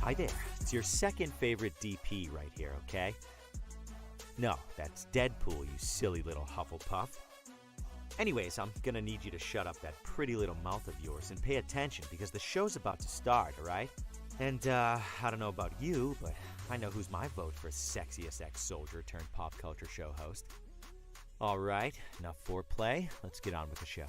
Hi there. It's your second favorite DP right here, okay? No, that's Deadpool, you silly little Hufflepuff. Anyways, I'm gonna need you to shut up that pretty little mouth of yours and pay attention because the show's about to start, alright? And, I don't know about you, but I know who's my vote for sexiest ex-soldier turned pop culture show host. Alright, enough foreplay. Let's get on with the show.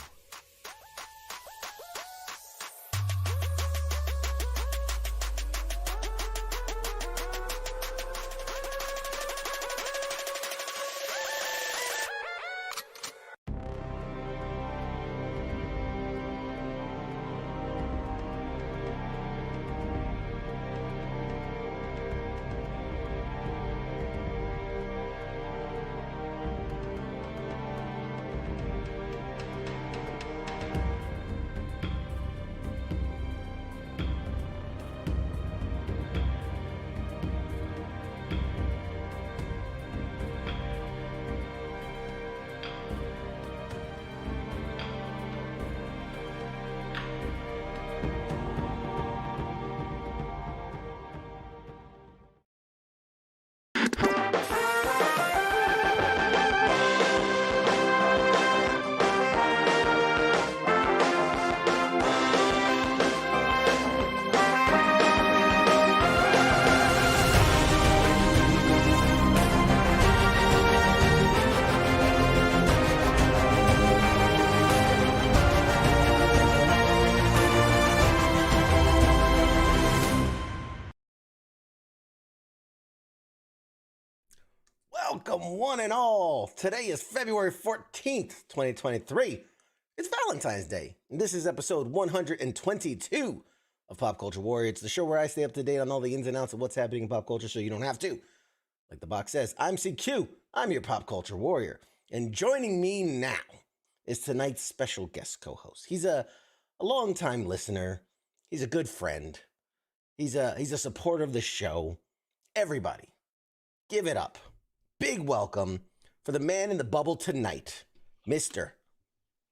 Welcome, one and all. Today is February 14th, 2023. It's Valentine's Day, and this is episode 122 of Pop Culture Warrior. It's the show where I stay up to date on all the ins and outs of what's happening in pop culture so you don't have to. Like the box says, I'm CQ. I'm your Pop Culture Warrior. And joining me now is tonight's special guest co-host. He's a longtime listener. He's a good friend. He's a supporter of the show. Everybody, give it up. Big welcome for the man in the bubble tonight, Mr.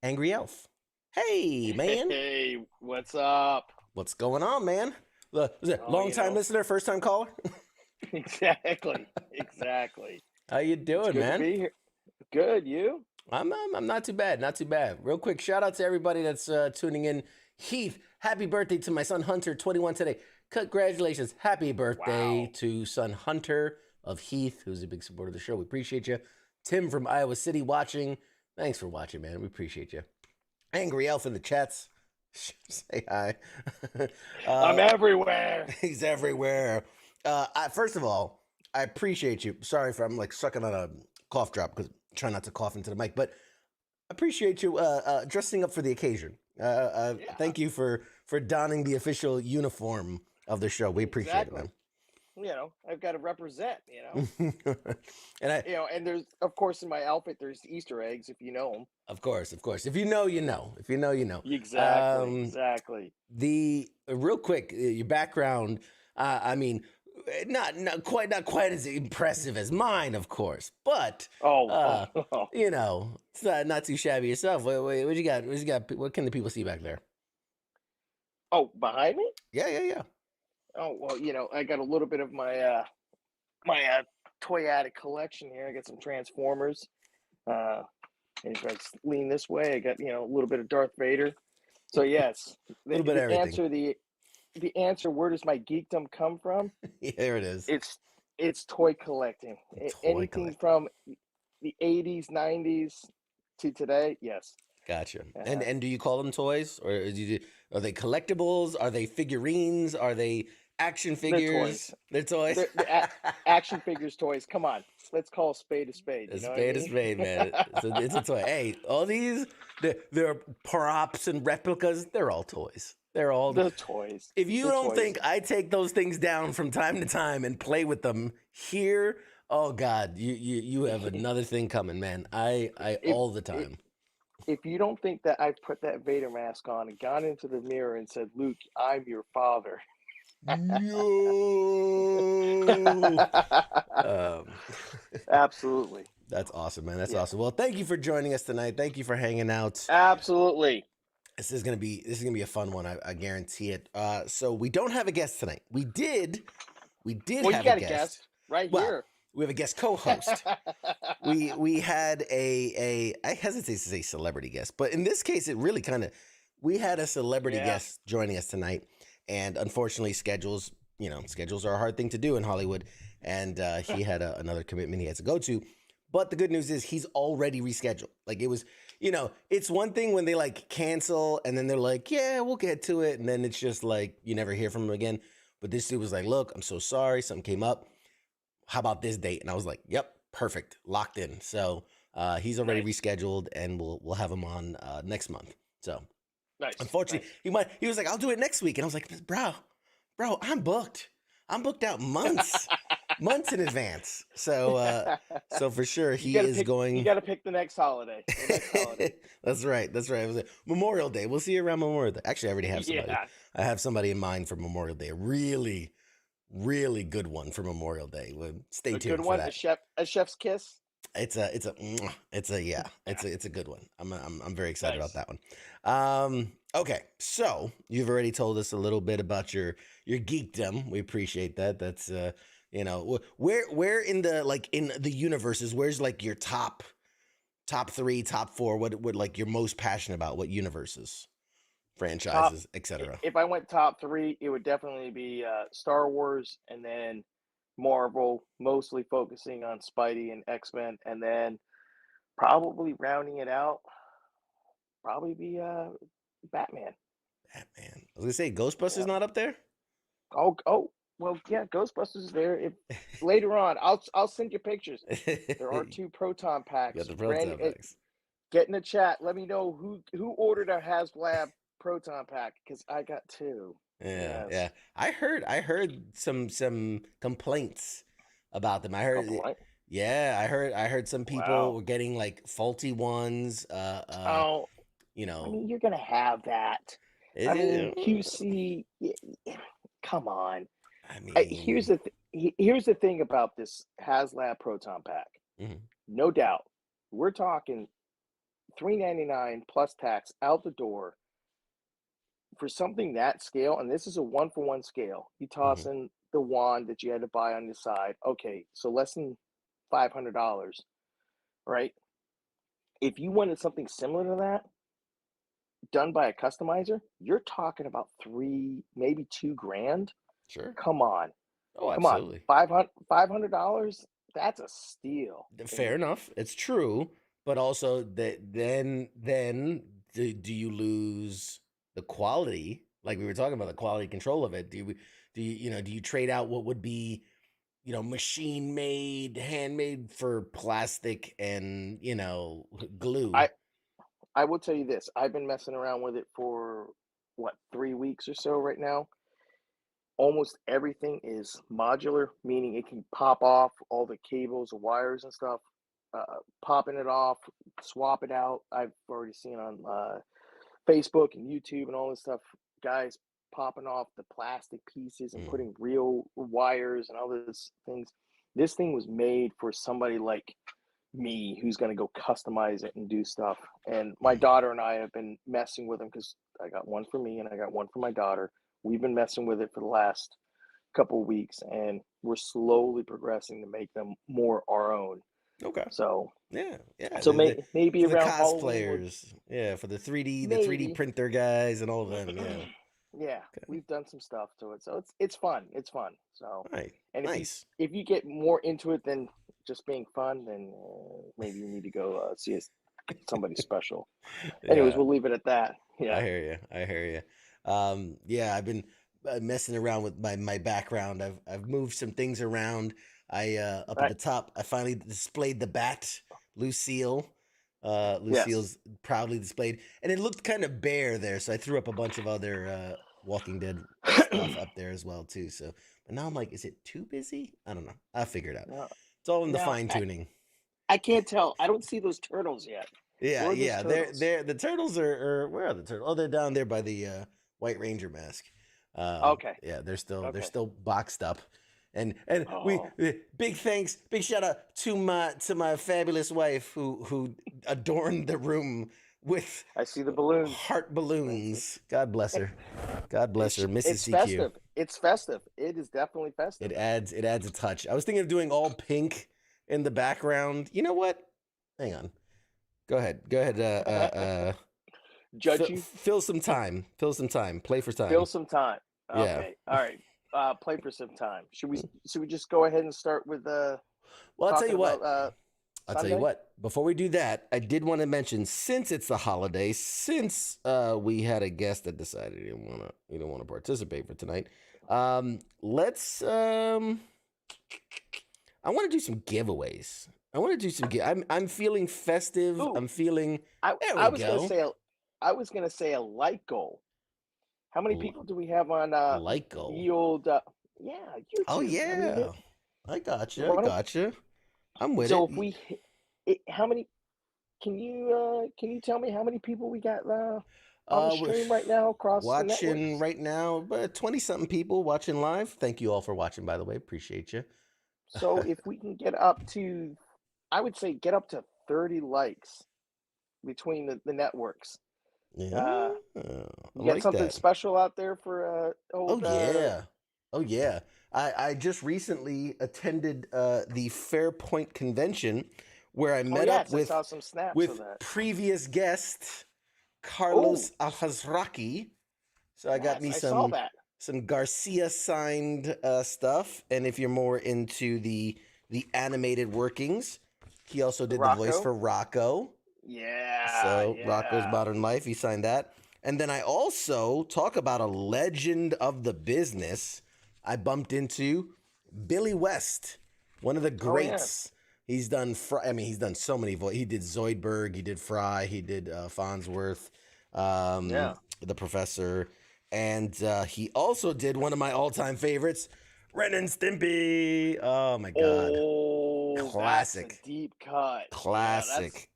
Angry Elf. Hey, man. Hey, what's up? What's going on, man? Long-time listener, first-time caller? Exactly. How you doing, man? To be here. Good, you? I'm not too bad, not too bad. Real quick, shout out to everybody that's tuning in. Heath, happy birthday to my son Hunter, 21 today. Congratulations. Happy birthday to son Hunter of Heath, who's a big supporter of the show. We appreciate you. Tim from Iowa City watching. Thanks for watching, man. We appreciate you. Angry Elf in the chats. Say hi. I'm everywhere. He's everywhere. First of all, I appreciate you. Sorry if I'm like sucking on a cough drop because I'm trying not to cough into the mic, but I appreciate you dressing up for the occasion. Thank you for donning the official uniform of the show. We appreciate it, man. You know, I've got to represent, you know. And and there's, of course, in my outfit, there's Easter eggs, if you know them. Of course. If you know, you know. If you know, you know. Exactly. The real quick, your background, I mean, not quite as impressive as mine, of course, but you know, it's not too shabby yourself. What you got? What can the people see back there? Oh, behind me? Yeah. Oh, well, you know, I got a little bit of my toy addict collection here. I got some Transformers. And if I lean this way, I got, you know, a little bit of Darth Vader. So yes, a little bit of everything. The answer, where does my geekdom come from? Yeah, there it is. It's toy collecting. Anything from the 80s, 90s to today, yes. Gotcha. And do you call them toys, or are they collectibles? Are they figurines? Are they action figures? They're toys. They're action figures, toys. Come on, let's call a spade a spade. A spade, man. It's a toy. Hey, all these, they're props and replicas. They're all toys. They're toys. If you don't think I take those things down from time to time and play with them here Oh God, you have another thing coming, man. I If all the if time. if you don't think that I've put that Vader mask on and gone into the mirror and said, "Luke, I'm your father." Yo. Um, Absolutely. that's awesome, man. That's Yeah. awesome. Well, thank you for joining us tonight. Thank you for hanging out. Absolutely. This is gonna be a fun one. I guarantee it. So we don't have a guest tonight. We did Well, you have a got a guest. guest right Well, here. we have a guest co-host. We had a I hesitate to say celebrity guest, but in this case, it really kind of we had a celebrity Yeah. guest joining us tonight, and unfortunately, schedules are a hard thing to do in Hollywood, and he had another commitment he has to go to. But the good news is he's already rescheduled. Like it was, it's one thing when they like cancel and then they're like, yeah, we'll get to it, and then it's just like you never hear from him again. But this dude was like, look, I'm so sorry, something came up. How about this date? And I was like, yep, perfect, locked in. So he's already Nice. rescheduled, and we'll have him on next month. So Nice. unfortunately, he was like, I'll do it next week, and I was like, bro, I'm booked. I'm booked out months in advance. So for sure he is going. You got to pick the next holiday. The next holiday. That's right. It was Memorial Day. We'll see you around Memorial Day. Actually, I already have somebody. Yeah. I have somebody in mind for Memorial Day. A really, really good one for Memorial Day. Stay A tuned good for one. that. A chef's kiss. It's a good one. I'm very excited Nice. about that one. Okay, so you've already told us a little bit about your geekdom. We appreciate that. That's where in the universes, where's like your top 3, top 4? What like you're most passionate about? What universes, franchises, etc. If I went top 3, it would definitely be Star Wars, and then Marvel, mostly focusing on Spidey and X-Men, and then probably rounding it out, probably be Batman. Batman. I was gonna say Ghostbusters Yeah. not up there. Oh, well, yeah, Ghostbusters is there. If later on, I'll send you pictures. There are 2 proton packs. Got the proton packs. Get in the chat. Let me know who ordered a HasLab proton pack, because I got 2. Yeah, Yes. yeah. I heard some complaints about them. I heard, yeah, I heard some people were getting like faulty ones. I mean, you're gonna have that. I mean, QC. Come on. I mean, here's the thing about this HasLab proton pack. Mhm. No doubt, we're talking $3.99 plus tax out the door for something that scale. And this is a 1-for-1 scale. You toss in the wand that you had to buy on the side. Okay, so less than $500, right? If you wanted something similar to that done by a customizer, you're talking about 3, maybe $2,000. Sure. Come on. Oh, absolutely. $500. That's a steal. Fair enough. It's true, but also then do you lose the quality? Like we were talking about, the quality control of it. Do you trade out what would be machine made, handmade for plastic and glue? I will tell you this. I've been messing around with it for 3 weeks or so right now. Almost everything is modular, meaning it can pop off all the cables, the wires and stuff. Popping it off, swap it out. I've already seen on Facebook and YouTube and all this stuff, guys popping off the plastic pieces and putting real wires and all these things. This thing was made for somebody like me who's going to go customize it and do stuff. And my daughter and I have been messing with them, because I got one for me and I got one for my daughter. We've been messing with it for the last couple of weeks, and we're slowly progressing to make them more our own. Okay. So yeah. So maybe for around the cosplayers, for the 3D printer guys and all of them. Yeah. Yeah, we've done some stuff to it, so it's fun. It's fun. So right. And nice. If you get more into it than just being fun, then maybe you need to go see somebody special. Anyways, we'll leave it at that. Yeah. I hear you. Yeah, I've been messing around with my background. I've moved some things around. Up at the top, I finally displayed the bat, Lucille. Lucille's proudly displayed, and it looked kind of bare there, so I threw up a bunch of other Walking Dead stuff up there as well too. So, but now I'm like, is it too busy? I don't know. I'll figure it out. It's all in the No, fine tuning. I can't tell. I don't see those turtles yet. Yeah, Where are those yeah. turtles? The turtles are where are the turtles? Oh, they're down there by the White Ranger mask. Okay. Yeah, they're Okay. still boxed up. And we Oh, big thanks, big shout out to my fabulous wife who adorned the room with I see the balloons. heart I see. balloons. God bless her. God bless her, Mrs. It's CQ. festive. It's festive. It is definitely festive. It adds a touch. I was thinking of doing all pink in the background. You know what? Hang on. Go ahead. Go ahead. Judge you. Fill some time. Fill some time. Play for time. Fill some time. Yeah. Okay. All right. Play for some time. Should we just go ahead and start with Well, I'll tell talking you what. about I'll tell you Sunday? what. Before we do that, I did want to mention, since it's the holiday, since we had a guest that decided he didn't want to participate for tonight, let's I want to do some giveaways. I want to do some. I'm feeling festive. Ooh. I'm feeling. I There we go. was gonna say a light goal. How many people do we have on Light goal. the old yeah, YouTube? Oh I mean, yeah. I got you. why I don't- got you. I'm with so it. if we how many can you tell me how many people we got on the We're stream right now across the watching networks? right now, but 20-something people watching live. Thank you all for watching, by the way. Appreciate you. So if we can get up to, I would say get up to 30 likes between the networks. Yeah. You I got like something that. special out there for Oh old yeah. Oh yeah. I just recently attended the Fairpoint convention where I met up I with saw some snaps of with that. previous guest Carlos Alhazraki. So I got Yes, me I saw some that. Garcia signed stuff, and if you're more into the animated workings, he also did the voice Rocco? for Rocco. Yeah. So yeah. Rocco's Modern Life, he signed that. And then I also talk about a legend of the business. I bumped into Billy West, one of the greats. He's done he's done so many voices. He did Zoidberg, he did Fry, he did Farnsworth, the Professor, and he also did one of my all-time favorites, Ren and Stimpy. Oh my god. Oh, Classic. That's a deep cut. Classic. Yeah,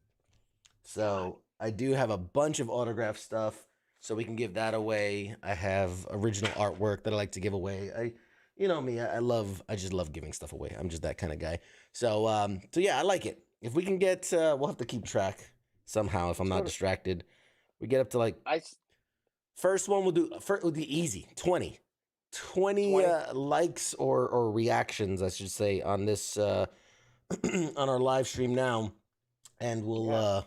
So I do have a bunch of autograph stuff, so we can give that away. I have original artwork that I like to give away. You know me, I just love giving stuff away. I'm just that kind of guy. So yeah, I like it. If we can get, we'll have to keep track somehow. If I'm not distracted, we get up to like first one we'll do easy 20 likes or reactions, I should say, on this on our live stream now, and we'll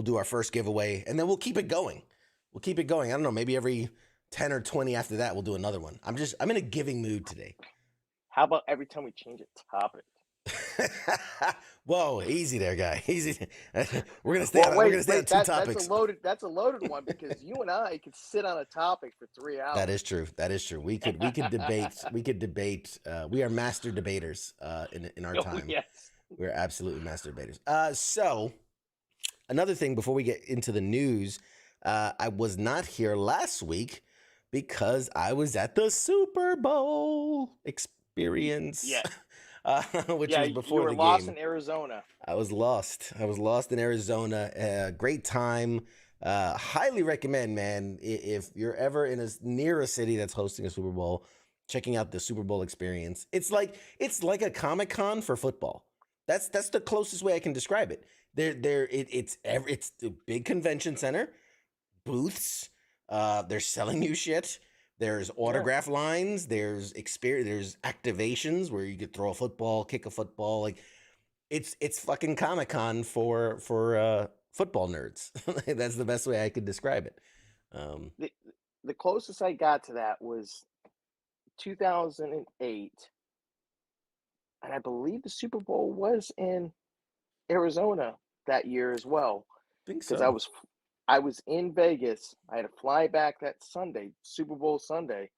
do our first giveaway, and then we'll keep it going. I don't know, maybe every 10 or 20 after that we'll do another one. I'm in a giving mood today. How about every time we change a topic? Whoa, easy there, guy. Easy. We're gonna stay on two topics. That's a loaded one, because you and I could sit on a topic for 3 hours. That is true. We could debate. We are master debaters in our time. Yes. We're absolutely master debaters. So another thing before we get into the news, I was not here last week because I was at the Super Bowl experience. Yeah. Which was before the game. You were lost in Arizona. I was lost in Arizona. Great time. Highly recommend, man. If you're ever near a city that's hosting a Super Bowl, checking out the Super Bowl experience. It's like a Comic-Con for football. That's the closest way I can describe it. It's the big convention center, booths. They're selling you shit. There's autograph lines. There's There's activations where you could throw a football, kick a football. Like it's fucking Comic-Con for football nerds. That's the best way I could describe it. The closest I got to that was 2008, and I believe the Super Bowl was in Arizona that year as well. I think so. Because I was in Vegas. I had to fly back that Sunday, Super Bowl Sunday,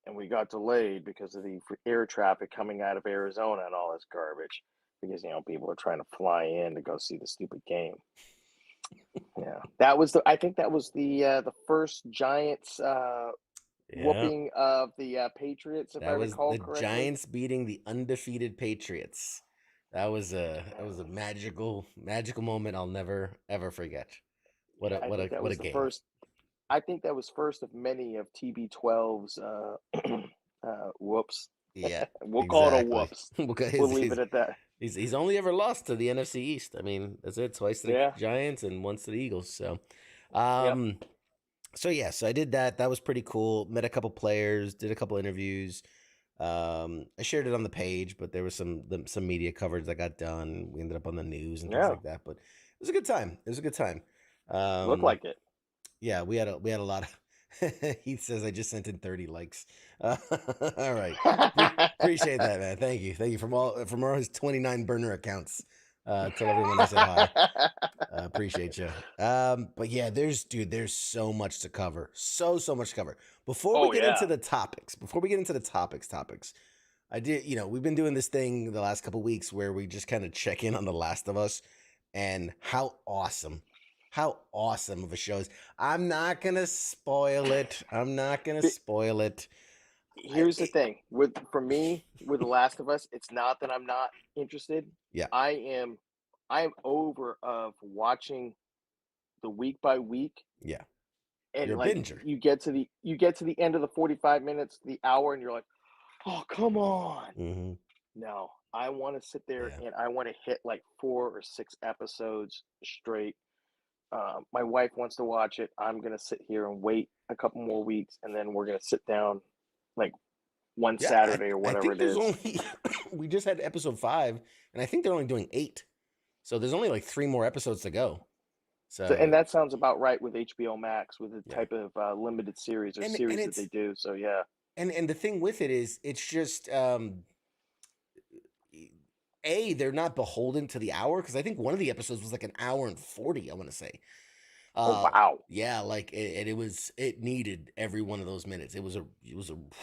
and we got delayed because of the air traffic coming out of Arizona and all this garbage. Because people are trying to fly in to go see the stupid game. Yeah, I think that was the first Giants whooping of the Patriots, if I recall correctly. The Giants beating the undefeated Patriots. That was a magical moment I'll never ever forget. Yeah, I think that What a was the game. first. I think that was first of many of TB12's. Whoops. Yeah, We'll call it a exactly. whoops. We'll Because leave it at that. he's only ever lost to the NFC East. I mean, that's it. Twice to the Yeah. Giants and once to the Eagles. So, Yep. um, so yeah, so I did that. That was pretty cool. Met a couple players, did a couple interviews. I shared it on the page, but there was some media coverage that got done. We ended up on the news and things Yeah. like that. But it was a good time. It was a good time. Look Um, like it. yeah, we had a lot of. He says I just sent in 30 likes. All right, appreciate that, man. Thank you from all his 29 burner accounts. Tell everyone I said hi. Appreciate you. But yeah, there's so much to cover. So much to cover. Before we Oh get into yeah. the topics, I did, we've been doing this thing the last couple weeks where we just kind of check in on The Last of Us and how awesome of a show is. I'm not gonna spoil it. I'm not gonna Bi- spoil it. Here's the It thing with for me with The Last of Us. It's not that I'm not interested. yeah, I am. I am over of watching the week by week, yeah. and You're a like binger. you get to the end of the 45 minutes, the hour, and you're like, oh come on. Mm-hmm. No, I want to sit there Yeah. and I want to hit like 4 or 6 episodes straight. My wife wants to watch it. I'm gonna sit here and wait a couple more weeks, and then we're gonna sit down like one Yeah, Saturday or I whatever think it there's is. only we just had episode 5, and I think they're only doing 8. So there's only like 3 more episodes to go. So, So and that sounds about right with HBO Max with the yeah, type of limited series or and series that they it's do. So yeah, and the thing with it is it's just they're not beholden to the hour because I think one of the episodes was like an hour and 40. I want to say, oh uh, wow, yeah, like and it needed every one of those minutes. It was a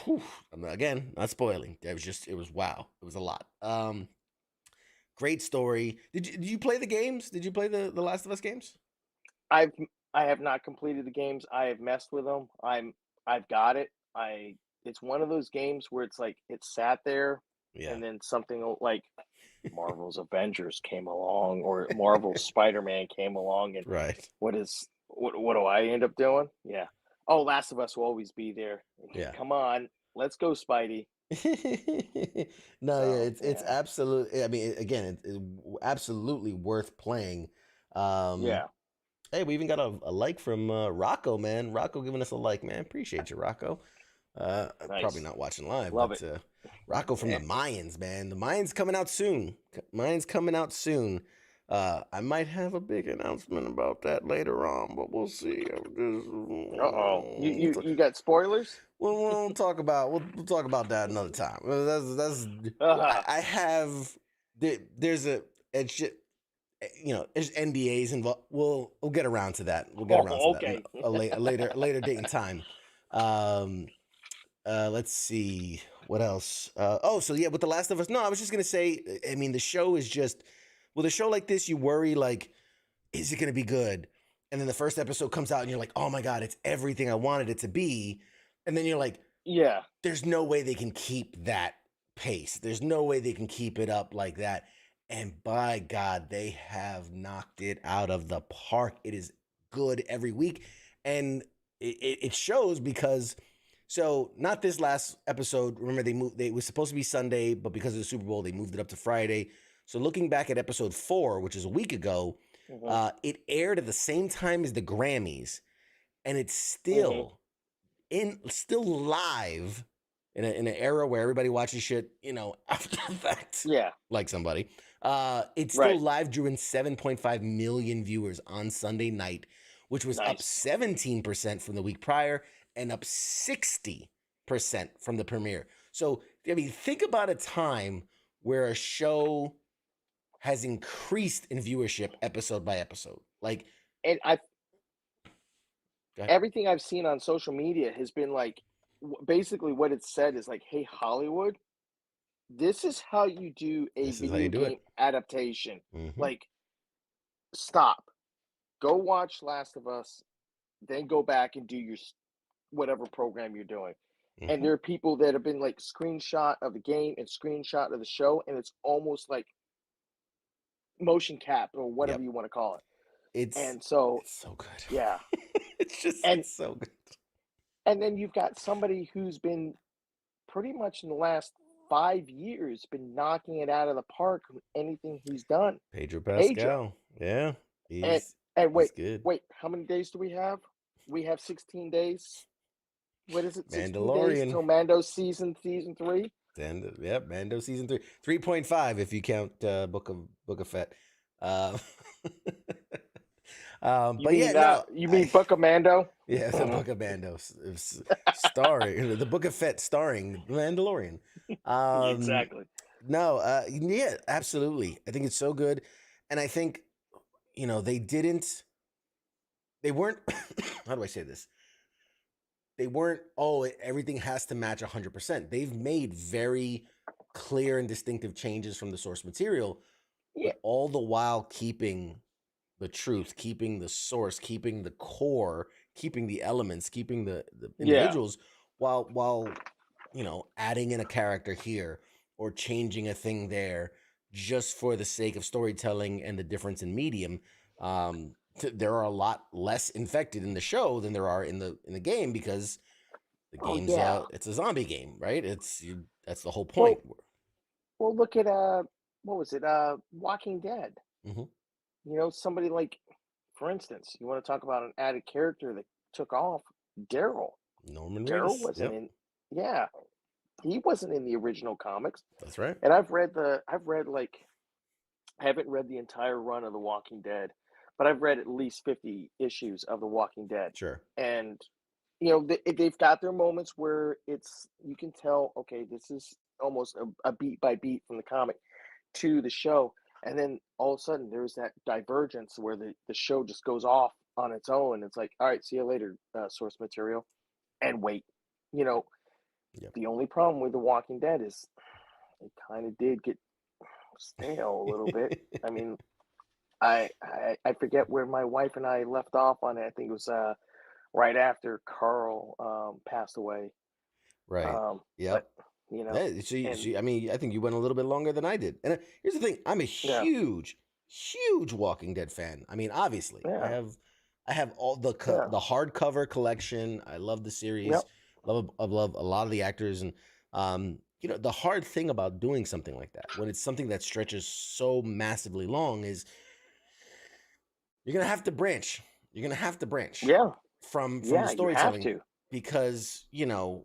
whew, again, not spoiling. It was wow. It was a lot. Great story. Did you play the games? Did you play the Last of Us games? I've I have not completed the games. I have messed with them. I've got it. I It's one of those games where it's like it sat there, Yeah. and then something like Marvel's Avengers came along or Marvel's Spider-Man came along, and Right. what do I end up doing? Yeah. Oh, Last of Us will always be there. Yeah. Come on, let's go, Spidey. No, yeah, So it's yeah, absolutely. I mean, again, it's absolutely worth playing. Um, yeah, hey, we even got a like from Rocco, man. Rocco giving us a like, man. Appreciate you, Rocco. Probably nice, not watching live, love but it. Rocco from the Yeah, Mayans, man. The Mayans coming out soon. Mayans coming out soon. I might have a big announcement about that later on, but we'll see. uh-oh. You got spoilers? We'll talk about that another time. That's Uh-huh. I have there's a it's just, there's NDAs involved. We'll get around to that. We'll get around to Oh, that okay. a later date and time. Um, let's see what else. Oh, so yeah, with The Last of Us. No, I was just gonna say. I mean, the show is just with a show like this, you worry like, is it gonna be good? And then the first episode comes out, and you're like, oh my god, it's everything I wanted it to be. And then you're like, Yeah. there's no way they can keep that pace. There's no way they can keep it up like that. And by God, they have knocked it out of the park. It is good every week. And it shows because, so not this last episode. Remember, it was supposed to be Sunday, but because of the Super Bowl, they moved it up to Friday. So looking back at episode 4, which is a week ago, Mhm. it aired at the same time as the Grammys, and it's Mhm. still live in an era where everybody watches shit, after the fact, Yeah. like somebody. It's still Right. live, drew in 7.5 million viewers on Sunday night, which was up Nice. 17% from the week prior and up 60% from the premiere. So, I mean, think about a time where a show has increased in viewership episode by episode. Like, And go ahead. everything I've seen on social media has been like basically what it said is like, "Hey Hollywood, this is how you do a This is how you video do it. game adaptation. Hmm. Like, stop. Go watch Last of Us, then go back and do your whatever program you're doing." And Hmm. there are people that have been like screenshot of the game and screenshot of the show, and it's almost like motion cap or whatever Yep. you want to call it. It's And so, it's so good. yeah. And It's so good. and then you've got somebody who's been pretty much in the last 5 years been knocking it out of the park with anything he's done. Pedro Pedro. Pascal. Yeah. And He's and he's good. wait, how many days do we have? We have 16 days. What is it? 16 days Mandalorian. till Mando season 3. And yep, Mando season 3. 3.5 if you count Book of Fett. Uh, but yeah, no. You mean Buck of Mando? Yeah, the Book of Mando starring the Book of Fett starring the Mandalorian. Exactly. No, yeah, absolutely. I think it's so good, and I think they weren't. How do I say this? They weren't. Oh, everything has to match 100%. They've made very clear and distinctive changes from the source material, Yeah. but all the while keeping the truth, keeping the source, keeping the core, keeping the elements, keeping the individuals, while adding in a character here or changing a thing there, just for the sake of storytelling and the difference in medium. There are a lot less infected in the show than there are in the game, because the game's it's a zombie game, right? That's the whole point. Well, look at what was it? Walking Dead. Mhm. Somebody like, for instance, you want to talk about an added character that took off, Daryl. Norman Daryl Reedus. wasn't Yep. in. Yeah, he wasn't in the original comics. That's right. And I haven't read the entire run of The Walking Dead, but I've read at least 50 issues of The Walking Dead. Sure. And they've got their moments where you can tell, okay, this is almost a beat by beat from the comic to the show, and then all of a sudden there's that divergence where the show just goes off on its own. It's like, all right, see you later, source material, and wait. Yep. The only problem with The Walking Dead is it kind of did get stale a little bit. I mean, I forget where my wife and I left off on it. I think it was right after Carl passed away. Right. Yep. But, I mean, I think you went a little bit longer than I did. And here's the thing: I'm a huge Walking Dead fan. I mean, obviously, I have all the hardcover collection. I love the series. Yep. I love a lot of the actors, and the hard thing about doing something like that, when it's something that stretches so massively long, is you're gonna have to branch. You're gonna have to branch. From the storytelling. You have to. Because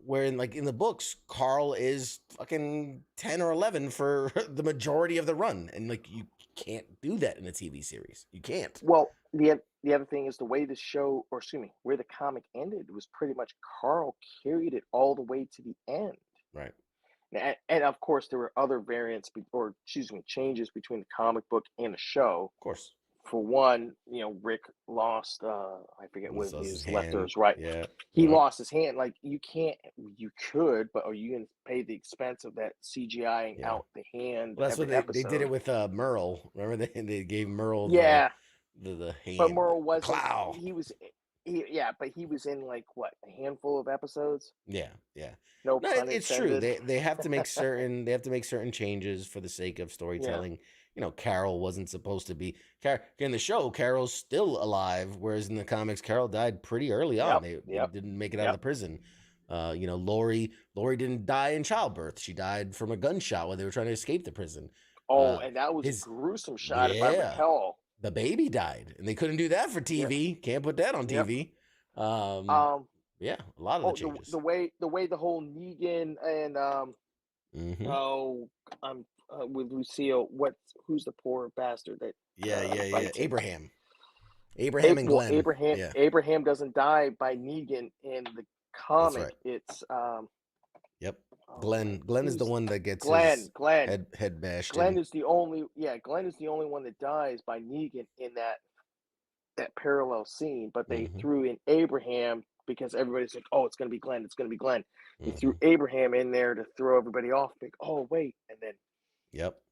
where in the books, Carl is fucking 10 or 11 for the majority of the run, and you can't do that in a TV series. You can't. Well, the other thing is the way the show, or excuse me, where the comic ended was pretty much Carl carried it all the way to the end. Right. And of course, there were other variants changes between the comic book and the show. Of course. For one, Rick lost, I forget what his left or his right. Yeah. He lost his hand. Like, you could, but are you going to pay the expense of that CGIing out the hand? Well, that's what they did it with Merle. Remember they gave Merle the hand. But Merle wasn't. Plow. But he was in a handful of episodes. Yeah. No, pun it's intended. true. They have to make certain changes for the sake of storytelling. Yeah. Carol wasn't supposed to be in the show. Carol's still alive, whereas in the comics, Carol died pretty early on. They didn't make it out of the prison. Lori didn't die in childbirth. She died from a gunshot when they were trying to escape the prison. And that was a gruesome shot. If I recall, the baby died, and they couldn't do that for TV. Yeah. Can't put that on TV. Yeah, a lot of the changes. The way the whole Negan and with Lucille, who's the poor bastard that? Abraham and Glenn. Abraham doesn't die by Negan in the comic. Right. It's Glenn is the one that gets Glenn head bashed. Glenn is the only one that dies by Negan in that parallel scene. But they threw in Abraham because everybody's like, oh, it's gonna be Glenn. They threw Abraham in there to throw everybody off. Like, oh wait, and then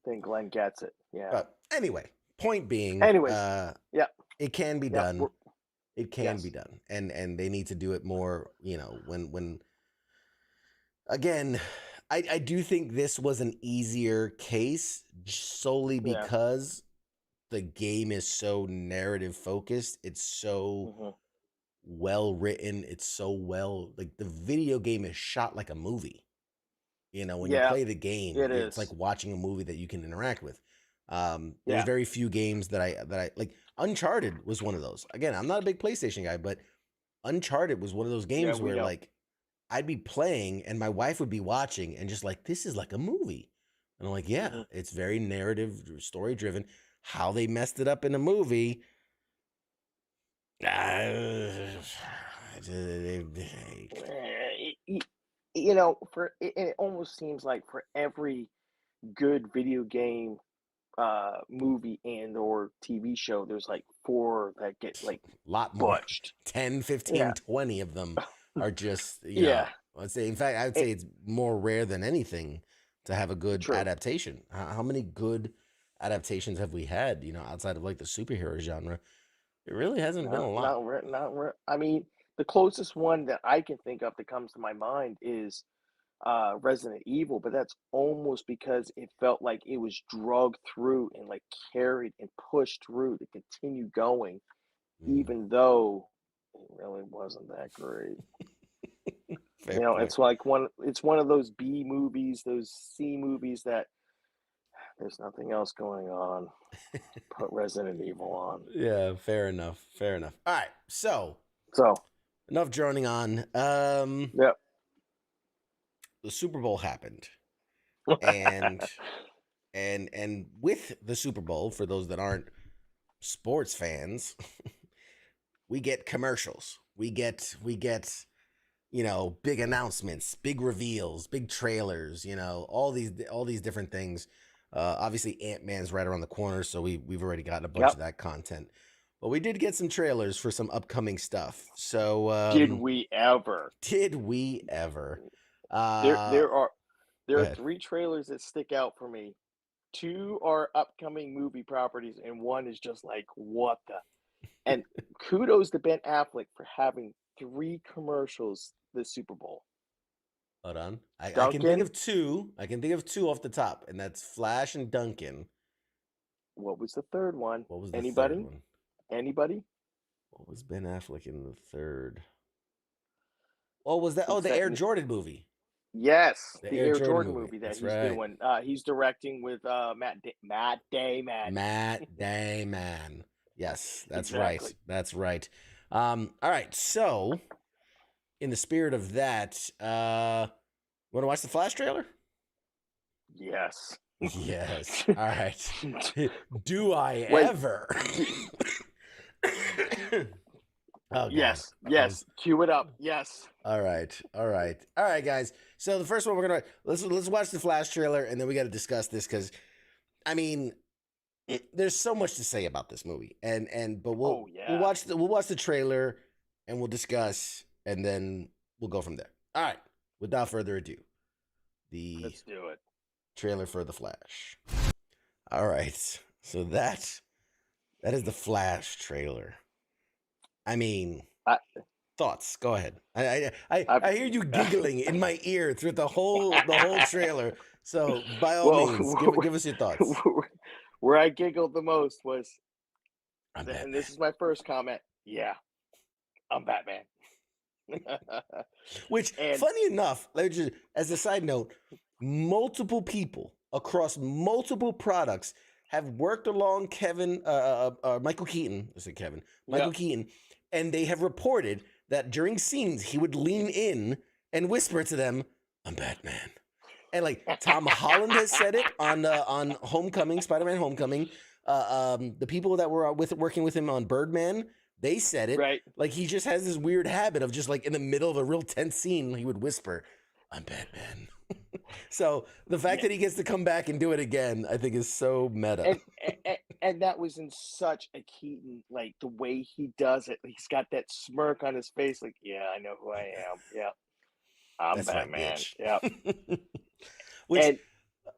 then Glenn gets it. Yeah. But anyway, point being, it can be done. It can be done, and they need to do it more. When again, I do think this was an easier case solely because the game is so narrative focused. It's so Hmm. well written. It's so well, like, the video game is shot like a movie. When you Yeah, play the game, it it's like is. watching a movie that you can interact with. There's Yeah. very few games that I like. Uncharted was one of those. Again, I'm not a big PlayStation guy, but Uncharted was one of those Yeah, games we where, know. like, I'd be playing and my wife would be watching and just like, this is like a movie. And I'm like, yeah, Hmm. it's very narrative, story driven. How they messed it up in the movie, It almost seems like for every good video game, movie and or TV show, there's like four that get like lot more. butched. 10, 15, Yeah. 20 of them are just, Yeah. I'd say, in fact, I would It, say it's more rare than anything to have a good true. adaptation. How many good adaptations have we had, outside of like the superhero genre? It really hasn't been a lot. I mean, the closest one that I can think of that comes to my mind is Resident Evil, but that's almost because it felt like it was drugged through and like carried and pushed through to continue going, Mm, even though it really wasn't that great. fair point. It's one of those B movies, those C movies that there's nothing else going on. Put Resident Evil on. Yeah, fair enough. Fair enough. All right. So, So, enough droning on. yeah. The Super Bowl happened. And with the Super Bowl, for those that aren't sports fans, we get commercials. We get big announcements, big reveals, big trailers, all these different things. Obviously Ant-Man's right around the corner, so we've already gotten a bunch Yep. of that content. But we did get some trailers for some upcoming stuff. So Did we ever? did we ever? There Uh there are there Go are ahead. three trailers that stick out for me. Two are upcoming movie properties, and one is just like, what the? And kudos to Ben Affleck for having three commercials this Super Bowl. Hold on. I can think Duncan, of two. I can think of two off the top, and that's Flash and Duncan. what was the third one? What was the third Anybody? one? Anybody? What was Ben Affleck in the third? Oh, was that? Oh, It's the that Air Jordan movie. yes, The the Air Air Jordan Jordan movie. movie that That's he's right. doing. He's directing with Matt Damon. Matt Damon. Yes, that's right. Exactly. That's right. All right. So, in the spirit of that, want to watch the Flash trailer? Yes. Yes. All right. Do I Wait. ever? Oh God. Yes. Yes. Cue it up. Yes. All right. All right, guys. So the first one we're gonna let's watch the Flash trailer, and then we got to discuss this because, I mean, there's so much to say about this movie, but Oh we'll yeah. watch the trailer, and we'll discuss, and then we'll go from there. All right. Without further ado, the Let's do it. trailer for the Flash. All right. So that is the Flash trailer. I mean, I, thoughts. Go ahead. I I, I hear you giggling in my ear through the whole trailer. So by all well, means, give us your thoughts. where I giggled the most was, I'm and Batman. this is my first comment. Yeah, I'm Batman. Which, And funny enough, as a side note, multiple people across multiple products have worked along Michael Keaton. I said Kevin. Michael yeah, Keaton, and they have reported that during scenes he would lean in and whisper to them, "I'm Batman." And like Tom Holland has said it on Homecoming, Spider-Man: Homecoming. The people that were working with him on Birdman, they said it. right. Like he just has this weird habit of just like in the middle of a real tense scene, he would whisper, "I'm Batman." So the fact Yeah. that he gets to come back and do it again, I think, is so meta. And that was in such a Keaton, like the way he does it. He's got that smirk on his face, like, yeah, I know who I am. Yeah, I'm That's right, Batman. bitch. Yeah, Which, and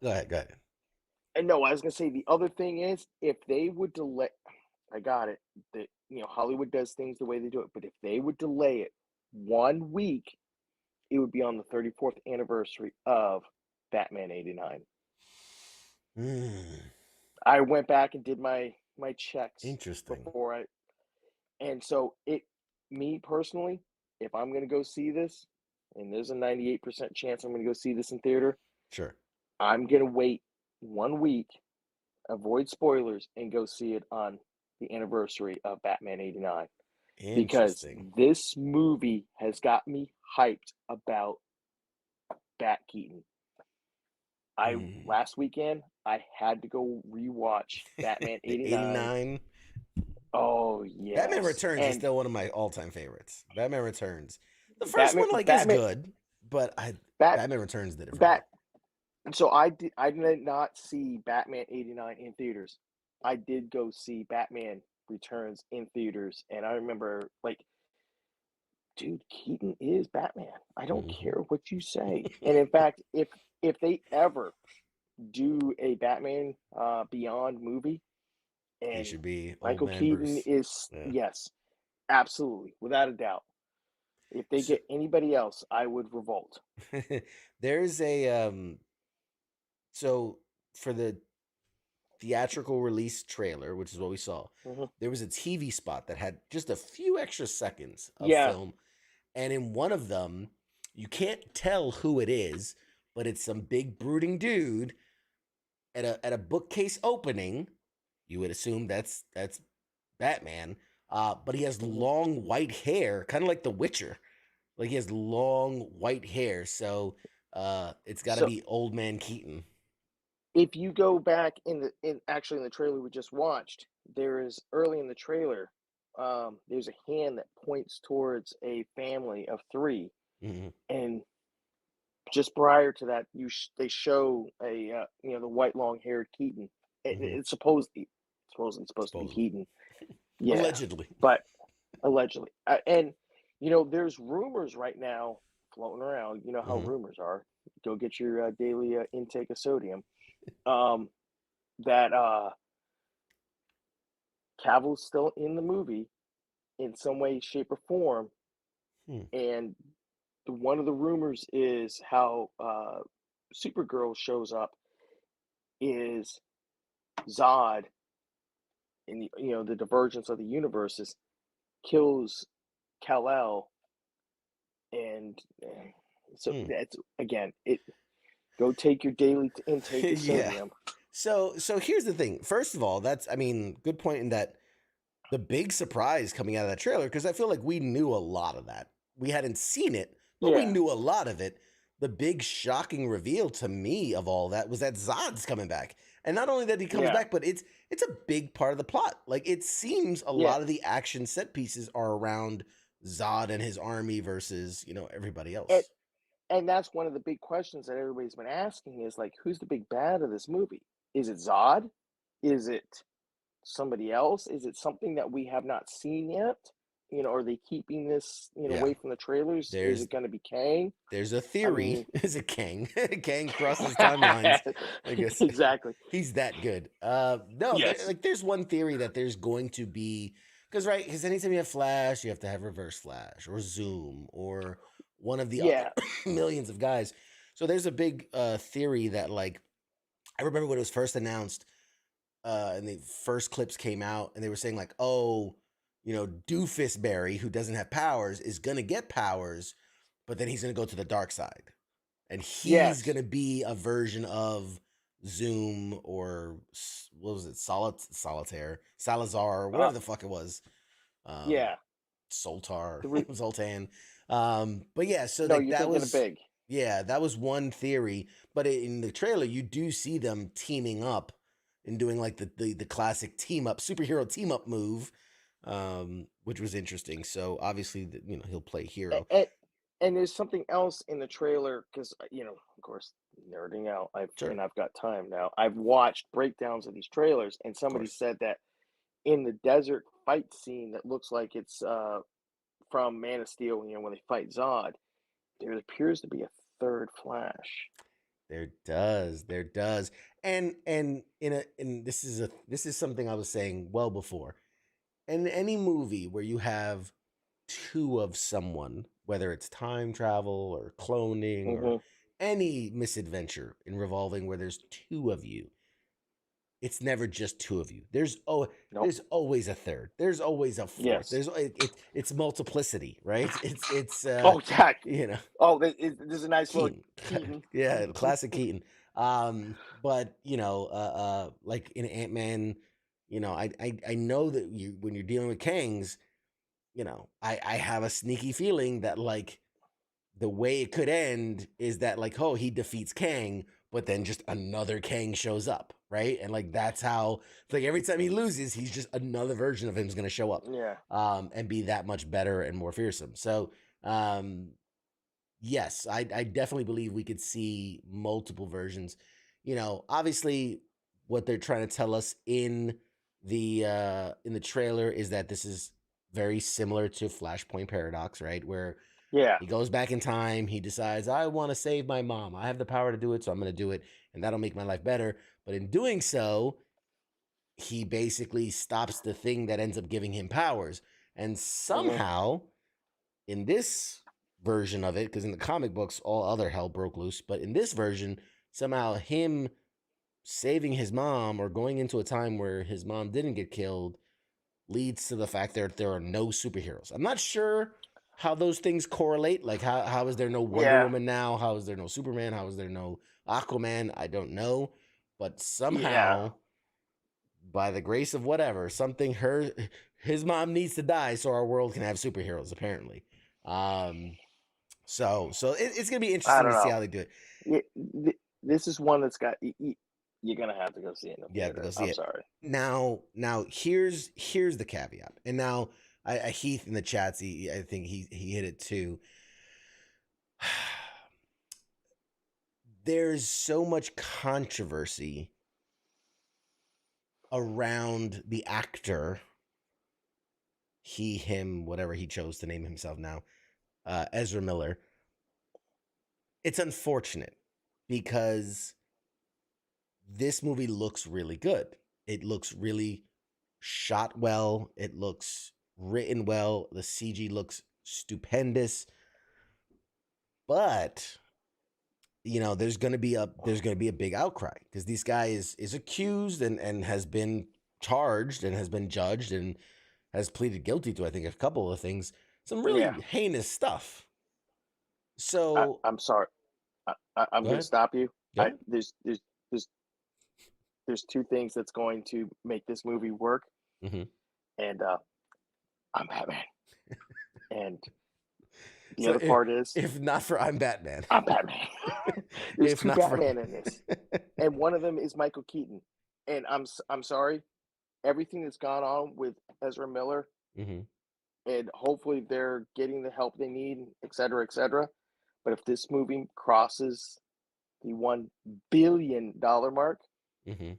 go ahead. no, I was gonna say the other thing is if they would delay, I got it. That Hollywood does things the way they do it, but if they would delay it 1 week, it would be on the 34th anniversary of Batman '89. Mm. I went back and did my my checks Interesting. before I. And so me personally, if I'm gonna go see this, and there's a 98% chance I'm gonna go see this in theater, Sure. I'm gonna wait 1 week, avoid spoilers, and go see it on the anniversary of Batman '89 because Interesting. this movie has got me hyped about Bat Keaton. Mm. Last weekend I had to go rewatch Batman The '89. 89. Oh Batman yes, Returns is and still one of my all-time favorites. Batman Returns. The first Batman one like is Batman good, but Bat Batman Returns did it for me. Bat. So I did not see Batman '89 in theaters. I did go see Batman Returns in theaters, and I remember like, dude, Keaton is Batman. I don't Mhm. care what you say. And in fact, if they ever do a Batman Beyond movie, He and should be Old Michael Man Keaton Bruce. is, Yeah. yes, absolutely, without a doubt. If they So get anybody else, I would revolt. there's a so for the theatrical release trailer, which is what we saw, Mhm. there was a TV spot that had just a few extra seconds of Yeah, film. And in one of them, you can't tell who it is, but it's some big brooding dude at a bookcase opening. You would assume that's Batman. But he has mhm. long white hair, kind of like The Witcher. Like he has long white hair, so it's got to So be Old Man Keaton. if you go back in the trailer we just watched, there is early in the trailer, there's a hand that points towards a family of three, Hmm. and just prior to that, they show the white long haired Keaton. Hmm. It's supposedly supposed to be Supposedly, Keaton, yeah, allegedly. but allegedly, and there's rumors right now floating around. You know how Hmm. rumors are. Go get your daily intake of sodium. Um, that Cavill's still in the movie in some way, shape, or form, Hmm. and one of the rumors is how Supergirl shows up is Zod in the divergence of the universes kills Kal-El, and so Hmm. that's again it. Go take your daily intake of Yeah. sodium. So here's the thing. First of all, that's I mean, good point in that the big surprise coming out of that trailer, because I feel like we knew a lot of that. We hadn't seen it, but we Yeah, knew a lot of it. The big shocking reveal to me of all that was that Zod's coming back. And not only that he comes yeah, back, but it's a big part of the plot. Like it seems a yeah. lot of the action set pieces are around Zod and his army versus, everybody And else. and that's one of the big questions that everybody's been asking is like, who's the big bad of this movie? Is it Zod? Is it somebody else? Is it something that we have not seen yet? Are they keeping this, Yeah. away from the trailers? Is There's it going to be Kang? there's a I theory. mean, Is it Kang? Kang crosses timelines. I guess exactly. he's that good. No, Yes. there's one theory that there's going to be because anytime you have Flash, you have to have Reverse Flash or Zoom or one of the other Yeah. millions of guys. So there's a big theory that like I remember when it was first announced, and the first clips came out, and they were saying like, oh, Doofus Barry, who doesn't have powers, is gonna get powers, but then he's gonna go to the dark side and he's Yes. gonna be a version of Zoom or what was it, Solitaire, Salazar, or Uh, whatever the fuck it was, um, yeah. Soltar, The re- Zoltan. But yeah, so no, like you're thinking of big. that was one theory. But in the trailer, you do see them teaming up and doing like the classic team up superhero team up move, which was interesting. So obviously, he'll play hero. And there's something else in the trailer because of course, nerding out. Sure, I've got time now. I've watched breakdowns of these trailers, and of somebody course. said that in the desert fight scene that looks like it's from Man of Steel, when they fight Zod, there appears to be a third Flash. There does, and this is something I was saying well before. In any movie where you have two of someone, whether it's time travel or cloning or Hmm. any misadventure in revolving where there's two of you, it's never just two of you. Nope. There's always a third. There's always a fourth. Yes. There's it's multiplicity, right? It's Oh yeah. you know, Oh, this is a nice little Keaton. Keaton. Yeah, classic Keaton. But you know, like in Ant-Man, you know, I know that when you're dealing with Kangs, you know, I have a sneaky feeling that like the way it could end is that like, oh, he defeats Kang, but then just another Kang shows up, right? And like that's how like every time he loses, he's just another version of him is gonna show up. Yeah. And be that much better and more fearsome. So yes, I definitely believe we could see multiple versions. You know, obviously what they're trying to tell us in the trailer is that this is very similar to Flashpoint Paradox, right? Where Yeah. he goes back in time, he decides, I want to save my mom. I have the power to do it, so I'm going to do it, and that'll make my life better. But in doing so, he basically stops the thing that ends up giving him powers. And somehow, in this version of it, because in the comic books, all other hell broke loose, but in this version, somehow him saving his mom or going into a time where his mom didn't get killed leads to the fact that there are no superheroes. I'm not sure how those things correlate. Like how is there no Wonder Woman now? How is there no Superman? How is there no Aquaman? I don't know. But somehow, by the grace of whatever, something his mom needs to die so our world can have superheroes, apparently. So it's gonna be interesting to see how they do it. This is one that's got you're gonna have to go see it in the theater. You have to go see I'm it. sorry. Now here's the caveat. And now I Heath in the chats, I think he hit it too. There's so much controversy around the actor, he, him, whatever he chose to name himself now, Ezra Miller. It's unfortunate because this movie looks really good. It looks really shot well. It looks written well. The CG looks stupendous. But you know, there's gonna be a big outcry because this guy is accused and has been charged and has been judged and has pleaded guilty to, I think, a couple of things, some really heinous stuff. So I'm sorry. I'm going to stop you. There's two things that's going to make this movie work, and I'm Batman, and the other part is if not for I'm Batman. I'm Batman. There's two Batman in this, and one of them is Michael Keaton. And I'm sorry, everything that's gone on with Ezra Miller, and hopefully they're getting the help they need, et cetera, et cetera. But if this movie crosses the $1 billion mark, the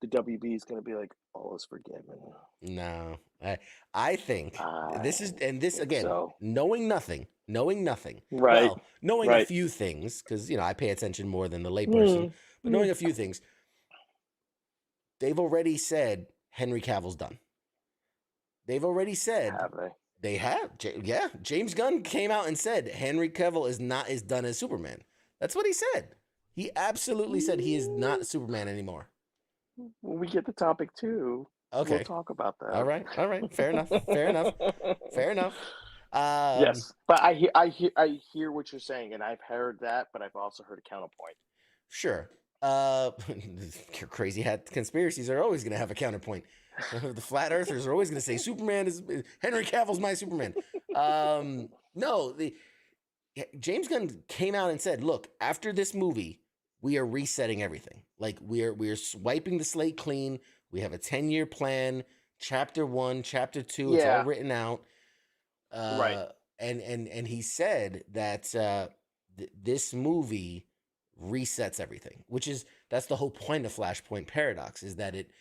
WB is going to be like, all is forgiven. No, I think this is, and this again, knowing nothing, right? Well, knowing a few things, because you know I pay attention more than the layperson, but knowing a few things, they've already said Henry Cavill's done. They've already said, have they? They have, yeah. James Gunn came out and said Henry Cavill is done as Superman. That's what he said. He absolutely said he is not Superman anymore. When we get to topic 2, okay, we'll talk about that. All right, fair enough. Yes, but I hear what you're saying, and I've heard that, but I've also heard a counterpoint. Sure. Crazy hat conspiracies are always going to have a counterpoint. The flat earthers are always going to say Superman is Henry Cavill's my Superman. No, James Gunn came out and said, look, after this movie, we are resetting everything. Like we're wiping the slate clean. We have a 10-year plan, chapter 1, chapter 2, it's all written out. Right. And he said that this movie resets everything, that's the whole point of Flashpoint Paradox, is that it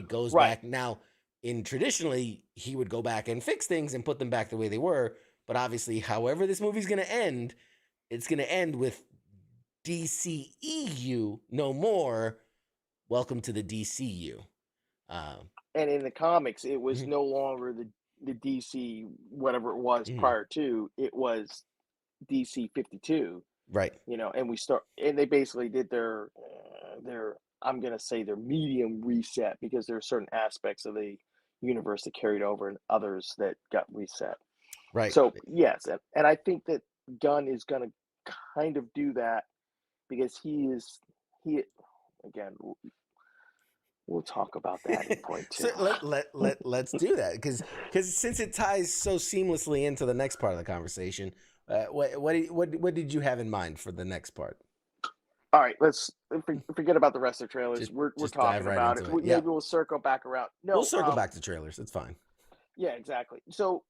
goes back. Now, traditionally, he would go back and fix things and put them back the way they were. But obviously, however this movie's going to end, it's going to end with DCEU no more. Welcome to the DCU. And in the comics, it was no longer the DC, whatever it was prior to, it was DC 52. Right. You know, and they basically did their I'm gonna say they're medium reset because there are certain aspects of the universe that carried over and others that got reset. Right. So yes, and I think that Gunn is gonna kind of do that because he again we'll talk about that in point So two. let's do that because since it ties so seamlessly into the next part of the conversation, what did you have in mind for the next part? All right, let's forget about the rest of the trailers. Just We're just dive talking right about it. into it. Yeah, Maybe we'll circle back around. we'll No, circle back to trailers. It's fine. yeah, exactly. So,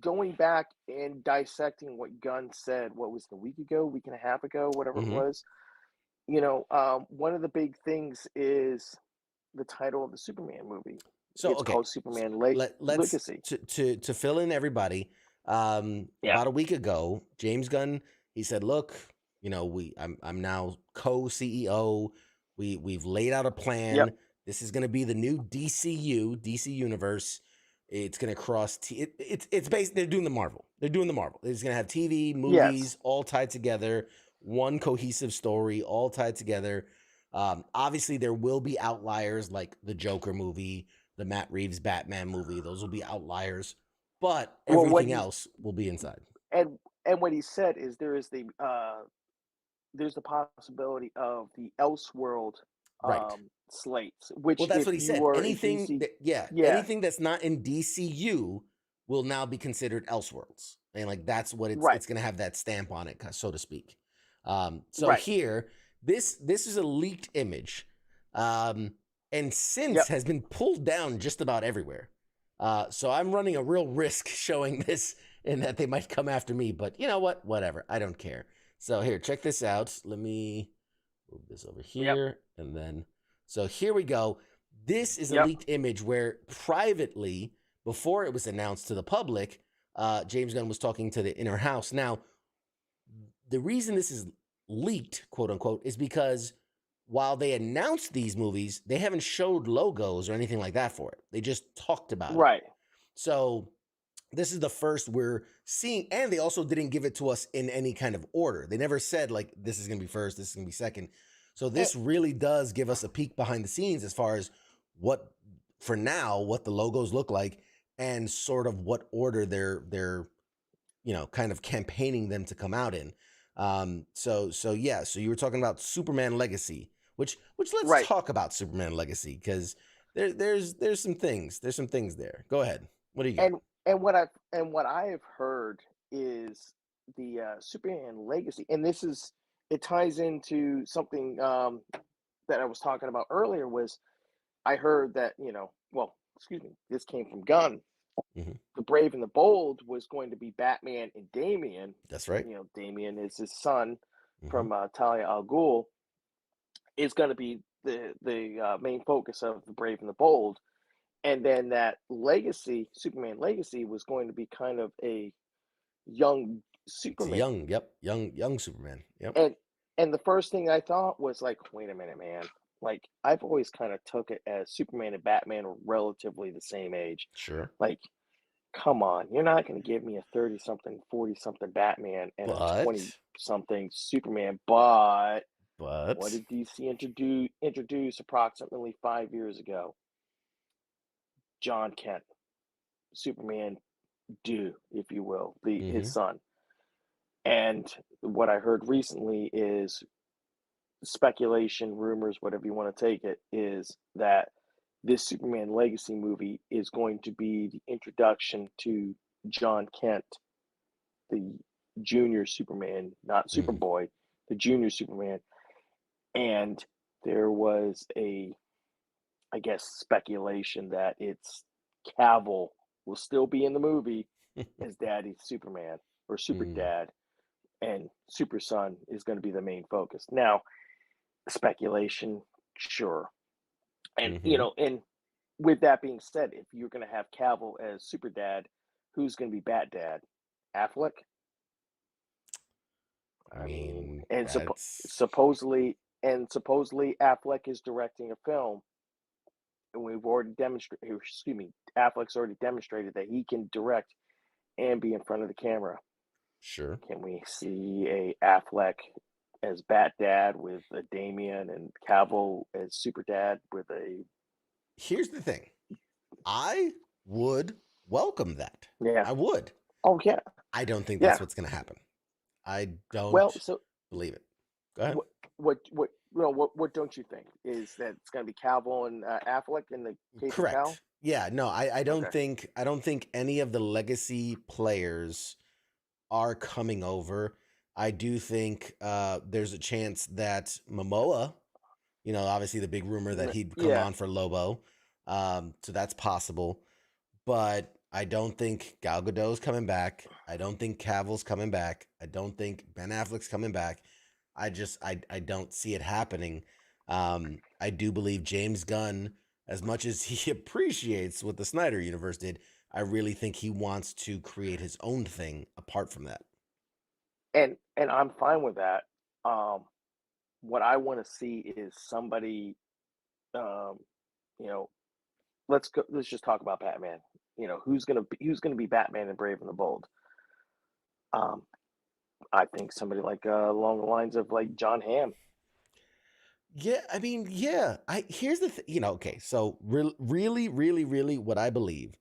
going back and dissecting what Gunn said, what was it, a week ago, week and a half ago, whatever it Hmm. was. One of the big things is the title of the Superman movie. So It's okay, called Superman let's Legacy. to fill in everybody. Yeah. About a week ago, James Gunn, he said, "Look, I'm now co-CEO. We've laid out a plan. Yep. This is going to be the new DC universe. It's going to cross. It's based. They're doing the Marvel. They're doing the Marvel. It's going to have TV, Yes. movies, all tied together. One cohesive story, all tied together. Obviously, there will be outliers like the Joker movie, the Matt Reeves Batman movie. Those will be outliers, but Well, what everything he's else will be inside. and what he said is there's the possibility of the Elseworld Right. slates, Well, which that's if what he you said. were a Anything DC, that, yeah, yeah, anything that's not in DCU will now be considered Elseworlds, and like that's what right, it's going to have that stamp on it, so to speak. So right, here, this is a leaked image, and since yep, has been pulled down just about everywhere. So I'm running a real risk showing this, and that they might come after me. But you know what? Whatever. I don't care. So here, check this out. Let me move this over yep, here, and then so here we go. This is a yep, leaked image where privately, before it was announced to the public, James Gunn was talking to the inner house. Now, the reason this is leaked, quote unquote, is because while they announced these movies, they haven't showed logos or anything like that for it. They just talked about it. right. So this is the first we're seeing, and they also didn't give it to us in any kind of order. They never said like this is going to be first, this is going to be second. So And, this really does give us a peek behind the scenes as far as what, for now, what the logos look like and sort of what order they're kind of campaigning them to come out in. So yeah, so you were talking about Superman Legacy, which let's right, talk about Superman Legacy because there's some things there. Go ahead. What do you got? and what I have heard is the Superman Legacy, and it ties into something that I was talking about earlier. Was I heard that well, excuse me, this came from Gunn. Hmm. The Brave and the Bold was going to be Batman and Damian. That's right. Damian is his son Hmm. from Talia al Ghul. Is going to be the main focus of the Brave and the Bold, and then that Legacy, Superman Legacy, was going to be kind of a young It's a Superman. young Superman. Yep. And the first thing I thought was like, wait a minute, man. Like I've always kind of took it as Superman and Batman were relatively the same age. Sure. Like, come on, you're not going to give me a 30 something, 40 something Batman and a 20 But something Superman. But what but did DC introduce approximately 5 years ago? John Kent, Superman, if you will, his hmm son. And what I heard recently is speculation, rumors, whatever you want to take it, is that this Superman Legacy movie is going to be the introduction to John Kent, the junior Superman, not hmm Superboy, the junior Superman. And there was I guess, speculation that it's Cavill will still be in the movie as Daddy Superman or Super mm, Dad, and Super Son is going to be the main focus. Now, speculation, sure, and hmm and with that being said, if you're going to have Cavill as Super Dad, who's going to be Bat Dad? Affleck. I I mean, mean and that's supposedly Affleck is directing a film, and we've already demonstrated. Excuse me, Affleck's already demonstrated that he can direct and be in front of the camera. sure. Can we see a Affleck as Bat Dad with a Damian, and Cavill as Super Dad with a. Here's the thing. I would welcome that. Yeah. I would. Oh yeah. I don't think Yeah. that's what's going to happen. I don't Well, so believe it. Go ahead. what don't you think is that it's going to be Cavill and Affleck in the case of Cal? Correct. Yeah, no, I don't Okay. think any of the legacy players are coming over. I do think there's a chance that Momoa, obviously the big rumor that he'd come Yeah. on for Lobo. So that's possible. But I don't think Gal Gadot's coming back. I don't think Cavill's coming back. I don't think Ben Affleck's coming back. I don't see it happening. I do believe James Gunn, as much as he appreciates what the Snyder Universe did, I really think he wants to create his own thing apart from that. And I'm fine with that. What I want to see is somebody, you know, let's just talk about Batman. Who's gonna be Batman and Brave and the Bold? I think somebody like along the lines of like John Hamm. Yeah, I mean, yeah. Here's the thing, okay. So really, really, really, what I believe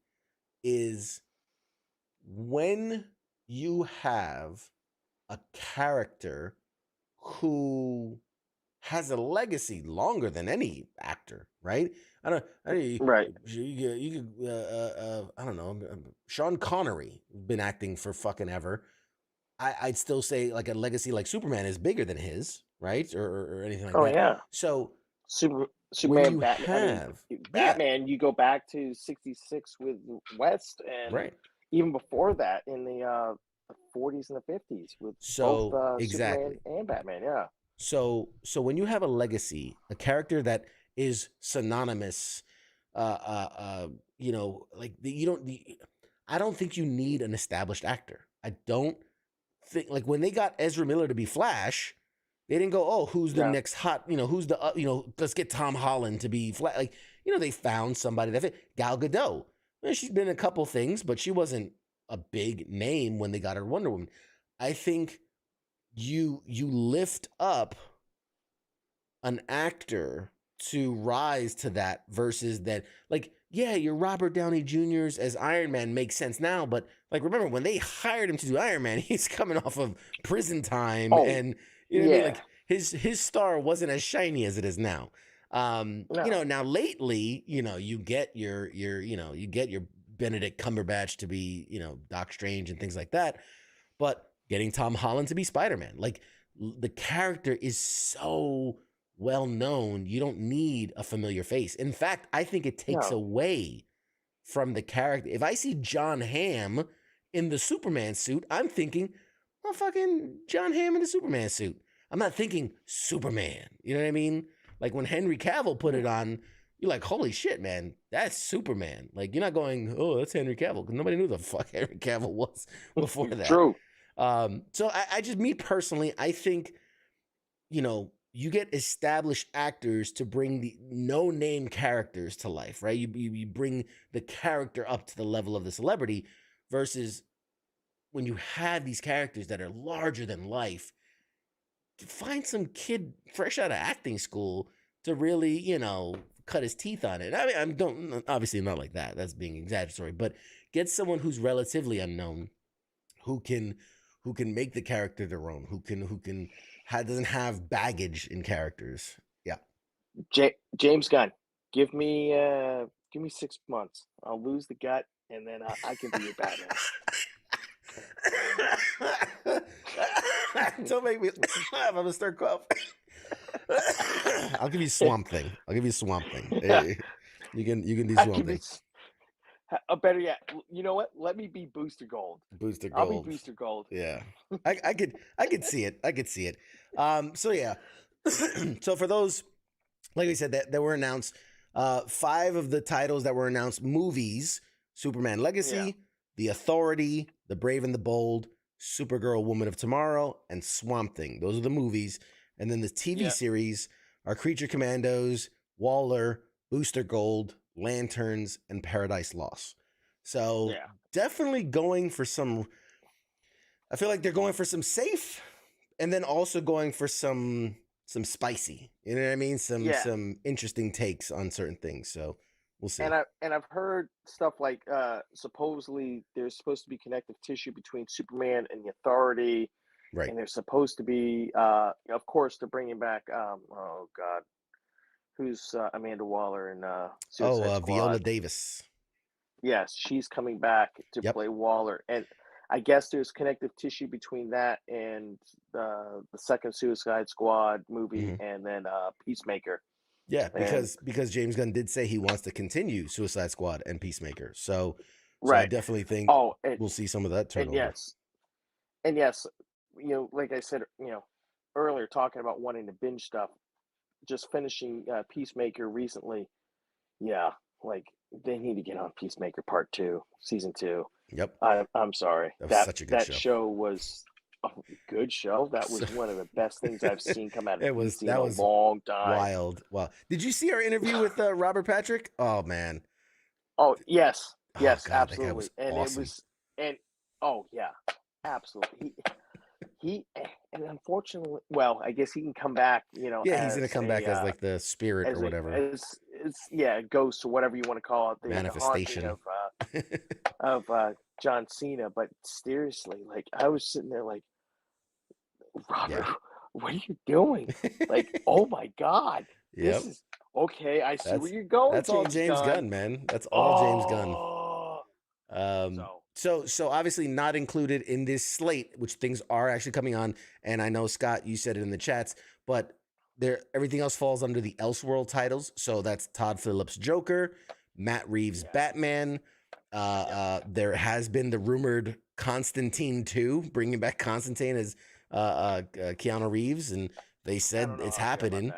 is when you have a character who has a legacy longer than any actor, right? Right. I don't know. Sean Connery been acting for fucking ever. I'd still say like a legacy like Superman is bigger than his, right? Or anything like Oh that. yeah. So when Superman, you Batman. I mean, have, yeah, Batman. You go back to '66 with West, and right. even before that in the 40s and the 50s with both So Superman exactly. and Batman. Yeah. So when you have a legacy, a character that is synonymous, like I don't think you need an established actor. I don't think like when they got Ezra Miller to be Flash, they didn't go, oh, who's the Yeah. next hot, who's the, let's get Tom Holland to be Flash. Like, they found somebody that fit. Gal Gadot. She's been in a couple things, but she wasn't a big name when they got her Wonder Woman. I think you lift up an actor to rise to that versus that, like, yeah, your Robert Downey Jr.'s as Iron Man makes sense now, but like, remember when they hired him to do Iron Man, he's coming off of prison time, and you know what I mean? Like his star wasn't as shiny as it is now. No. Now lately, you get your Benedict Cumberbatch to be, Doc Strange and things like that, but getting Tom Holland to be Spider-Man, like the character is so well known, you don't need a familiar face. In fact, I think it takes away from the character. If I see John Hamm in the Superman suit, I'm thinking, oh, fucking John Hamm in the Superman suit. I'm not thinking Superman. You know what I mean? Like when Henry Cavill put it on, you're like, holy shit, man, that's Superman. Like you're not going, oh, that's Henry Cavill, because nobody knew the fuck Henry Cavill was before that. True. So I just, me personally, I think, you get established actors to bring the no-name characters to life, right? You bring the character up to the level of the celebrity versus when you have these characters that are larger than life, find some kid fresh out of acting school to really, cut his teeth on it. I mean, obviously not like that. That's being exaggeratory, but get someone who's relatively unknown, who can make the character their own, who doesn't have baggage in characters. Yeah. James Gunn, give me 6 months. I'll lose the gut, and then I can be your Batman. Don't make me laugh. I'm gonna start coughing. I'll give you Swamp Thing. Hey, you can do Swamp Thing. Better yet, you know what? Let me be Booster Gold. I'll be Booster Gold. Yeah, I could see it. So yeah. So for those, like we said, that were announced, 5 of the titles that were announced, movies: Superman Legacy, The Authority, The Brave and the Bold, Supergirl, Woman of Tomorrow, and Swamp Thing. Those are the movies. And then the TV series are Creature Commandos, Waller, Booster Gold, Lanterns, and Paradise Lost. So definitely going for some, I feel like they're going for some safe and then also going for some spicy. You know what I mean? Yeah. Some interesting takes on certain things. So we'll see. I've heard stuff like supposedly there's supposed to be connective tissue between Superman and the Authority, Right. and there's supposed to be of course they're bringing back oh god, who's Amanda Waller in Suicide Viola Squad. Davis. Yes, she's coming back to Yep. play Waller, and I guess there's connective tissue between that and the second Suicide Squad movie, Mhm. and then Peacemaker. Yeah, And because James Gunn did say he wants to continue Suicide Squad and Peacemaker. So I right. definitely think Oh, we'll see some of that and turnover. yes, and yes, like I said, earlier, talking about wanting to binge stuff, just finishing Peacemaker recently. Yeah, like they need to get on Peacemaker Part Two, Season Two. Yep. I'm sorry, That was such a good that show. show was a good show. That was one of the best things I've seen come out of DC in a long time. Wild. Wow. Did you see our interview with Robert Patrick? Oh man. Oh yes, Oh yes, God, that guy absolutely. was And awesome. oh yeah, absolutely. And unfortunately, well, I guess he can come back. Yeah, he's as gonna come back as like the spirit or whatever. as yeah, ghost or whatever you want to call it, the haunting Manifestation. of John Cena. But seriously, like I was sitting there like, Robert, Yeah. what are you doing? Like, oh my God, Yep. this is okay. I see where you're going. That's all James Gunn, man. That's all James Gunn. So obviously not included in this slate, which things are actually coming on. And I know, Scott, you said it in the chats, but everything else falls under the Elseworld titles. So that's Todd Phillips' Joker, Matt Reeves' Batman. There has been the rumored Constantine 2, bringing back Constantine as Keanu Reeves, and they said it's happening.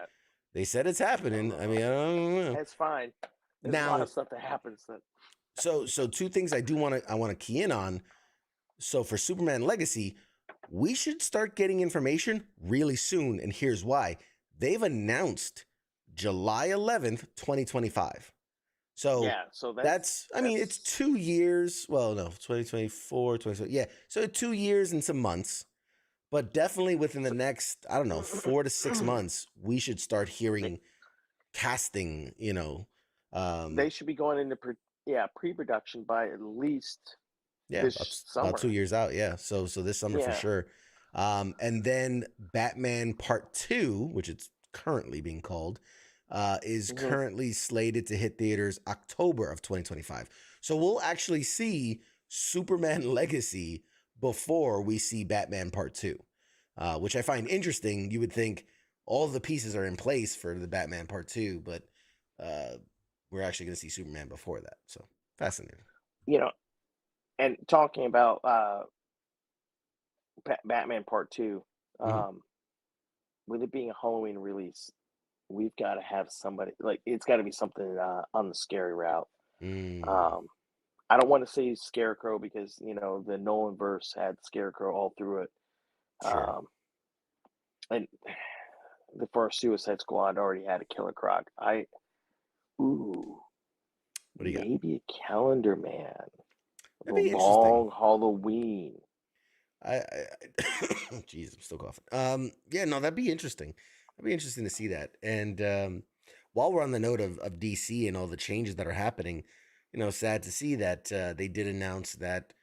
They said it's happening. I mean, I don't know. It's fine. There's a lot of stuff that happens that. So two things I want to key in on. So for Superman Legacy, we should start getting information really soon, and here's why. They've announced July 11th, 2025. So that's I mean, it's 2 years. Well, no, 2024, 2020. Yeah. So 2 years and some months. But definitely within the next, I don't know, 4 to 6 months, we should start hearing casting, they should be going into pre-production by at least this summer. About 2 years out. Yeah. So this summer for sure. And then Batman Part 2, which it's currently being called, is currently slated to hit theaters October of 2025. So we'll actually see Superman Legacy before we see Batman Part 2, which I find interesting. You would think all the pieces are in place for the Batman Part 2, but we're actually going to see Superman before that. So fascinating. And talking about Batman Part 2, with it being a Halloween release, we've got to have somebody, like, it's got to be something on the scary route. I don't want to say Scarecrow because, the Nolan verse had Scarecrow all through it. Sure. And the first Suicide Squad already had a Killer Croc. What do you got? Maybe a Calendar Man. That'd be Long Halloween. Jeez, I'm still coughing. Yeah, no, that'd be interesting. That'd be interesting to see that. And while we're on the note of DC and all the changes that are happening, sad to see that they did announce that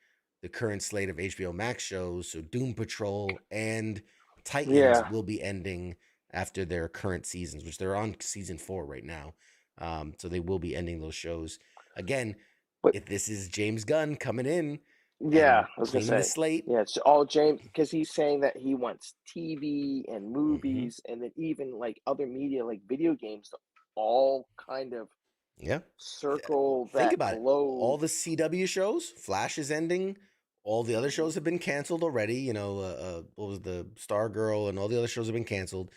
the current slate of HBO Max shows, so Doom Patrol and Titans, will be ending after their current seasons, which they're on season 4 right now. So they will be ending those shows. Again, if this is James Gunn coming in, I was gonna say the slate. Yeah, it's all James, because he's saying that he wants TV and movies, and then even like other media, like video games, to all kind of circle that. Think about it. All the CW shows, Flash is ending. All the other shows have been canceled already. What was the Stargirl, and all the other shows have been canceled.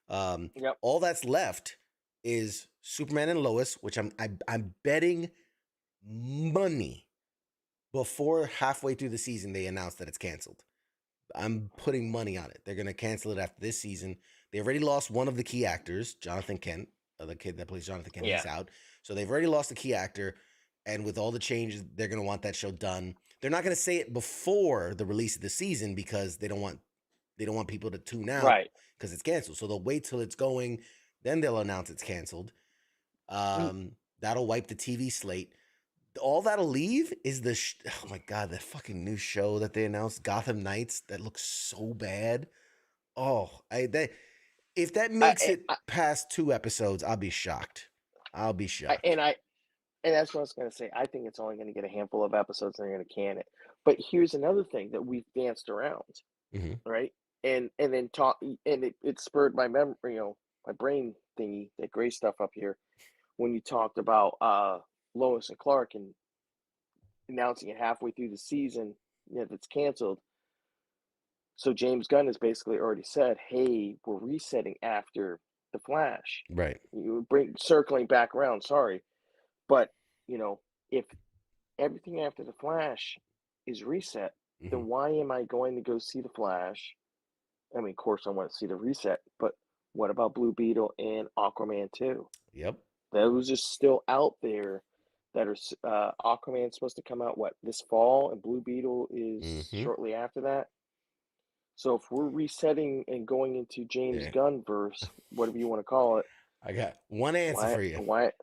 All that's left is Superman and Lois, which I'm betting money before halfway through the season they announced that it's canceled. I'm putting money on it. They're going to cancel it after this season. They already lost one of the key actors, Jonathan Kent, the kid that plays Jonathan Kent. He's out. So they've already lost a key actor. And with all the changes, they're going to want that show done. They're not going to say it before the release of the season because they don't want they don't want people to tune out Right. because it's canceled. So they'll wait till it's going, then they'll announce it's canceled. That'll wipe the TV slate. All that'll leave is oh my god, that fucking new show that they announced, Gotham Knights, that looks so bad. Oh, if that makes it past 2 episodes, I'll be shocked. I'll be shocked. And that's what I was going to say. I think it's only going to get a handful of episodes and they're going to can it. But here's another thing that we've danced around, right? And then it spurred my memory, my brain thingy, that gray stuff up here, when you talked about Lois and Clark and announcing it halfway through the season that it's canceled. So James Gunn has basically already said, "Hey, we're resetting after the Flash." Right. You circling back around. Sorry, but if everything after the Flash is reset, then why am I going to go see the Flash? I mean, of course, I want to see the reset, but what about Blue Beetle and Aquaman 2? Yep. Those are still out there. That are Aquaman's supposed to come out this fall, and Blue Beetle is shortly after that. So if we're resetting and going into James Gunn verse, whatever you want to call it, I got one answer for you. Why?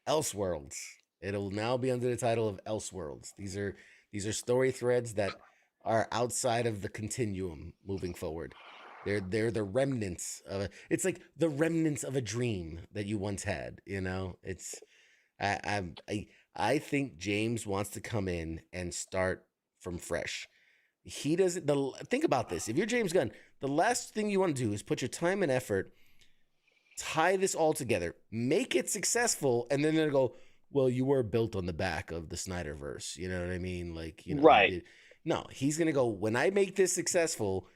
Elseworlds. It'll now be under the title of Elseworlds. These are story threads that are outside of the continuum moving forward. They're the remnants of it's like the remnants of a dream that you once had. It's I think James wants to come in and start from fresh. He doesn't. Think about this. If you're James Gunn, the last thing you want to do is put your time and effort, tie this all together, make it successful, and then they'll go, well, you were built on the back of the Snyderverse. You know what I mean? Right. No, he's going to go, when I make this successful,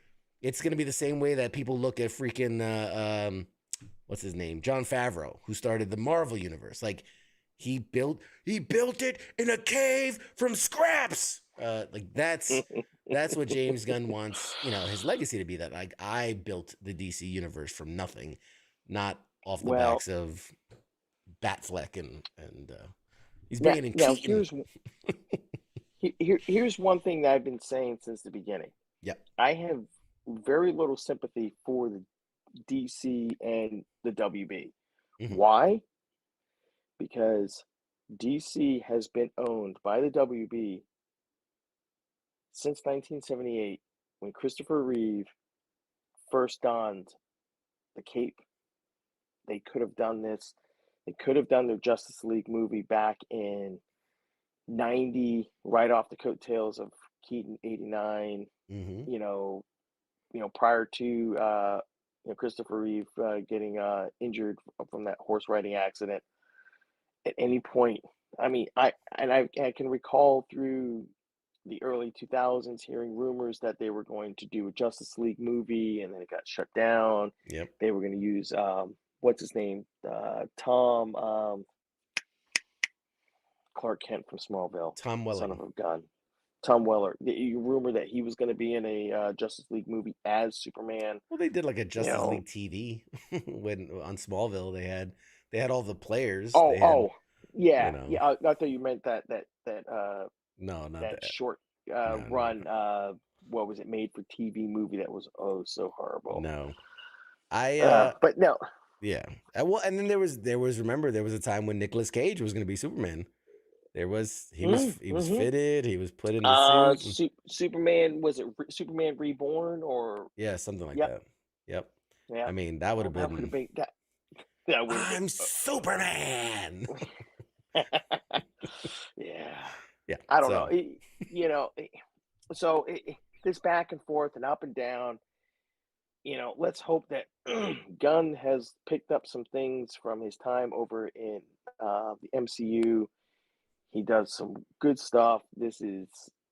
it's going to be the same way that people look at freaking, what's his name? Jon Favreau, who started the Marvel Universe. Like, he built it in a cave from scraps. That's what James Gunn wants, his legacy to be, that like, I built the DC universe from nothing, not off the backs of Batfleck and he's bringing in Keaton. Here's one thing that I've been saying since the beginning. Yep. I have very little sympathy for the DC and the WB. Why? Because DC has been owned by the WB since 1978, when Christopher Reeve first donned the cape. They could have done this. They could have done their Justice League movie back in 90, right off the coattails of Keaton 89. Prior to Christopher Reeve getting injured from that horse riding accident. At any point, I mean, I can recall through the early 2000s hearing rumors that they were going to do a Justice League movie, and then it got shut down. Yep. They were going to use what's his name, Tom Clark Kent from Smallville, Tom Welling, son of a gun. Tom Weller. The rumor that he was going to be in a Justice League movie as Superman. Well, they did like a Justice League TV when on Smallville they had all the players. Yeah. I thought you meant that no, not that short run. No. What was it, made for TV movie that was so horrible? No, but no. Yeah. Well, and then there was remember there was a time when Nicolas Cage was going to be Superman. He was fitted. He was put in the suit. Superman, was it Superman Reborn or? Yeah, something like that. Yep. Yeah. I mean, that would have been. I'm Superman. Yeah. Yeah. I don't know. So this back and forth and up and down. Let's hope that Gunn has picked up some things from his time over in the MCU. He does some good stuff. This is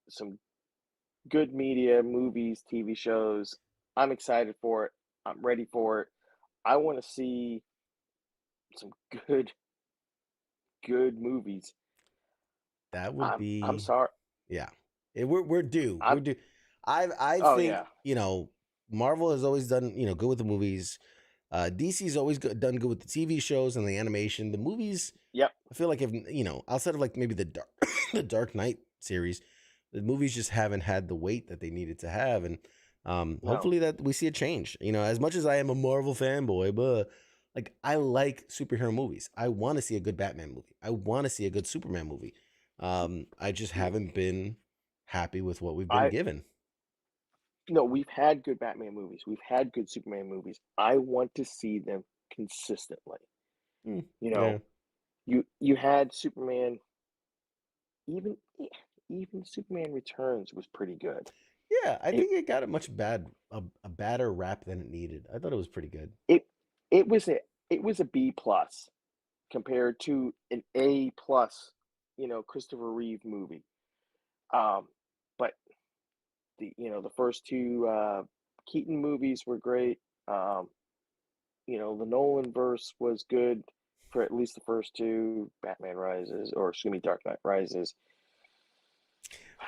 some good media, movies, TV shows. I'm excited for it. I'm ready for it. I want to see some good movies. That would be. I'm sorry. Yeah, we're due. We're due. I think Marvel has always done good with the movies. DC's always done good with the TV shows and the animation. The movies. Yep. I feel like if outside of like maybe the Dark Knight series, the movies just haven't had the weight that they needed to have. And No. Hopefully that we see a change. As much as I am a Marvel fanboy, but like I like superhero movies. I want to see a good Batman movie. I want to see a good Superman movie. I just haven't been happy with what we've been I given. No, we've had good Batman movies. We've had good Superman movies. I want to see them consistently. You Yeah. know, you had Superman, even even Superman Returns was pretty good. Yeah, I It think it got a badder rap than it needed. I thought it was pretty good. it it was a B plus compared to an A plus, Christopher Reeve movie. Um, but the first two Keaton movies were great. The Nolan verse was good for at least the first two, Batman Rises, or excuse me, Dark Knight Rises.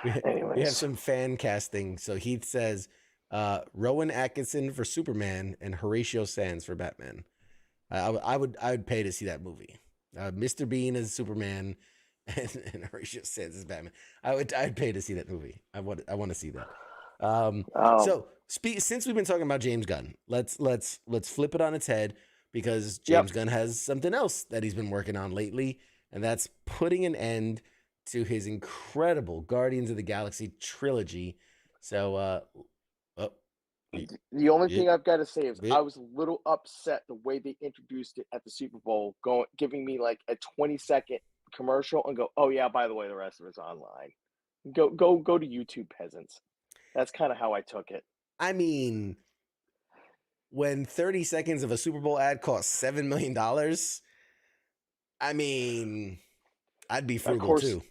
We have Anyways, some fan casting. So Heath says Rowan Atkinson for Superman and Horatio Sands for Batman. I would pay to see that movie. Mr. Bean as Superman and Horatio Sands as Batman. I'd pay to see that movie. I want to see that. So since we've been talking about James Gunn, let's flip it on its head, because James Gunn has something else that he's been working on lately, and that's putting an end to his incredible Guardians of the Galaxy trilogy. So, the only thing I've got to say is Yeah. I was a little upset the way they introduced it at the Super Bowl, giving me like a 20-second commercial and go, oh yeah, by the way, the rest of it's online. Go to YouTube, peasants. That's kind of how I took it. I mean, when 30 seconds of a Super Bowl ad costs $7 million, I mean, I'd be frugal too.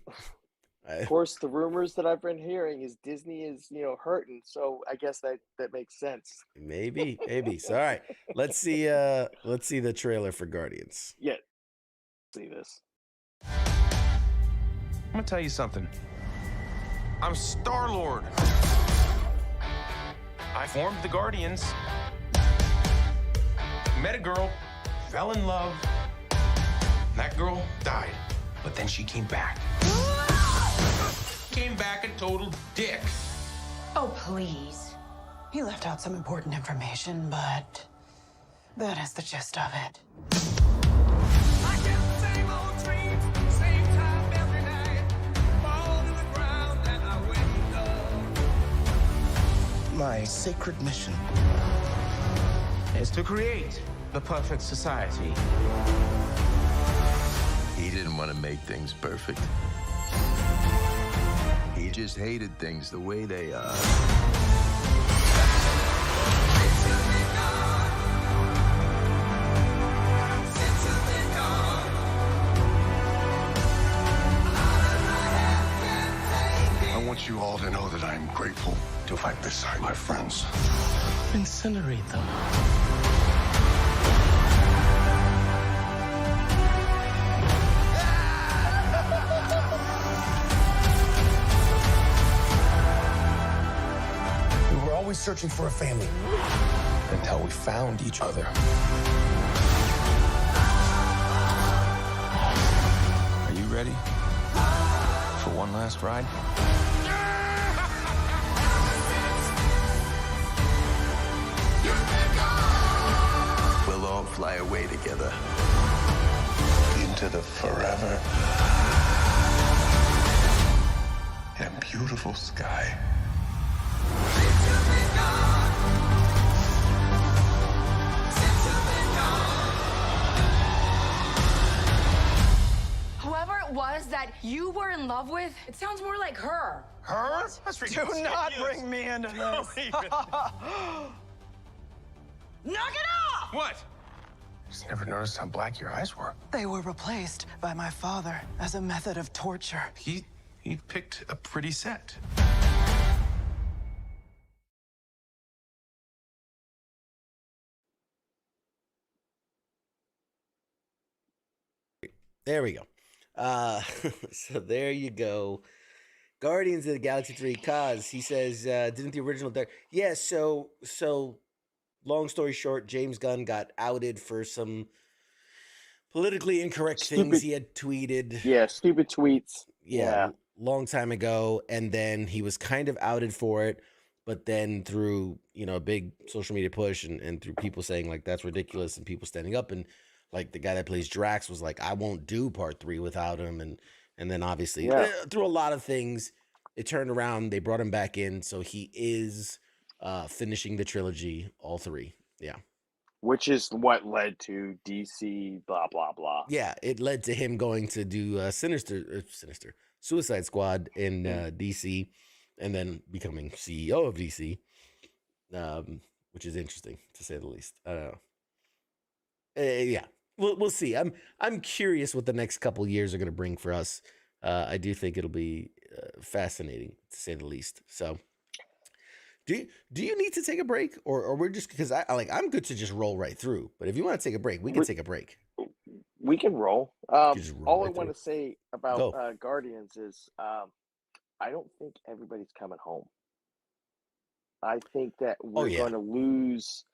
Of course, the rumors that I've been hearing is Disney is, hurting. So I guess that makes sense. Maybe. So, all right, let's see the trailer for Guardians. Yeah, see this. I'm gonna tell you something. I'm Star-Lord. I formed the Guardians. Met a girl, fell in love. That girl died, but then she came back. Came back a total dick. Oh, please. He left out some important information, but that is the gist of it. I get the same old dreams, same time every night. Fall to the ground and I wake up. My sacred mission Is to create the perfect society. He didn't want to make things perfect. He just hated things the way they are. I want you all to know that I'm grateful to fight beside my friends. Incinerate them. We were always searching for a family until we found each other. Are you ready for one last ride? We'll all fly away together. Into the forever and beautiful sky. Whoever it was that you were in love with, it sounds more like her. Her? That's ridiculous. Do not bring me into this. Knock it off! What? Just never noticed how black your eyes were. They were replaced by my father as a method of torture. He picked a pretty set. There we go. So there you go. Guardians of the Galaxy 3, Kaz, he says, didn't the original... Yeah, so long story short, James Gunn got outed for some politically incorrect things he had tweeted. Yeah, stupid tweets. Yeah, long time ago, and then he was kind of outed for it, But then through, a big social media push and through people saying like that's ridiculous and people standing up and like the guy that plays Drax was like, I won't do part 3 without him. And then obviously through a lot of things, it turned around. They brought him back in. So he is finishing the trilogy, all 3. Yeah. Which is what led to DC, blah, blah, blah. Yeah. It led to him going to do Suicide Squad in DC and then becoming CEO of DC, which is interesting to say the least. I don't know. Yeah. We'll see. I'm curious what the next couple years are going to bring for us. I do think it'll be fascinating to say the least. So, do you need to take a break, or we're just because I'm good to just roll right through. But if you want to take a break, we can take a break. We can roll. Just roll All right I want through. to say about Guardians is I don't think everybody's coming home. I think that we're going to lose.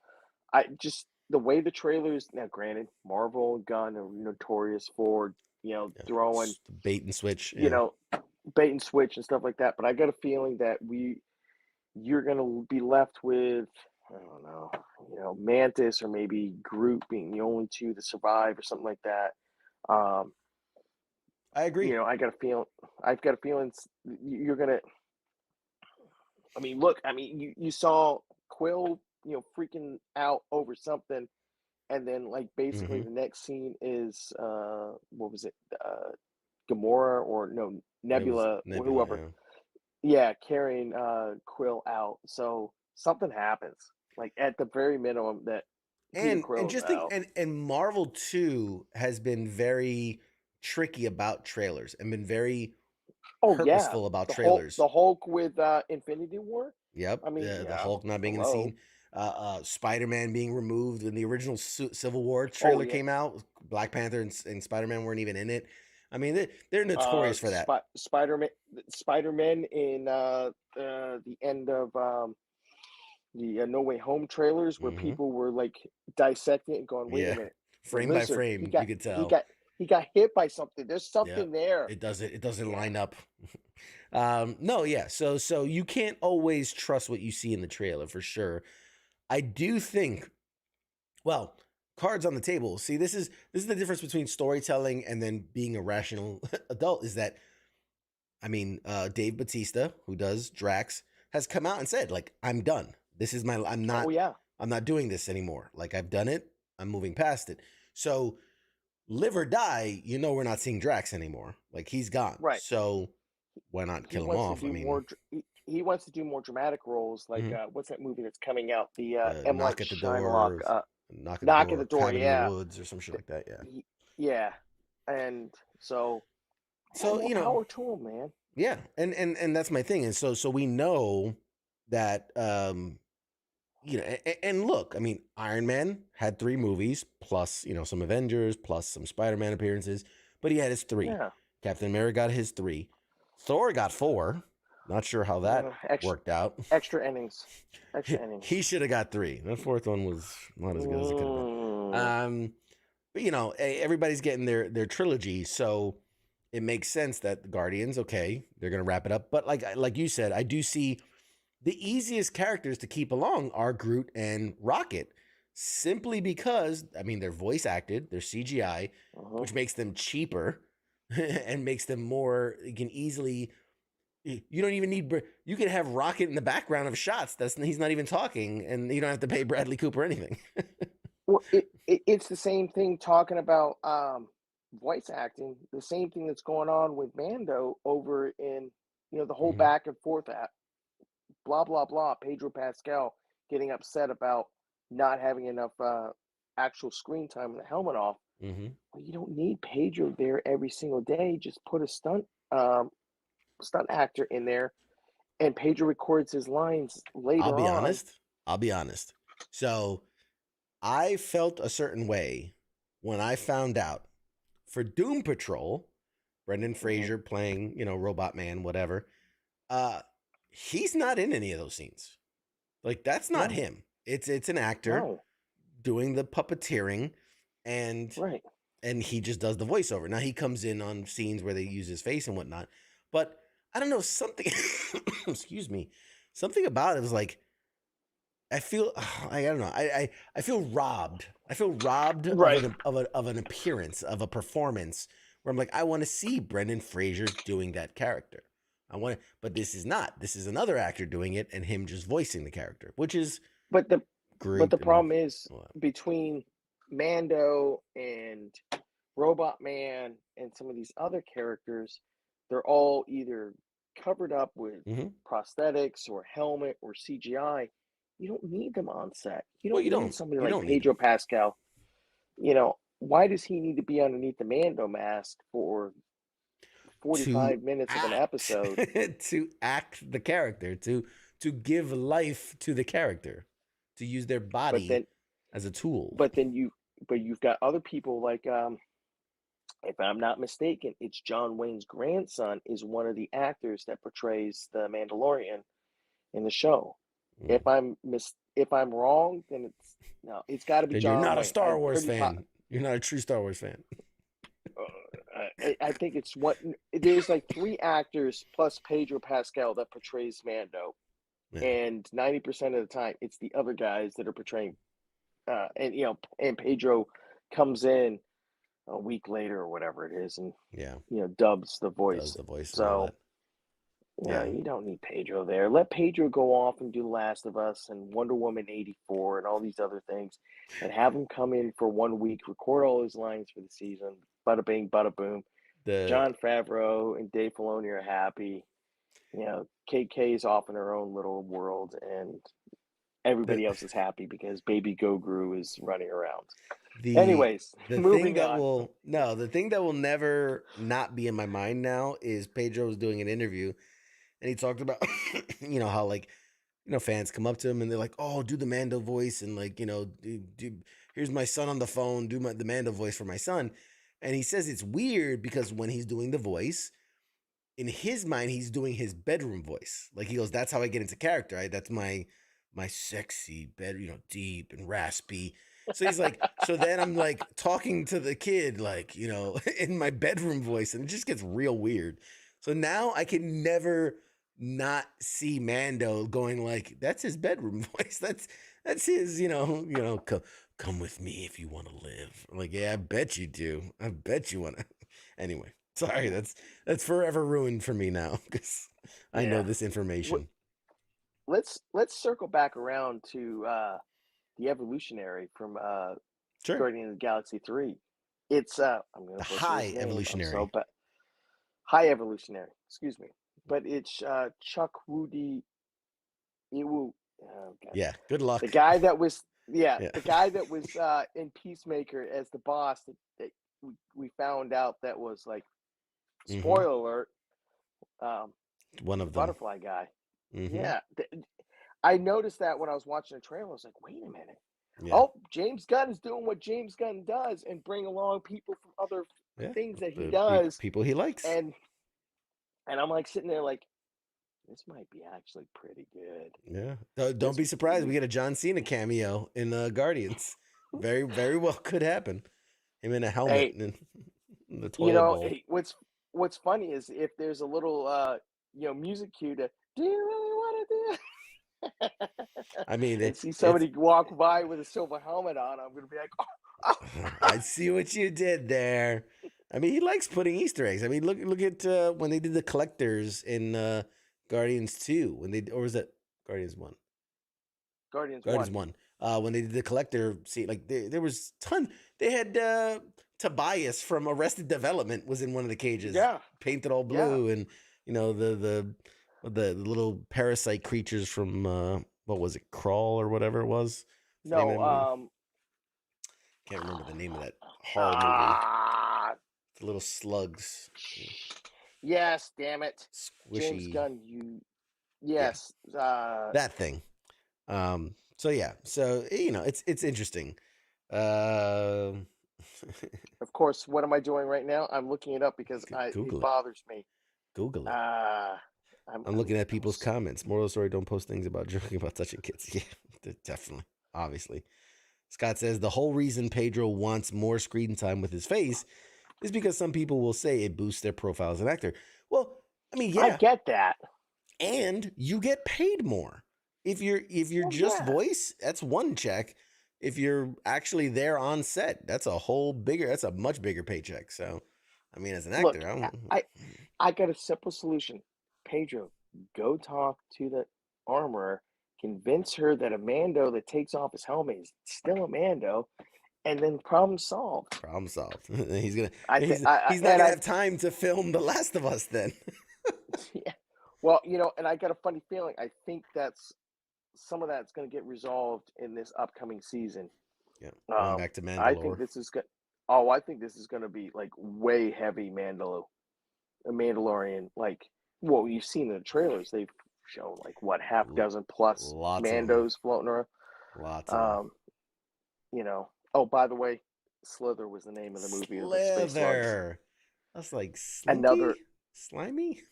The way the trailers now. Granted, Marvel and Gunn are notorious for throwing bait and switch, bait and switch and stuff like that. But I got a feeling that you're going to be left with, I don't know, Mantis or maybe Groot being the only two to survive or something like that. I agree. I've got a feeling you're going to. I mean, look. I mean, you saw Quill, freaking out over something, and then like basically the next scene is what was it? Gamora or no Nebula, or whoever. Yeah, carrying Quill out. So something happens. Like at the very minimum that Peter Quill's out. And Marvel too has been very tricky about trailers and been very purposeful about trailers. The Hulk with Infinity War. Yep. I mean, the Hulk not being in the scene. Spider-Man being removed when the original Civil War trailer came out. Black Panther and Spider-Man weren't even in it. I mean, they're notorious for that. Spider-Man in the end of the No Way Home trailers, where people were like dissecting it and going, "Wait a minute, frame by frame, you could tell he got hit by something. There's something there. It doesn't line up." No, yeah. So you can't always trust what you see in the trailer for sure. I do think, well, cards on the table. See, this is the difference between storytelling and then being a rational adult. Is that, I mean, Dave Bautista, who does Drax, has come out and said, like, I'm done. This is I'm not doing this anymore. Like, I've done it. I'm moving past it. So, live or die, we're not seeing Drax anymore. Like, he's gone. Right. So why not kill him off? He wants to do more dramatic roles. Like, what's that movie that's coming out? The M. Knock Night at the Shyamalan, door. Knock at the door. Cabin in the Woods or some shit like that. Yeah. Yeah. And so power to him, man. Yeah. And that's my thing. And so we know that, and look, I mean, Iron Man had 3 movies plus, some Avengers plus some Spider-Man appearances, but he had his 3. Yeah. Captain America got his 3. Thor got 4. Not sure how that worked out. Extra innings. He should have got 3. That 4th one was not as good as it could have been. But everybody's getting their trilogy, so it makes sense that the Guardians, they're gonna wrap it up. But like you said, I do see the easiest characters to keep along are Groot and Rocket, simply because they're voice acted, they're CGI, which makes them cheaper and makes them more. You can easily. You don't even need. You can have Rocket in the background of shots. He's not even talking, and you don't have to pay Bradley Cooper anything. Well, it's the same thing talking about voice acting. The same thing that's going on with Mando over in the whole back and forth at blah blah blah. Pedro Pascal getting upset about not having enough actual screen time with the helmet off. Well, you don't need Pedro there every single day. Just put a stunt actor in there, and Pedro records his lines later on. I'll be honest. So I felt a certain way when I found out for Doom Patrol, Brendan Fraser playing, Robot Man, whatever. He's not in any of those scenes. Like, that's not him. It's an actor doing the puppeteering, and he just does the voiceover. Now he comes in on scenes where they use his face and whatnot, but I don't know, something, excuse me, something about it was like, I feel, I don't know. I feel robbed. I feel robbed Right. of an appearance, of a performance where I'm like, I want to see Brendan Fraser doing that character. I want to, but this is not. This is another actor doing it and him just voicing the character, which is But the great. I mean, problem is well, between Mando and Robot Man and some of these other characters, they're all either covered up with mhm. prosthetics or helmet or CGI. You don't need them on set. You Well, don't need somebody you like don't need Pedro Pascal. You know, why does he need to be underneath the Mando mask for to 45 minutes of an act episode? to act the character, to give life to the character, to use their But body then as a tool. but then you've got other people like if I'm not mistaken, it's John Wayne's grandson is one of the actors that portrays the Mandalorian in the show. Mm. If I'm wrong, then it's got to be Then you're John not a Wayne. Star I'm Wars pretty fan. You're not a true Star Wars fan. I think it's what there's like 3 actors plus Pedro Pascal that portrays Mando, Yeah. and 90% of the time it's the other guys that are portraying. And Pedro comes in a week later or whatever it is, and Yeah, dubs the voice. does the voice and all So that. Yeah. you don't need Pedro there. Let Pedro go off and do The Last of Us and Wonder Woman 84 and all these other things, and have him come in for 1 week, record all his lines for the season. Bada bing, bada boom. John Favreau and Dave Filoni are happy. KK is off in her own little world, and everybody else is happy because baby Goguru is running around. Anyways, the moving thing that on. the thing that will never not be in my mind now is Pedro was doing an interview, and he talked about how like fans come up to him and they're like, oh, do the Mando voice, and like here's my son on the phone, do the Mando voice for my son. And he says it's weird because when he's doing the voice, in his mind, he's doing his bedroom voice. Like he goes, that's how I get into character. Right? That's my sexy bed, deep and raspy. So he's like, so then I'm like talking to the kid, like, in my bedroom voice, and it just gets real weird. So now I can never not see Mando going like, that's his bedroom voice. That's his, come with me if you want to live. I'm like, yeah, I bet you do. I bet you want to. Anyway, sorry, that's forever ruined for me now because I know this information. Let's circle back around to the evolutionary from Sure. Guardians of the Galaxy 3. It's I'm going to High evolutionary. High evolutionary. Excuse me, but it's Chuck Woody Iwu. Yeah, good luck. The guy that was the guy that was in Peacemaker as the boss that we found out that was like spoiler alert. One of them. Butterfly guy. Mm-hmm. Yeah. I noticed that when I was watching the trailer. I was like, wait a minute. Yeah. Oh, James Gunn is doing what James Gunn does and bring along people from other things that he does. People he likes. And I'm like sitting there like, this might be actually pretty good. Yeah. Don't be surprised. We get a John Cena cameo in Guardians. Very, very well could happen. Him in a helmet and the toilet bowl. Hey, what's funny is if there's a little music cue to do you really want to do it? I mean, see somebody walk by with a silver helmet on, I'm gonna be like, oh. I see what you did there. I mean, he likes putting Easter eggs. I mean, look at when they did the collectors in Guardians 2, or was that Guardians 1? Guardians 1. When they did the collector scene, like there was ton. They had Tobias from Arrested Development was in one of the cages, painted all blue, and the little parasite creatures from what was it, Crawl or whatever it was. No, can't remember the name of that horror movie. The little slugs. Yes, damn it, Squishy. James Gunn. Yes, that thing. So yeah, it's interesting. Of course, what am I doing right now? I'm looking it up because it bothers me. Google it. I'm looking at people's comments. Moral of the story: don't post things about joking about touching kids. Yeah, definitely. Obviously. Scott says the whole reason Pedro wants more screen time with his face is because some people will say it boosts their profile as an actor. Well, I mean, yeah. I get that. and you get paid more. If you're just voice, that's one check. If you're actually there on set, that's a much bigger paycheck. So, I mean, as an Look, actor, I got a simple solution. Pedro, go talk to the armorer, convince her that a Mando that takes off his helmet is still a Mando, and then problem solved. Problem solved. he's not I gonna have time to film The Last of Us then. yeah. Well, and I got a funny feeling. I think some of that's going to get resolved in this upcoming season. Yeah, going back to Mandalore. I think this is good. Oh, I think this is going to be like way heavy Mandalorian. Like, well, you've seen the trailers. They've shown like what half dozen plus Lots Mandos floating around. Lots of them. Oh, by the way, Slither was the name of the movie. Of the space slugs. That's like slinky? Another slimy.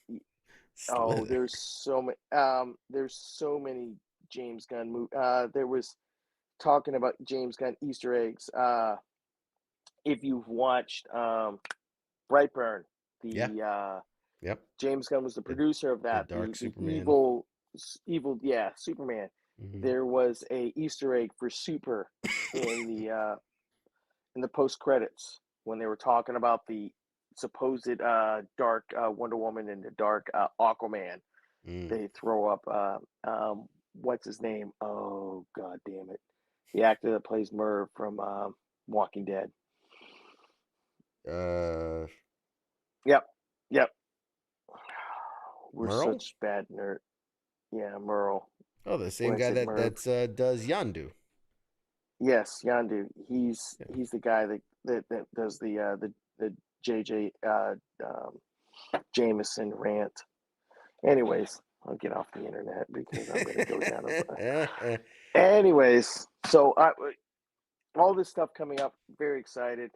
Oh, there's so many James Gunn movies. There was talking about James Gunn Easter eggs. If you've watched Brightburn, Yep. James Gunn was the producer of that. Dark Superman. Evil, Superman. Mm-hmm. There was a Easter egg for Super in the post credits when they were talking about the supposed dark Wonder Woman and the dark Aquaman. They throw up what's his name? Oh, god damn it. The actor that plays Merv from Walking Dead. Yep. We're Merle? such bad nerd. Yeah, Merle. Oh, the same guy that does Yondu. Yes, Yondu. He's the guy that does the JJ Jameson rant. Anyways, I'll get off the internet because I'm going to go down. Anyways, so all this stuff coming up, very excited.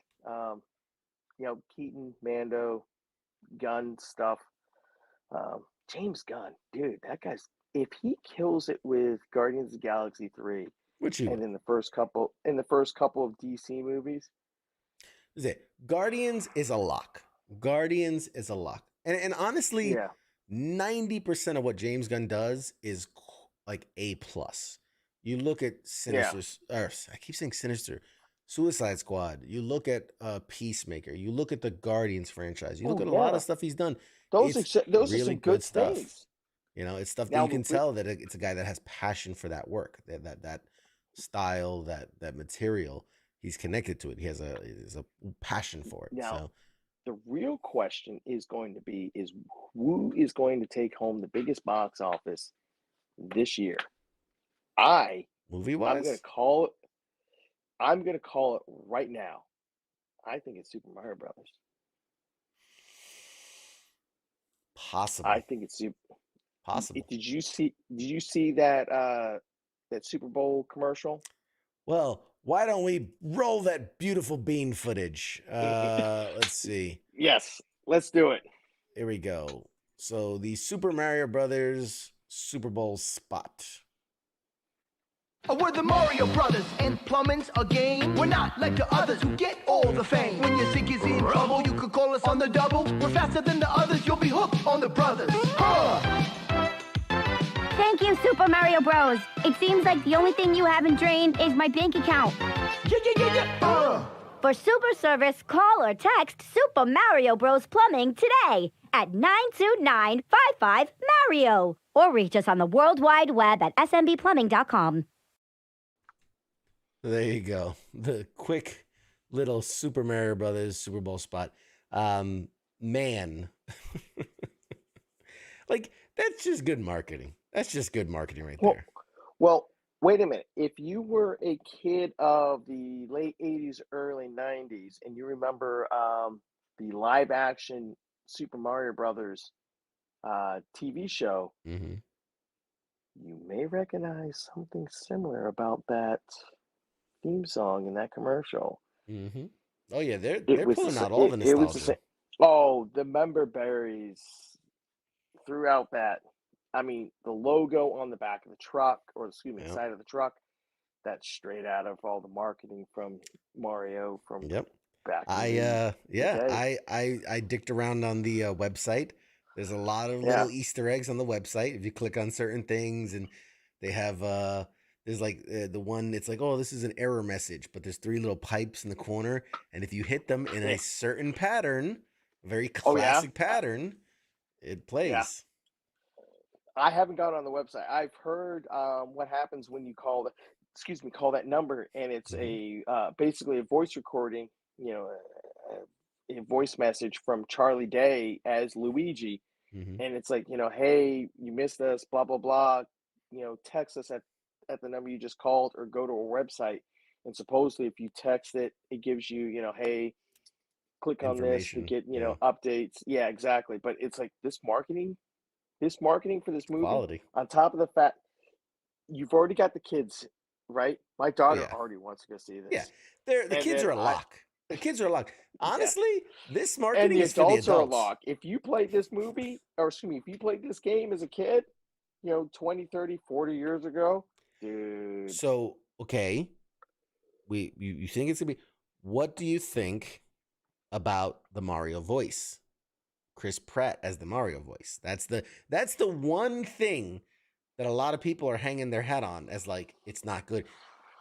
Keaton, Mando, Gunn stuff. James Gunn, dude, that guy's, if he kills it with Guardians of the Galaxy 3, and in the first couple of DC movies, Guardians is a lock. And honestly, 90% of what James Gunn does is like A+. You look at Sinister, I keep saying Sinister, Suicide Squad. You look at Peacemaker. You look at the Guardians franchise. You look at a lot of stuff he's done. Those really are some good stuff. Things. It's stuff that you can tell that it's a guy that has passion for that work, that style, that material. He's connected to it. He has a passion for it. Now, the real question is going to be who is going to take home the biggest box office this year? Movie-wise? I'm gonna call it right now. I think it's Super Mario Brothers. Possible. I think it's possible. Did you see that Super Bowl commercial? Well, why don't we roll that beautiful bean footage? Let's see. Yes, let's do it. Here we go. So the Super Mario Brothers Super Bowl spot. We're the Mario Brothers, and plumbing's a game. We're not like the others who get all the fame. When your sink is in trouble, you could call us on the double. We're faster than the others, you'll be hooked on the brothers. Thank you, Super Mario Bros. It seems like the only thing you haven't drained is my bank account. For super service, call or text Super Mario Bros. Plumbing today at 929-55-MARIO. Or reach us on the World Wide Web at smbplumbing.com. There you go. The quick little Super Mario Brothers Super Bowl spot. Man. Like, that's just good marketing. That's just good marketing right there. Well, wait a minute. If you were a kid of the late 80s, early 90s, and you remember the live action Super Mario Brothers TV show, you may recognize something similar about that theme song in that commercial. Oh, yeah. They're pulling out all the nostalgia. The member berries throughout that. I mean, the logo on the back of the truck, or side of the truck, that's straight out of all the marketing from Mario from back. I dicked around on the website. There's a lot of Yeah. little Easter eggs on the website. If you click on certain things, and they have there's like the one. It's like, oh, this is an error message, but there's 3 little pipes in the corner, and if you hit them in a certain pattern, a very Oh, yeah? classic pattern, it plays. I haven't gone on the website. I've heard what happens when you call that number, and it's basically a voice recording, a voice message from Charlie Day as Luigi, and it's like, hey, you missed us, blah blah blah, text us at the number you just called, or go to our website, and supposedly if you text it, it gives you, hey, click on this to Information. get Yeah. updates. Yeah, exactly. But it's like this marketing for this movie, Quality. on top of the fact you've already got the kids, right? My daughter Yeah. already wants to go see this. Yeah. The And kids then are a lock. The kids are a lock. Honestly, this and marketing the is for the adults are a adults. lock. If you played this movie, or excuse me, if you played this game as a kid, 20, 30, 40 years ago, dude. So, okay. You think it's gonna be, what do you think about the Mario voice? Chris Pratt as the Mario voice. That's the one thing that a lot of people are hanging their hat on as like, it's not good.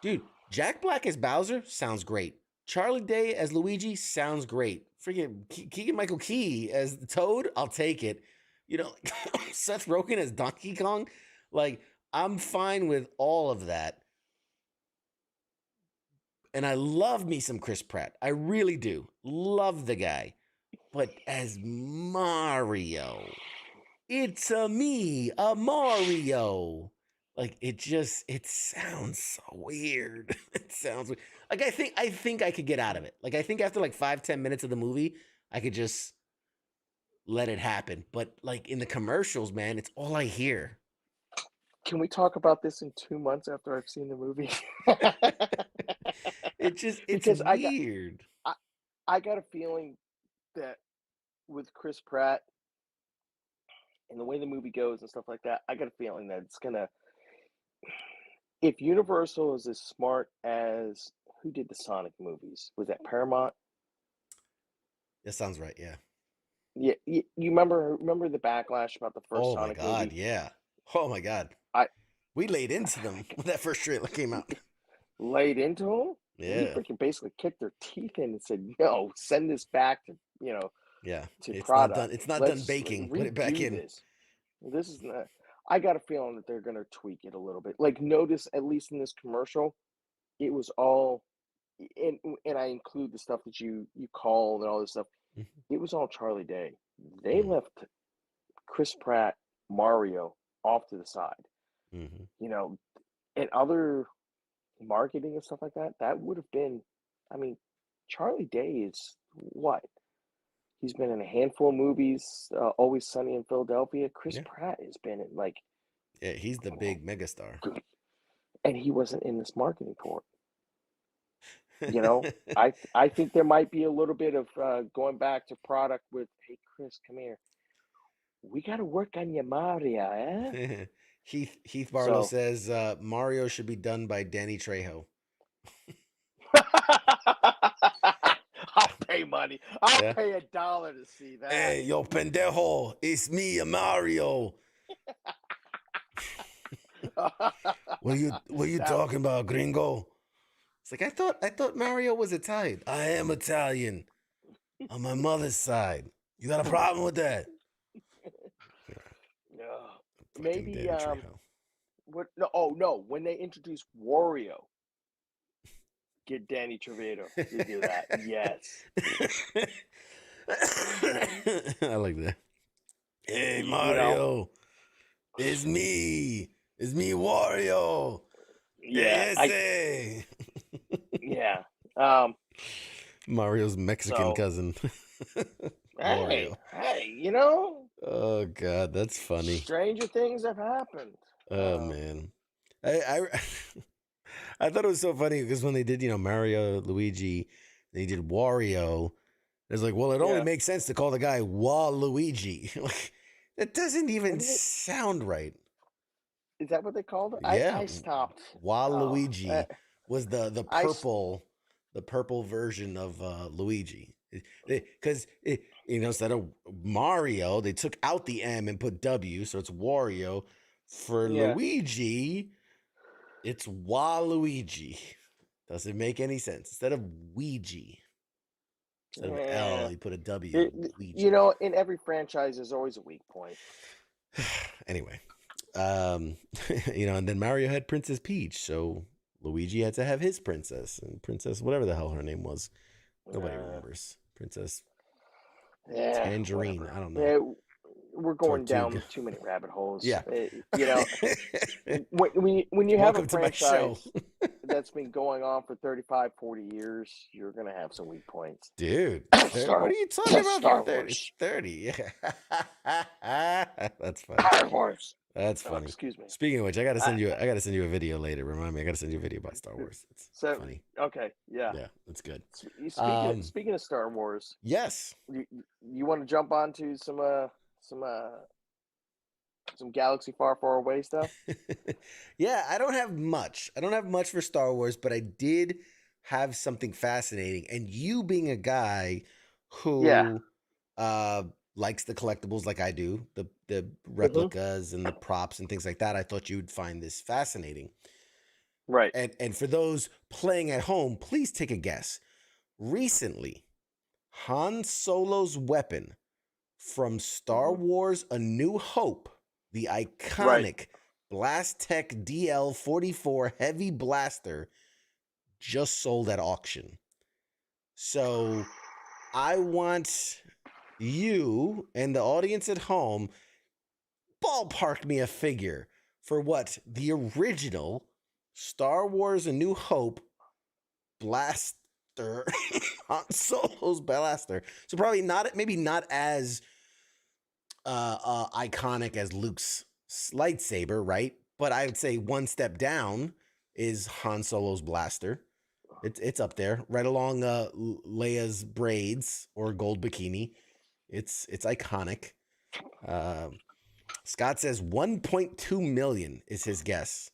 Dude, Jack Black as Bowser sounds great. Charlie Day as Luigi sounds great. Freaking Keegan-Michael Key as Toad, I'll take it. Seth Rogen as Donkey Kong, like, I'm fine with all of that. And I love me some Chris Pratt. I really do. Love the guy. But as Mario, it's a Mario. Like, it sounds so weird. It sounds weird. Like, I think I could get out of it. Like, I think after like 5-10 minutes of the movie, I could just let it happen. But like in the commercials, man, it's all I hear. Can we talk about this in 2 months after I've seen the movie? It's because weird. I got a feeling that with Chris Pratt and the way the movie goes and stuff like that, I got a feeling that it's gonna. If Universal is as smart as who did the Sonic movies, was that Paramount? That sounds right. Yeah. Yeah, you remember the backlash about the first Oh my Sonic God. movie? Yeah. Oh my God. We laid into them when that first trailer came out. Laid into them? We Yeah. freaking basically kicked their teeth in and said, "No, send this back to Yeah. to It's product. not done. It's not Let's done baking. Put it redo back in. this. This is not." I got a feeling that they're gonna tweak it a little bit. Like, notice at least in this commercial, it was all, and I include the stuff that you called and all this stuff. It was all Charlie Day. They left Chris Pratt, Mario off to the side. And other marketing and stuff like that, that would have been, I mean, Charlie Day is what? He's been in a handful of movies, Always Sunny in Philadelphia. Chris Pratt has been in like, Yeah, he's the big megastar. and he wasn't in this marketing for it. I think there might be a little bit of going back to product with, hey Chris, come here. We got to work on your Mario, eh? Heath Barlow says Mario should be done by Danny Trejo. I'll pay money. I'll pay $1 to see that. Hey, yo, pendejo, it's me, Mario. What are you talking about, gringo? It's like, I thought Mario was Italian. I am Italian on my mother's side. You got a problem with that? No. Maybe what? No, oh no! When they introduce Wario, get Danny Trejo to do that. Yes. I like that. Hey Mario, it's me, Wario. Yeah. Yeah. Mario's Mexican cousin. Hey, Oh God, that's funny. Stranger things have happened. Oh man, I I thought it was so funny because when they did, Mario, Luigi, they did Wario. It's like, well, it only makes sense to call the guy Waluigi. Like, that doesn't even sound right. Is that what they called it? Yeah, I stopped. Waluigi was the purple version of Luigi. Because instead of Mario, they took out the M and put W, so it's Wario. For Yeah. Luigi, it's Waluigi. Doesn't make any sense. Instead of Ouija, instead of L, you put a W. Ouija. In every franchise, there's always a weak point. Anyway, and then Mario had Princess Peach, so Luigi had to have his princess, and Princess, whatever the hell her name was. Nobody remembers. Princess Tangerine. Whatever. I don't know. Yeah, we're going Tortuga. down too many rabbit holes. Yeah. When you have Welcome a to my show. franchise that's been going on for 35, 40 years, you're going to have some weak points. Dude, what are you talking about? Star 30, Wars. 30. Yeah. That's funny. Star Wars. That's Oh, funny. excuse me. Speaking of which, I gotta send you a video later. Remind me, I gotta send you a video about Star Wars. It's funny. Okay, yeah. Yeah, that's good. Speaking of Star Wars, yes. You want to jump onto some Galaxy Far, Far Away stuff? Yeah, I don't have much. For Star Wars, but I did have something fascinating. And you being a guy who likes the collectibles like I do, the replicas and the props and things like that, I thought you'd find this fascinating. Right. And for those playing at home, please take a guess. Recently, Han Solo's weapon from Star Wars A New Hope, the iconic Blastech DL-44 heavy blaster, just sold at auction. So I want you and the audience at home ballpark me a figure for what the original Star Wars A New Hope blaster, Han Solo's blaster. So probably maybe not as iconic as Luke's lightsaber, right? But I would say one step down is Han Solo's blaster. It's up there, right along Leia's braids or gold bikini. It's iconic. Scott says 1.2 million is his guess.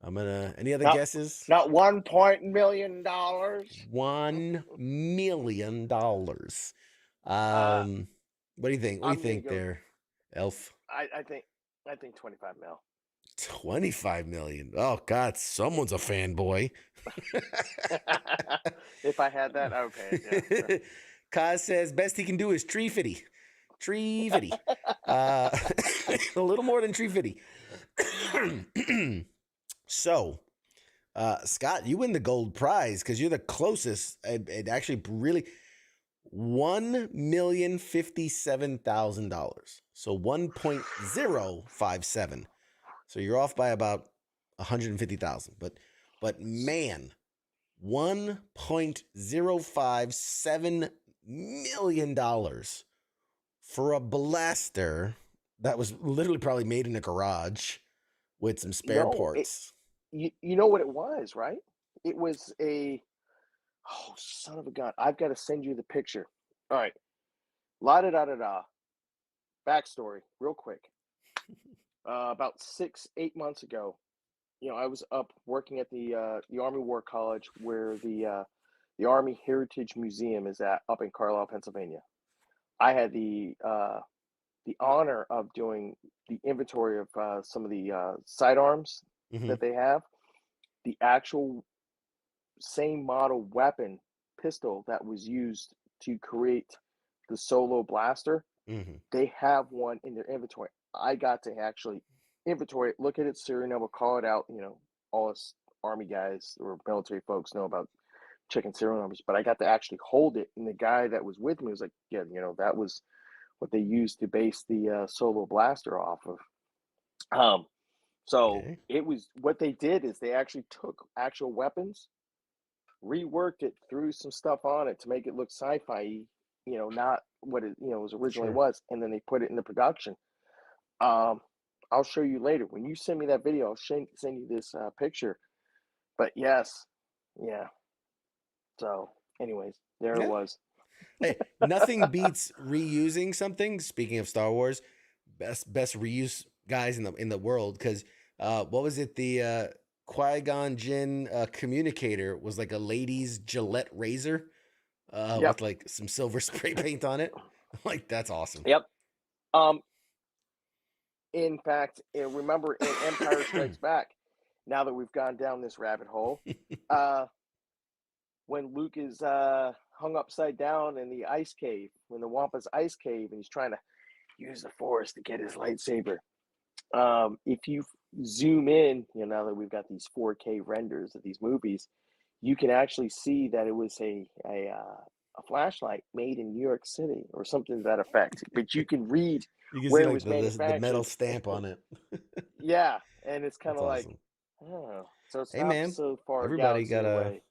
Any other guesses? Not $1 million. $1 million. What do you think? What do you think there, Elf? I think 25 mil. 25 million. Oh God, someone's a fanboy. If I had that, I would pay it. Yeah. Kaz says best he can do is tree fitty. A little more than tree fitty. So, Scott, you win the gold prize because you're the closest. It actually really $1,057,000. So 1.057. So you're off by about 150,000. But man, $1.057 million for a blaster that was literally probably made in a garage with some spare parts. You know what it was, right? It was son of a gun. I've got to send you the picture. All right. La-da-da-da-da. Backstory, real quick. About 6-8 months ago, I was up working at the Army War College where the Army Heritage Museum is up in Carlisle, Pennsylvania. I had the honor of doing the inventory of some of the sidearms that they have. The actual same model weapon pistol that was used to create the Solo blaster, they have one in their inventory. I got to actually inventory it, look at its serial number, call it out. All us Army guys or military folks know about checking serial numbers, but I got to actually hold it. And the guy that was with me was like, yeah, that was what they used to base the Solo blaster off of. It was what they did is they actually took actual weapons, reworked it, threw some stuff on it to make it look sci-fi, not what it was originally was, and then they put it into production. I'll show you later when you send me that video. I'll send you this picture. But yes, yeah. So, anyways, there it was. Hey, nothing beats reusing something. Speaking of Star Wars, best reuse guys in the world. Because what was it? The Qui-Gon Jinn communicator was like a lady's Gillette razor. with like some silver spray paint on it. Like, that's awesome. Yep. In fact, remember in Empire Strikes Back, now that we've gone down this rabbit hole, when Luke is hung upside down in the ice cave, when the Wampa's ice cave, and he's trying to use the Force to get his lightsaber. If you zoom in, now that we've got these 4K renders of these movies, you can actually see that it was a flashlight made in New York City or something to that effect. But you can read You can where see it like was the manufactured. metal stamp on it. Yeah, and it's kind That's of like, awesome. oh, so it's Hey not man, so far everybody galaxy away.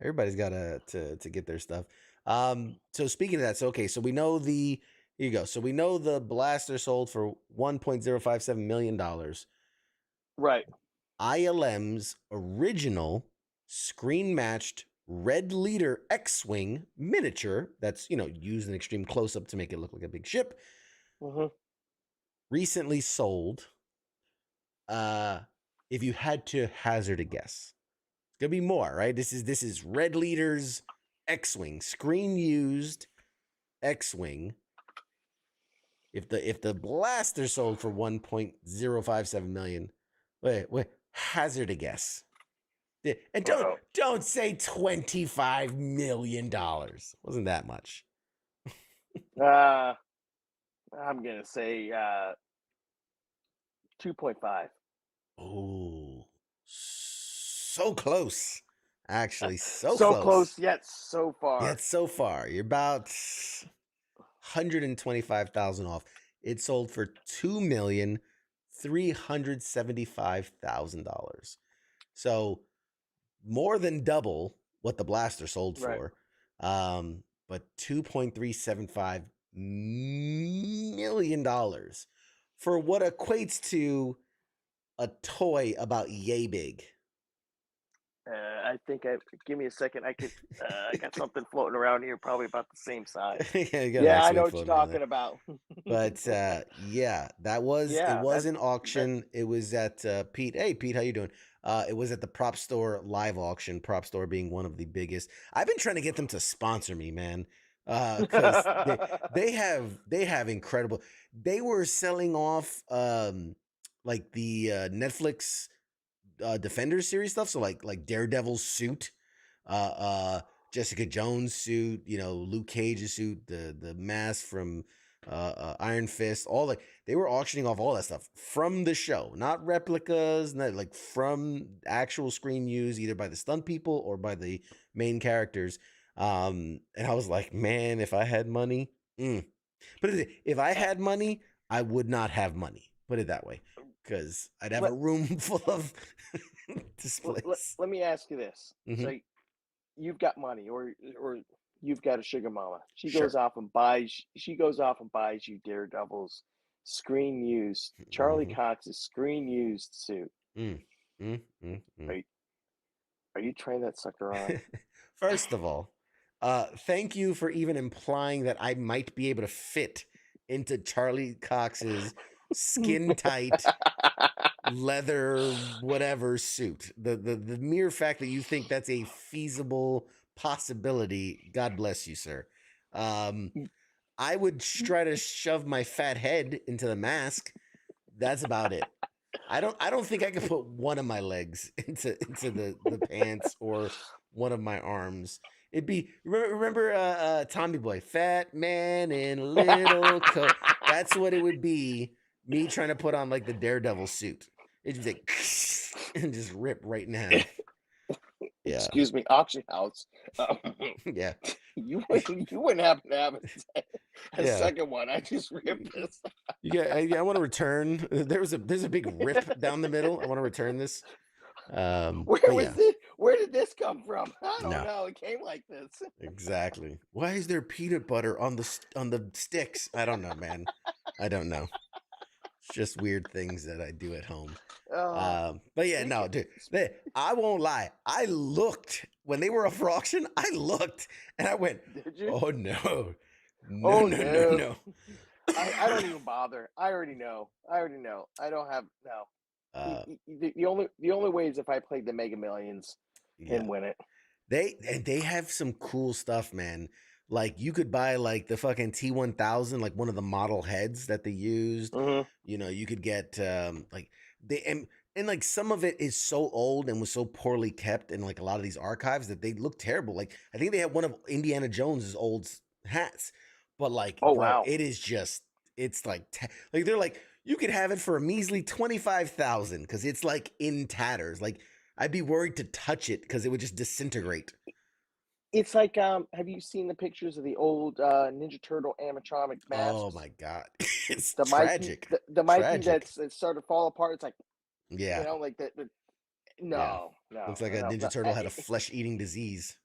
everybody's gotta to get their stuff. So speaking of that, so we know here you go. So we know the blaster sold for $1.057 million. Right. ILM's original screen matched Red Leader X-Wing miniature that's, used in extreme close up to make it look like a big ship. Recently sold. If you had to hazard a guess, it's gonna be more, right? This is Red Leader's X-Wing, screen used X-Wing. If the blaster sold for $1.057 million, wait, hazard a guess. And don't say $25 million. Wasn't that much? I'm gonna say 2.5. Oh, so close. Actually, so close yet so far. Yet so far. You're about $125,000 off. It sold for $2,375,000. So more than double what the blaster sold for. But $2.375 million for what equates to a toy about yay big. I think give me a second. I could. I got something floating around here, probably about the same size. Yeah, I know what you're talking about. But yeah, that was it was an auction. It was at Pete. Hey, Pete, how you doing? It was at the Prop Store live auction. Prop Store being one of the biggest. I've been trying to get them to sponsor me, man. Because they have incredible. They were selling off like the Netflix Defenders series stuff. So like Daredevil's suit, Jessica Jones suit, Luke Cage's suit, the mask from Iron Fist, they were auctioning off all that stuff from the show, not replicas, not like from actual screen use, either by the stunt people or by the main characters. And I was like, man, if I had money, but if I had money, I would not have money. Put it that way, because I'd have a room full of displays. Let me ask you this: so you've got money, or you've got a sugar mama. She goes off and buys you Daredevil's screen used Charlie Cox's screen used suit. Are you trying that sucker on? First of all, thank you for even implying that I might be able to fit into Charlie Cox's skin tight leather whatever suit. The mere fact that you think that's a feasible possibility, God bless you, sir. I would try to shove my fat head into the mask. That's about it. I don't think I could put one of my legs into the pants or one of my arms. It'd be remember Tommy Boy, fat man in a little coat. That's what it would be. Me trying to put on like the Daredevil suit. It'd be like and just rip right in half. Yeah. Excuse me, auction house. Yeah. You wouldn't happen to have a second one. I just ripped this. I want to return. There's a big rip down the middle. I want to return this. Where did this come from? I don't know. It came like this. Exactly. Why is there peanut butter on the sticks? I don't know, man. I don't know. It's just weird things that I do at home. But yeah, no, dude. I won't lie. I looked when they were up for auction. I looked and I went, "Did you? Oh no, no." I don't even bother. I already know. I don't have no. The only way is if I played the Mega Millions and win it. They have some cool stuff, man. Like you could buy like the fucking T1000, like one of the model heads that they used. Mm-hmm. You know, you could get like they and like some of it is so old and was so poorly kept in like a lot of these archives that they look terrible. Like I think they had one of Indiana Jones's old hats, but like, Oh bro, wow. it is just it's like like they're like you could have it for a measly 25,000 because it's like in tatters. Like I'd be worried to touch it because it would just disintegrate. It's like have you seen the pictures of the old Ninja Turtle animatronic Oh masks? my god, it's The Mikey, tragic, the Mikey tragic. that's started to fall apart. It's like Yeah, like the yeah. no, no, Looks like a no, Ninja no. Turtle had a flesh-eating disease.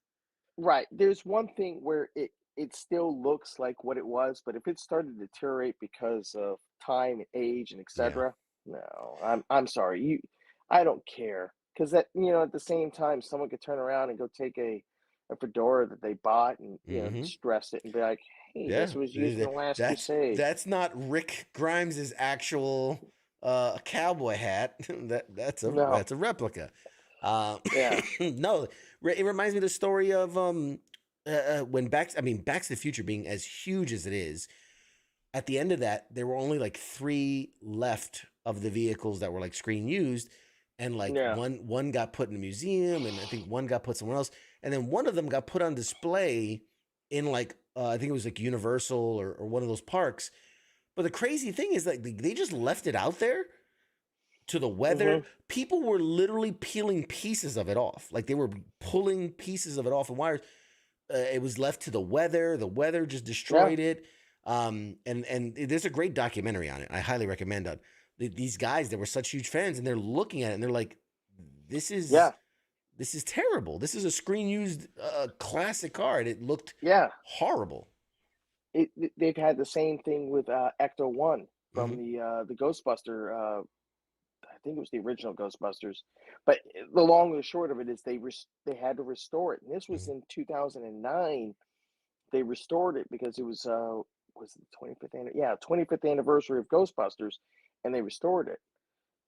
Right. There's one thing where it still looks like what it was, but if it started to deteriorate because of time and age and Yeah. etc., no, I'm sorry. I don't care because that at the same time someone could turn around and go take a fedora that they bought and Mm-hmm. distress it and be like, hey, Yeah. this was used in the last crusade. That's not Rick Grimes' actual cowboy hat. That's No. a replica. Uh, Yeah. no, it reminds me of the story of when Back to the Future being as huge as it is. At the end of that, there were only like 3 left of the vehicles that were like screen used, and like Yeah. one got put in a museum, and I think one got put somewhere else, and then one of them got put on display in like I think it was like Universal or one of those parks. But the crazy thing is that they just left it out there to the weather. Mhm. People were literally peeling pieces of it off, like they were pulling pieces of it off and wires. It was left to the weather. The weather just destroyed it. And there's a great documentary on it. I highly recommend it. These guys that were such huge fans, and they're looking at it and they're like, "This is terrible. This is a screen used classic car, and it looked horrible." They've had the same thing with Ecto One from Mm-hmm. the Ghostbuster. I think it was the original Ghostbusters, but the long and the short of it is they had to restore it, and this was in 2009. They restored it because it was the 25th anniversary of Ghostbusters, and they restored it.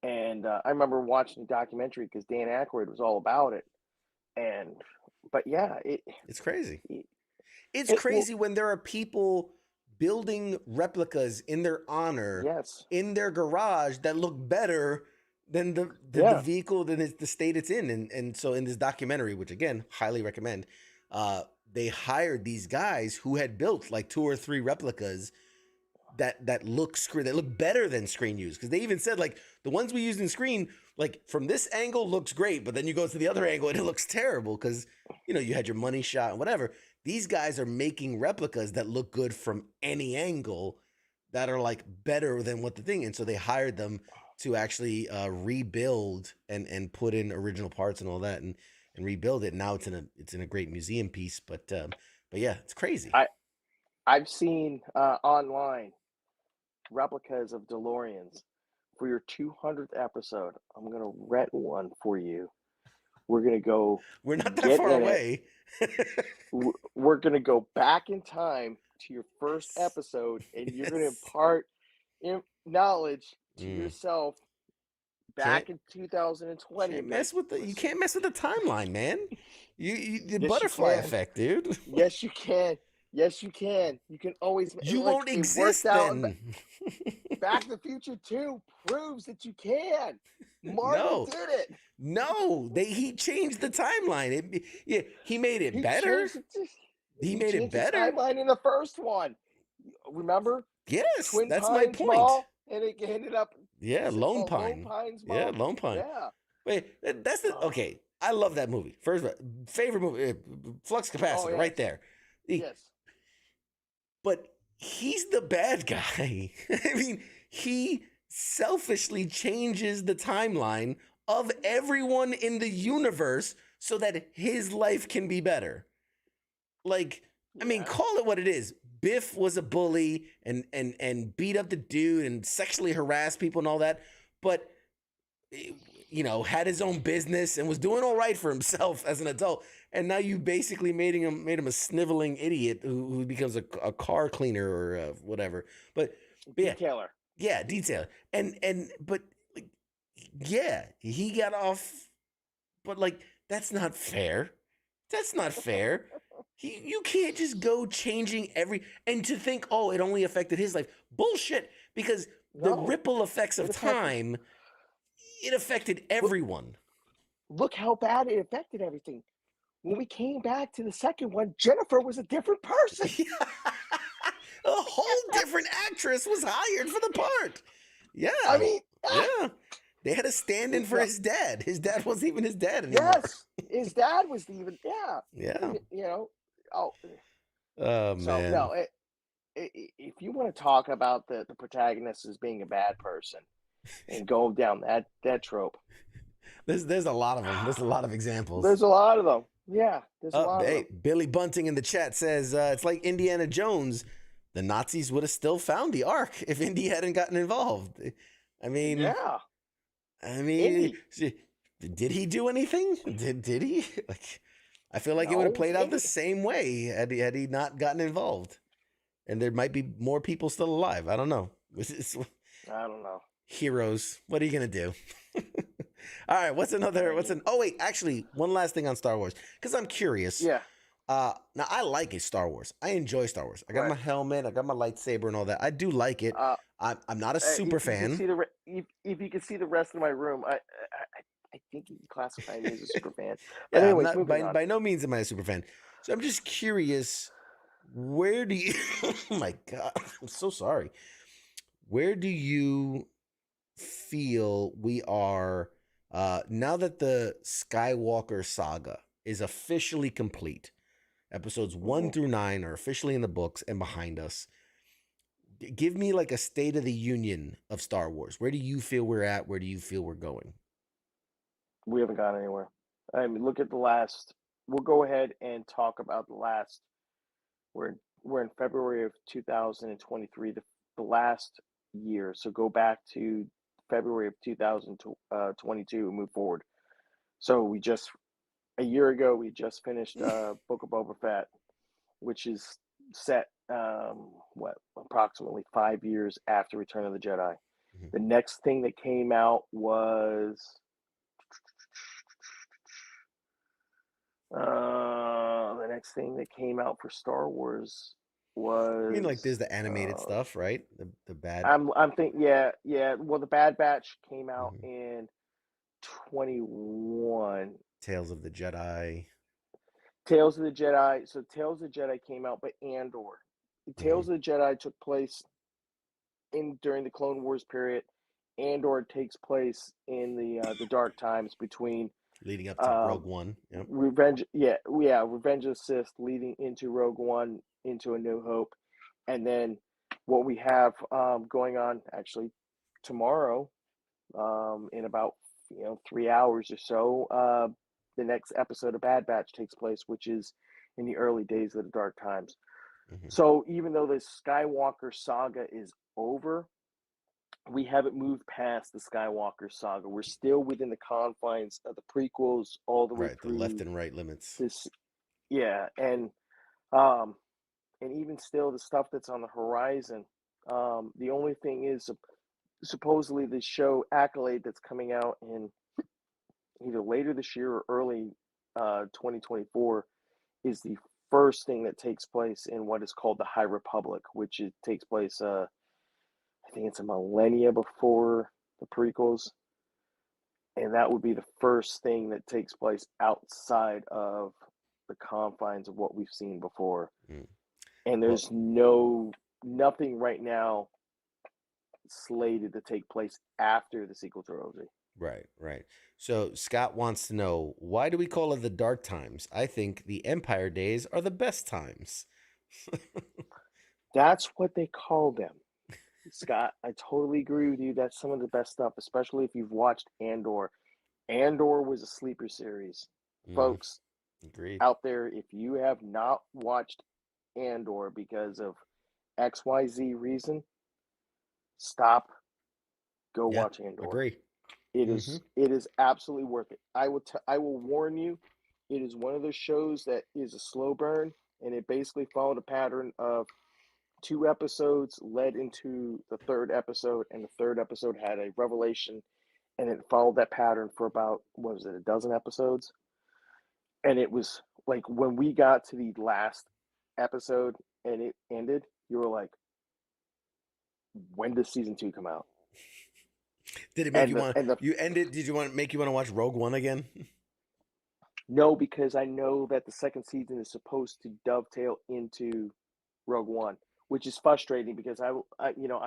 And I remember watching the documentary because Dan Aykroyd was all about it. But yeah, it's crazy. It's Well, crazy when there are people building replicas in their honor in their garage that look better than the vehicle, than the state it's in. And so in this documentary, which again, highly recommend, they hired these guys who had built like 2 or 3 replicas that look better than screen use. Because they even said like the ones we used in screen, like from this angle looks great, but then you go to the other angle and it looks terrible because you had your money shot and whatever. These guys are making replicas that look good from any angle that are like better than what the thing. And so they hired them to actually rebuild and put in original parts and all that and rebuild it. Now it's in a great museum piece. But yeah, it's crazy. I've seen online replicas of DeLoreans. For your 200th episode, I'm gonna rent one for you. We're gonna go. We're not that far away. We're gonna go back in time to your first episode, and you're gonna impart knowledge to yourself back in 2020. You can't mess with the timeline, man. The Yes, butterfly you can. effect, dude. Yes, you can. Yes, you can. You can always. You won't exist then. Back to the Future 2 proves that you can. Marvel did it. No, he changed the timeline. He made it better. He made it better. The timeline in the first one. Remember? Yes, Twin that's Pines my point. Mall, and it ended up. Lone Pine. Lone Pines Mall. Yeah, Lone Pine. Yeah. Wait, that's okay. I love that movie. First of all, favorite movie, Flux Capacitor, right there. Yes. But he's the bad guy. I mean, he selfishly changes the timeline of everyone in the universe so that his life can be better. Like, I mean, call it what it is. Biff was a bully and beat up the dude and sexually harassed people and all that, but had his own business and was doing all right for himself as an adult. And now you basically made him a sniveling idiot who becomes a car cleaner or whatever. But detailer. Yeah, detailer. But he got off. But like that's not fair. That's not fair. You can't just go changing and to think, oh, it only affected his life. Bullshit. Because the No, ripple effects of it affected. time, it affected Look, everyone. look how bad it affected everything. When we came back to the second one, Jennifer was a different person. A whole different actress was hired for the part. Yeah. I mean, Yeah. They had a stand in for no, his dad. His dad wasn't even his dad anymore. yes, his dad was even, yeah. Yeah. You know, oh, Oh, so man. no, if you want to talk about the protagonist as being a bad person and go down that trope, There's a lot of them. There's a lot of examples. there's a lot of them. Yeah, there's a lot of Hey, them. Billy Bunting in the chat says it's like Indiana Jones. The Nazis would have still found the Ark if Indy hadn't gotten involved. I mean, Yeah, did he do anything? Did he? Like, I feel like it would have no, played out the Indy. same way had he not gotten involved. And there might be more people still alive. I don't know. I don't know. Heroes. What are you gonna do? All right. Oh wait, actually, one last thing on Star Wars because I'm curious. Yeah. Now I like it, Star Wars. I enjoy Star Wars. I got Right. my helmet. I got my lightsaber and all that. I do like it. I'm not a super fan. If you can see the rest of my room, I think you can classify me as a super fan. But Yeah, I'm anyways, not moving on. by no means am I a super fan. So I'm just curious. Where do you? Oh my God, I'm so sorry. Where do you feel we are now that the Skywalker saga is officially complete? Episodes 1 through 9 are officially in the books and behind us. Give me like a state of the union of Star Wars. Where do you feel we're at? Where do you feel we're going? We haven't gone anywhere. I mean, look at the last. We'll go ahead and talk about the last. We're in February of 2023, the last year. So go back to February of 2022 and move forward. So a year ago we just finished Book of Boba Fett, which is set approximately 5 years after Return of the Jedi. Mhm. The next thing that came out was the next thing that came out for Star Wars was I mean, like there's the animated stuff, right? The bad. I'm thinking, yeah. Well, the Bad Batch came out Mhm. in 21. Tales of the Jedi. Tales of the Jedi. So Tales of the Jedi came out, but Andor. Tales of the Jedi took place during the Clone Wars period. Andor takes place in the dark times between Leading up to Rogue One. Yep. Revenge of the Sith leading into Rogue One, into A New Hope, and then what we have going on actually tomorrow, in about 3 hours or so, the next episode of Bad Batch takes place, which is in the early days of the Dark Times. Mhm. So even though the Skywalker saga is over, we haven't moved past the Skywalker saga. We're still within the confines of the prequels all the way Right, the through left and right limits. this. Yeah, and even still, the stuff that's on the horizon. The only thing is, supposedly the show Accolade that's coming out in either later this year or early 2024 is the first thing that takes place in what is called the High Republic, which takes place, I think it's a millennia before the prequels. And that would be the first thing that takes place outside of the confines of what we've seen before. Mm. And there's nothing right now slated to take place after the sequel trilogy. Right. So Scott wants to know, why do we call it the dark times? I think the Empire days are the best times. That's what they call them. Scott, I totally agree with you. That's some of the best stuff, especially if you've watched Andor. Andor was a sleeper series. Folks, Agreed. out there, if you have not watched Andor because of XYZ reason, stop. Go watch Andor. Agree. It is absolutely worth it. I will warn you, it is one of those shows that is a slow burn, and it basically followed a pattern of 2 episodes led into the 3rd episode, and the 3rd episode had a revelation, and it followed that pattern for about, what was it, a dozen episodes? And it was like when we got to the last episode and it ended, you were like, when does season 2 come out? Did it make And you the, want? and the You ended. Did you want make you want to watch Rogue One again? No, because I know that the second season is supposed to dovetail into Rogue One, which is frustrating because I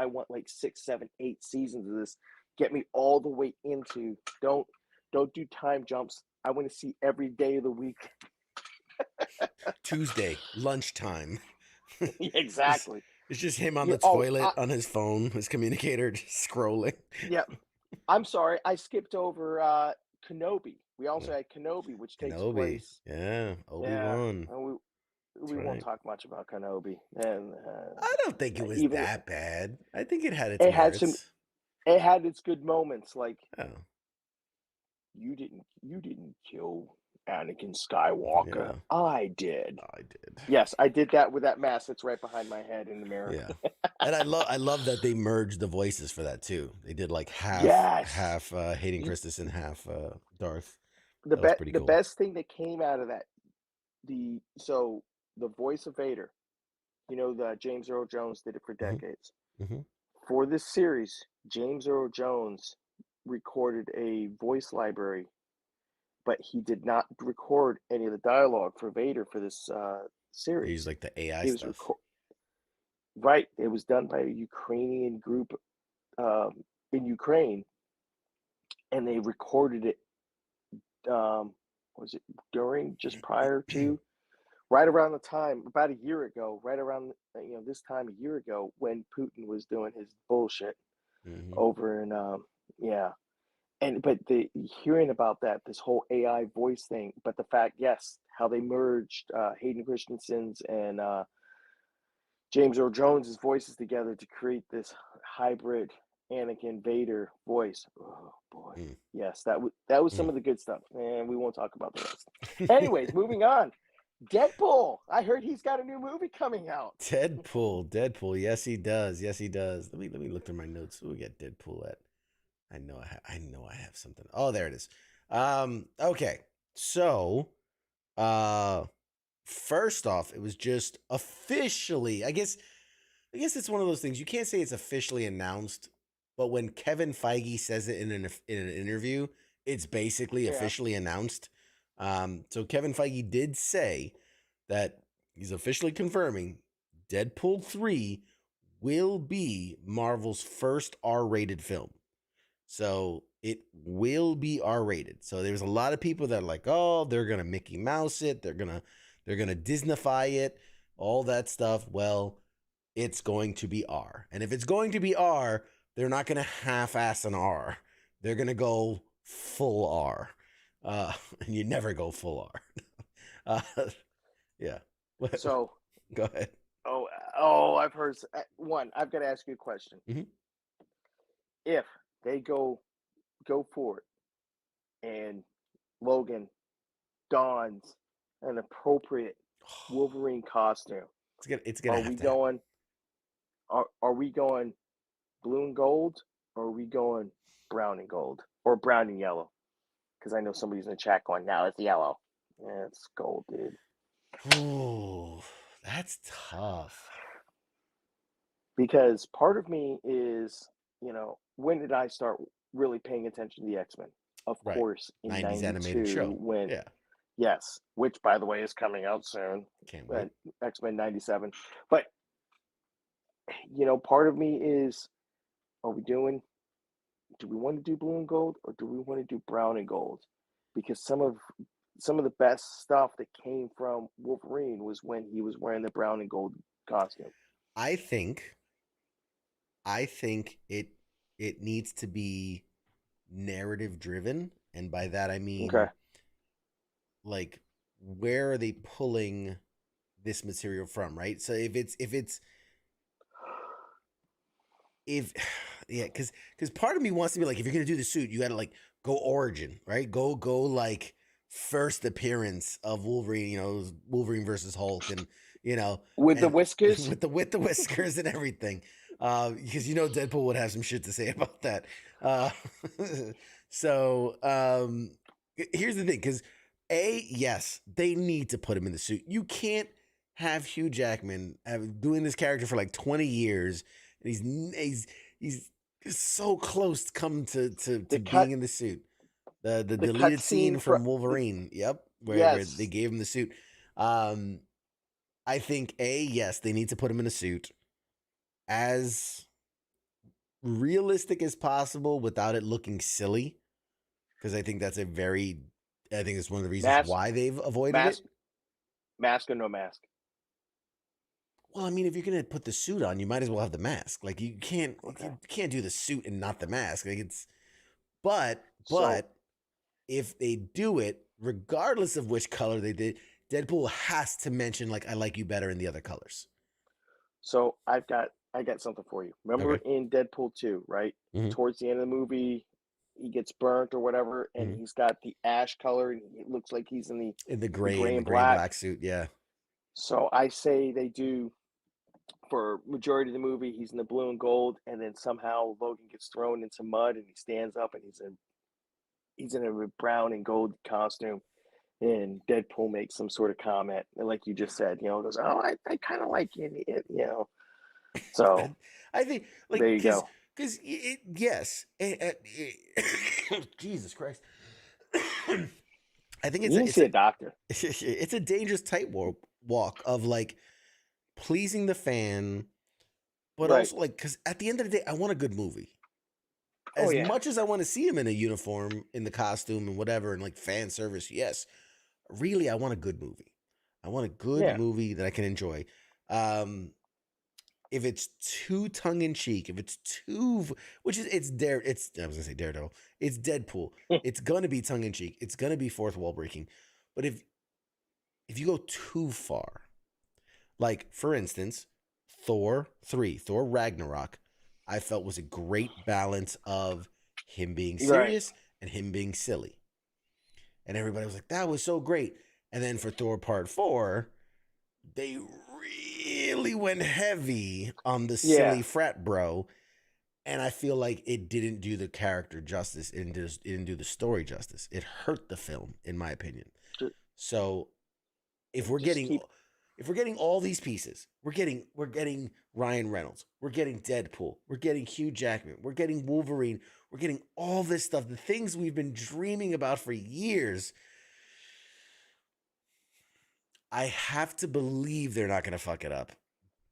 want like 6, 7, 8 seasons of this. Get me all the way into. Don't do time jumps. I want to see every day of the week. Tuesday lunchtime. Exactly. It's just him on Yeah. the toilet on his phone, his communicator, just scrolling. Yeah. I'm sorry, I skipped over Kenobi. We also had Kenobi, which takes Kenobi. place. Yeah, Yeah, Obi-Wan. and we won't right. talk much about Kenobi. And I don't think it was even that bad. I think it had its it had some, merits. it had its good moments. Like Oh, you didn't kill Anakin Skywalker. yeah, I did. I did. Yes, I did that with that mask that's right behind my head in the mirror. Yeah, and I love that they merged the voices for that too. They did like half Yes. Hayden You- Christensen, half Darth. the That was pretty the cool. best thing that came out of that, the voice of Vader, the James Earl Jones did it for decades. Mhm. For this series, James Earl Jones recorded a voice library, but he did not record any of the dialogue for Vader for this They series. use like the AI It was stuff. right. It was done by a Ukrainian group in Ukraine, and they recorded it. Was it just prior to, right around the time, about a year ago, right around this time a year ago when Putin was doing his bullshit Mhm. over in yeah. But the hearing about that, this whole AI voice thing, but the fact, yes, how they merged Hayden Christensen's and James Earl Jones's voices together to create this hybrid Anakin Vader voice. Oh boy, Mm. yes, that was some of the good stuff, and we won't talk about the rest. Anyways, moving on. Deadpool. I heard he's got a new movie coming out. Deadpool. Yes, he does. Yes, he does. Let me look through my notes. Who we got Deadpool at? I know I have something. Oh, there it is. Okay. So, first off, it was just officially, I guess it's one of those things. You can't say it's officially announced, but when Kevin Feige says it in an interview, it's basically officially announced. So Kevin Feige did say that he's officially confirming Deadpool 3 will be Marvel's first R-rated film. So it will be R-rated. So there's a lot of people that are like, oh, they're gonna Mickey Mouse it, they're gonna Disneyfy it, all that stuff. Well, it's going to be R. And if it's going to be R, they're not gonna half-ass an R. They're gonna go full R. And you never go full R. Yeah. So Go ahead. I've heard one. I've got to ask you a question. Mhm. If they go for it, and Logan dons an appropriate Wolverine costume, It's gonna are have we to happen. going? Are we going blue and gold, or are we going brown and gold, or brown and yellow? Because I know somebody's in the chat going, now it's yellow. Yeah, it's gold, dude. Oh, that's tough. Because part of me is, when did I start really paying attention to the X-Men? Of Right. course, in 90s animated show. when Yeah. yes, which by the way is coming out soon. Can't wait. X-Men 97. But part of me is, do we want to do blue and gold, or do we want to do brown and gold? Because some of the best stuff that came from Wolverine was when he was wearing the brown and gold costume. I think it needs to be narrative driven, and by that I mean, like, where are they pulling this material from, right? So because part of me wants to be like, if you're gonna do the suit, you gotta like go origin, right? Go like first appearance of Wolverine, Wolverine versus Hulk, and with the whiskers, with the whiskers and everything, because Deadpool would have some shit to say about that. So here's the thing, because Yes, they need to put him in the suit. You can't have Hugh Jackman doing this character for like 20 years, and he's so close to come to being in the suit. The deleted cut scene scene from Wolverine. Yep, where they yes, gave him the suit. I think yes, they need to put him in a suit as realistic as possible without it looking silly, because I think I think it's one of the reasons mask, why they've avoided mask, it. mask or no mask. Well, I mean, if you're gonna put the suit on, you might as well have the mask. Like you can't Okay. you can't do the suit and not the mask. Like but So- if they do it, regardless of which color they did, Deadpool has to mention like I like you better in the other colors. So I got something for you. Remember Okay. in Deadpool 2, right? Mhm. Towards the end of the movie, he gets burnt or whatever, and he's got the ash color, and it looks like he's in the gray and and black. black suit, yeah. So I say they do for majority of the movie, he's in the blue and gold, and then somehow Logan gets thrown into mud and he stands up and he's in a brown and gold costume. And Deadpool makes some sort of comment, and like you just said, goes, "Oh, I kind of like it," So I think like there you go. because yes, Jesus Christ. I think You need to see a doctor. It's a dangerous walk of like pleasing the fan, but Right. also like because at the end of the day, I want a good movie. As much as I want to see him in a uniform, in the costume, and whatever, and like fan service, yes, really, I want a good movie. I want a good movie that I can enjoy. If it's too tongue in cheek, if it's too, which is I was gonna say Daredevil. It's Deadpool. It's gonna be tongue in cheek. It's gonna be fourth wall breaking. But if you go too far, like for instance, Thor Ragnarok, I felt was a great balance of him being serious and him being silly. And everybody was like, that was so great. And then for Thor Part 4, they really went heavy on the silly frat bro. And I feel like it didn't do the character justice. It didn't do the story justice. It hurt the film, in my opinion. So if we're getting all these pieces, we're getting Ryan Reynolds, we're getting Deadpool, we're getting Hugh Jackman, we're getting Wolverine, we're getting all this stuff, the things we've been dreaming about for years. I have to believe they're not going to fuck it up,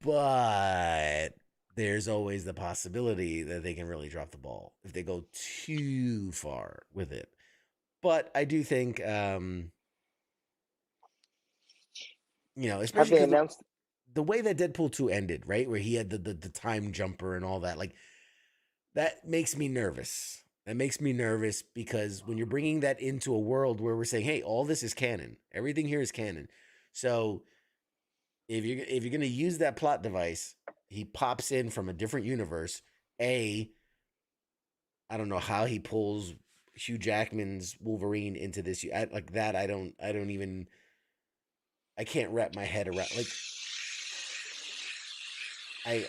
but there's always the possibility that they can really drop the ball if they go too far with it. But I do think, especially because the way that Deadpool 2 ended, right, where he had the time jumper and all that, like that makes me nervous. That makes me nervous because when you're bringing that into a world where we're saying, hey, all this is canon, everything here is canon. So if you're going to use that plot device, he pops in from a different universe. I don't know how he pulls Hugh Jackman's Wolverine into this. Like that, I can't wrap my head around. Like, I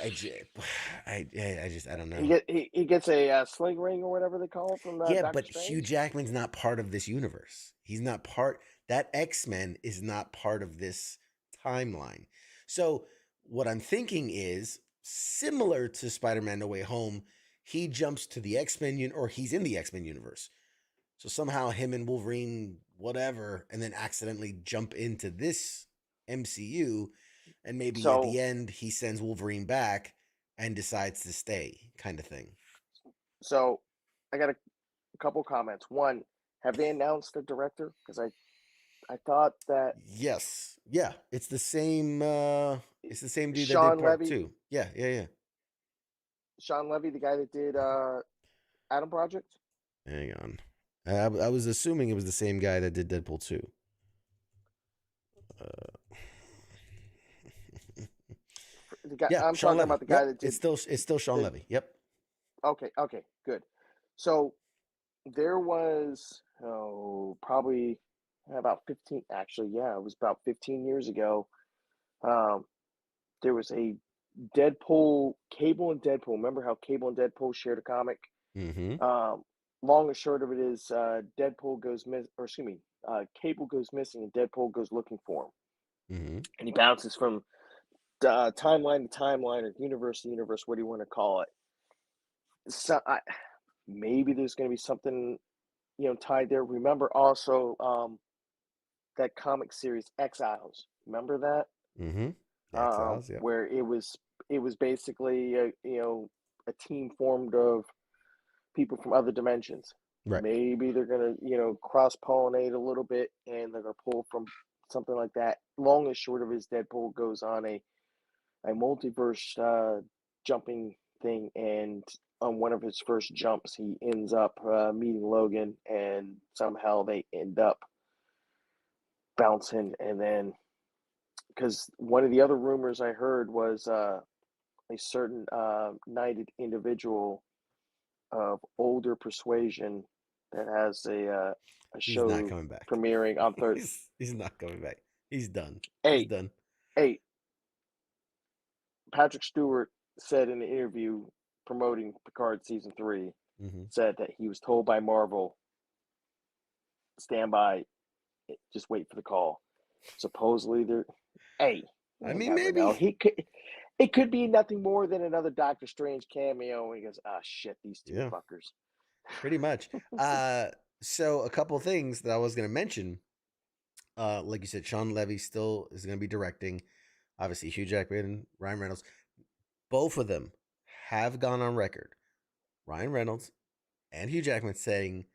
don't know. He gets a sling ring or whatever they call it from Doctor but Strange. Hugh Jackman's not part of this universe. He's not part. That X-Men is not part of this timeline. So what I'm thinking is similar to Spider-Man: No Way Home. He jumps to the X-Men or he's in the X-Men universe. So somehow him and Wolverine, whatever, and then accidentally jump into this MCU. And maybe at the end, he sends Wolverine back and decides to stay, kind of thing. So I got a couple comments. One, have they announced the director? Because I thought that... Yes. Yeah. It's the same dude Sean that did part Levy. 2. Yeah. Sean Levy, the guy that did Adam Project? Hang on. I was assuming it was the same guy that did Deadpool 2. I'm Sean talking Levy. about the guy that did... It's still Sean Levy. Yep. Okay, good. there was probably about 15, actually, yeah, it was about 15 years ago. There was a Deadpool, Cable and Deadpool. Remember how Cable and Deadpool shared a comic? Mm-hmm. Long and short of it is Deadpool goes Cable goes missing and Deadpool goes looking for him, Mm-hmm. and he bounces from timeline to timeline or universe to universe. What do you want to call it? So maybe there's going to be something tied there. Remember also that comic series Exiles. Remember that? Mm-hmm. Exiles, yeah. Where it was basically a team formed of people from other dimensions. Right. Maybe they're gonna cross pollinate a little bit, and they're gonna pull from something like that. Long and short of it is Deadpool goes on a multiverse jumping thing, and on one of his first jumps, he ends up meeting Logan, and somehow they end up bouncing, and then because one of the other rumors I heard was a certain knighted individual of older persuasion that has a He's not show coming back. premiering on Thursday. He's not coming back. He's done. Hey, He's done. Hey, Patrick Stewart said in an interview promoting Picard season 3, said that he was told by Marvel, stand by, just wait for the call. Supposedly they're, hey, I mean, never maybe know. It could be nothing more than another Doctor Strange cameo. And he goes, shit, these two fuckers. Pretty much. So a couple things that I was going to mention. Like you said, Sean Levy still is going to be directing. Obviously, Hugh Jackman and Ryan Reynolds. Both of them have gone on record. Ryan Reynolds and Hugh Jackman saying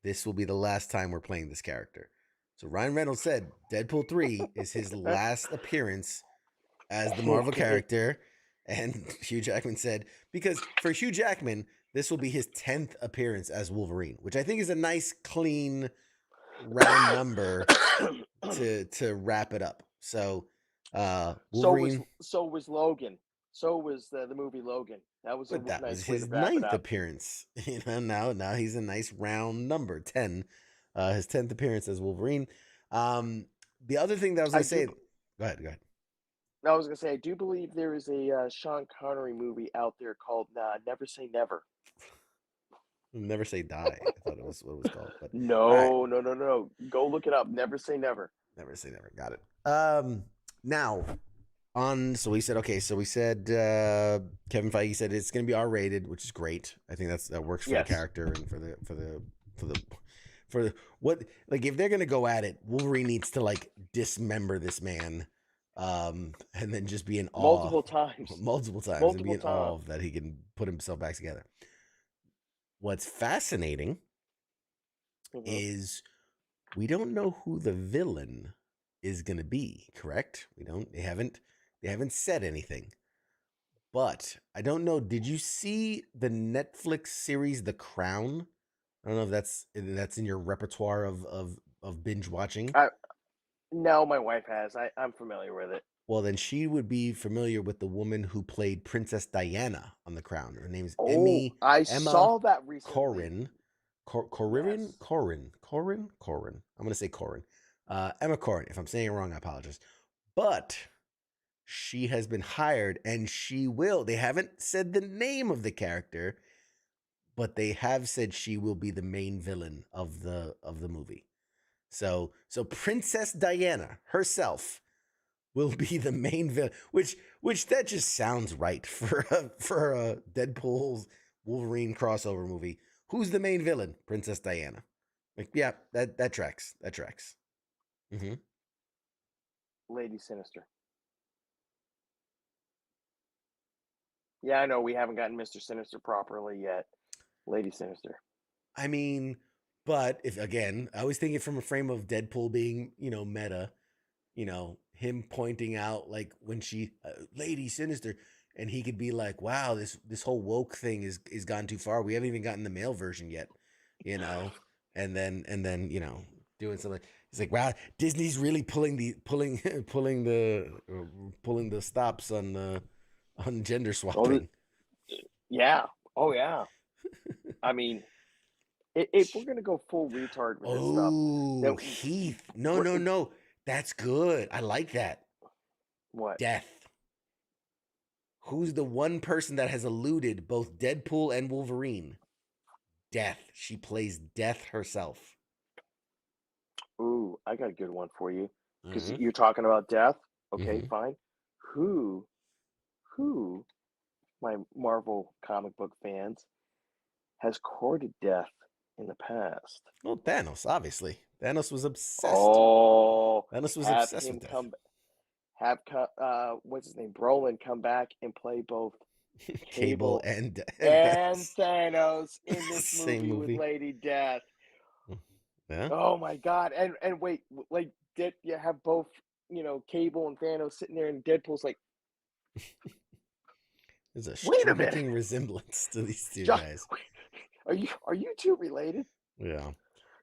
this will be the last time we're playing this character. So Ryan Reynolds said Deadpool 3 is his last appearance as the Marvel character. And Hugh Jackman said, because for Hugh Jackman, this will be his 10th appearance as Wolverine, which I think is a nice, clean, round number to wrap it up. So Wolverine. So was Logan. So was the movie Logan. That was That nice was way his to wrap it 9th up. appearance. Now he's a nice round number, 10. His 10th appearance as Wolverine. The other thing that I was going to say. Go ahead. I was going to say, I do believe there is a Sean Connery movie out there called Never Say Never. Never Say Die. I thought it was what it was called. But no. Go look it up. Never Say Never. Never Say Never. Got it. Now, so we said Kevin Feige said it's going to be R-rated, which is great. I think that works for the character and for the what, like, if they're going to go at it, Wolverine needs to like dismember this man. And then just be in awe multiple times and be in awe that he can put himself back together. What's fascinating is we don't know who the villain is going to be, correct? They haven't said anything. But I don't know, did you see the Netflix series The Crown? I don't know if that's in your repertoire of binge watching. No, my wife has. I'm familiar with it. Well, then she would be familiar with the woman who played Princess Diana on The Crown. Her name is Emma saw that recently. Corrin. I'm going to say Corrin. Emma Corrin. If I'm saying it wrong, I apologize. But she has been hired, and they haven't said the name of the character, but they have said she will be the main villain of the movie. So Princess Diana herself will be the main villain, which that just sounds right for a Deadpool Wolverine crossover movie. Who's the main villain? Princess Diana. Like, yeah, that tracks. That tracks. Mm-hmm. Lady Sinister. Yeah, I know we haven't gotten Mr. Sinister properly yet. Lady Sinister. I mean, but if again, I was thinking from a frame of Deadpool being, meta, him pointing out like when she Lady Sinister, and he could be like, wow, this whole woke thing is gone too far. We haven't even gotten the male version yet, and then doing something. He's like, wow, Disney's really pulling the stops on gender swapping. Yeah. Oh yeah. I mean, if we're gonna go full retard with this stuff, oh, Heath, no, that's good. I like that. What? Death. Who's the one person that has eluded both Deadpool and Wolverine? Death. She plays Death herself. Ooh, I got a good one for you. Because Mm-hmm. you're talking about death. Okay, Mm-hmm. fine. Who, my Marvel comic book fans, has courted death in the past? Well, Thanos, obviously. Thanos was obsessed. Oh, Thanos was have obsessed with him death. what's his name, Brolin, come back and play both Cable Cable and and Thanos. Thanos in this Same movie with movie. Lady Death. Yeah. Oh my God! And wait, like, did you have both, Cable and Thanos sitting there, and Deadpool's like, There's a wait a minute, striking resemblance to these two John, guys. are you two related? Yeah.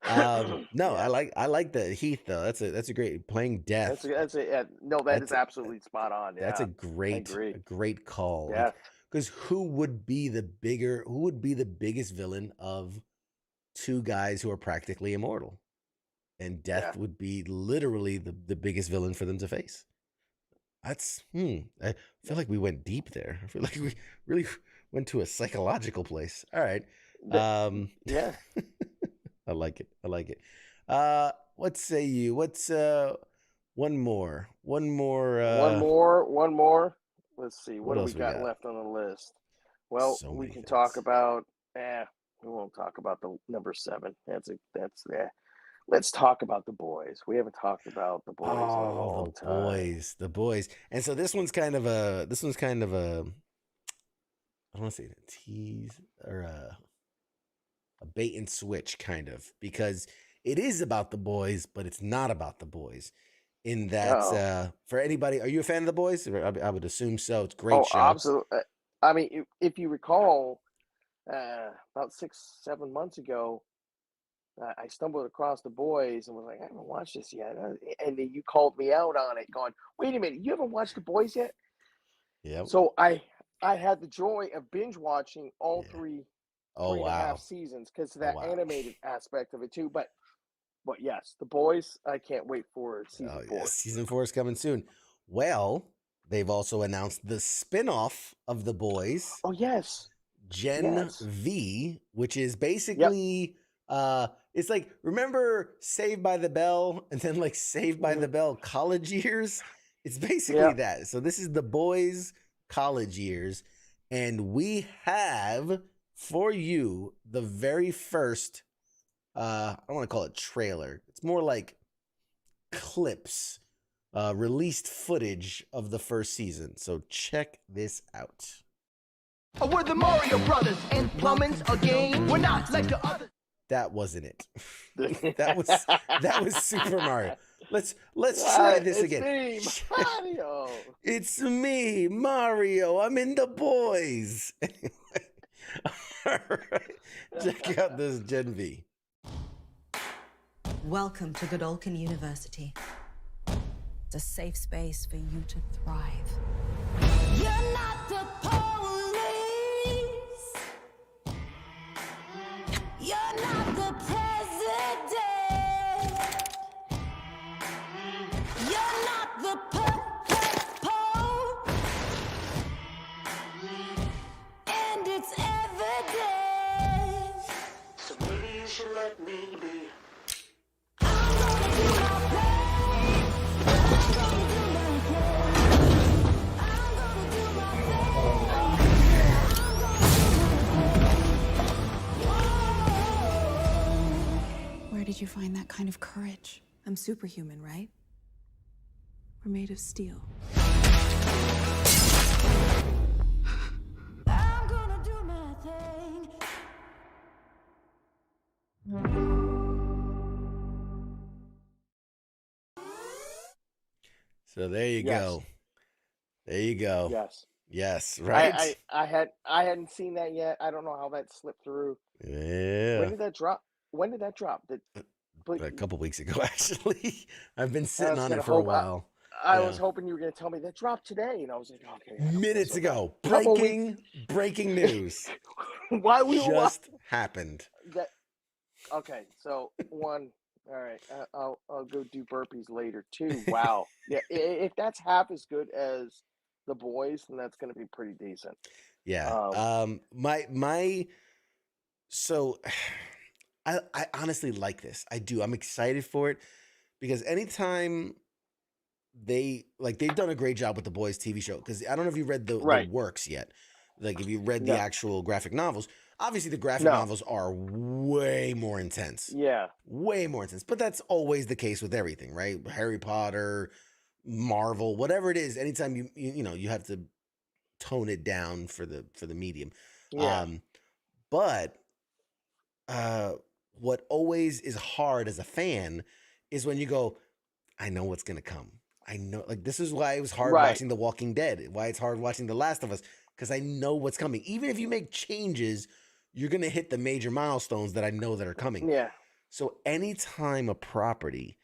No, Yeah, I like the Heath though. That's a great playing death. no, that is That's absolutely spot on. that's Yeah, I a agree. great call. Like, Death. because who would be the biggest villain of two guys who are practically immortal? And Yeah. death would be literally the biggest villain for them to face. That's I feel like we went deep there. I feel like we really went to a psychological place. All right. Yeah. I like it. I like it. What say you? What's one more? One more One more. Let's see. What what do we else we got got? left on the list? Well, So we many can talk things. about. We won't talk about the number 7. Let's talk about the boys. We haven't talked about the boys in a Oh, long time. the boys. And so this one's kind of a I don't want to say a tease or a bait and switch kind of, because it is about the boys, but it's not about the boys. In that, Oh, for anybody, are you a fan of the boys? I would assume so. It's a great oh, show. absolutely. I mean, if you recall, about 6, 7 months ago, I stumbled across the boys and was like, I haven't watched this yet. And then you called me out on it, going, "Wait a minute, you haven't watched the boys yet?" Yep. So I had the joy of binge watching all Yeah. three Oh three and a half wow. seasons because of Oh that wow. animated aspect of it too. But yes, the boys. I can't wait for season Oh 4. yes, season 4 is coming soon. Well, they've also announced the spin-off of the boys, Oh yes, Gen yes, V, which is yep. basically it's like, remember Saved by the Bell and then like Saved by Hmm. the Bell college years? It's basically Yeah. that. So this is the boys college years, and we have for you the very first I don't want to call it trailer. It's more like clips, released footage of the first season. So check this out. We're the Mario Brothers, and plumbing's a game. We're not like the others. That wasn't it. that was Super Mario. Let's try this It's again. me, Mario. It's me, Mario. I'm in the boys. All right. Check out this Gen V. Welcome to Godolphin University. It's a safe space for you to thrive. You're not the police. You're not the president. You're not the Pope. And it's evident. So maybe you should let me be. Where did you find that kind of courage? I'm superhuman, right? We're made of steel. I'm gonna do my thing. So there you Yes. go. There you go. Yes. Yes, right? I hadn't seen that yet. I don't know how that slipped through. Yeah. When did that drop? A couple weeks ago, actually. I've been I sitting was on gonna it for a hope. while. I Yeah. was hoping you were gonna tell me that dropped today, and I was like, okay. I don't feel Minutes so ago. bad. Couple weeks. Breaking news. Why we were Just happened. that? Okay, so one. All right, I'll go do burpees later too. Wow, yeah. If that's half as good as the boys, then that's gonna be pretty decent. Yeah. So I honestly like this. I do. I'm excited for it. because anytime they've done a great job with the Boys TV show, because I don't know if you read the Right. works yet. Like if you read the No. actual graphic novels, obviously the graphic No. novels are way more intense. Yeah. Way more intense. But that's always the case with everything, right? Harry Potter, Marvel, whatever it is, anytime you have to tone it down for the medium. Yeah. But what always is hard as a fan is when you go, I know what's gonna come. I know, like, this is why it was hard Right. watching The Walking Dead, why it's hard watching The Last of Us, because I know what's coming. Even if you make changes, you're gonna hit the major milestones that I know that are coming. Yeah. So anytime a property,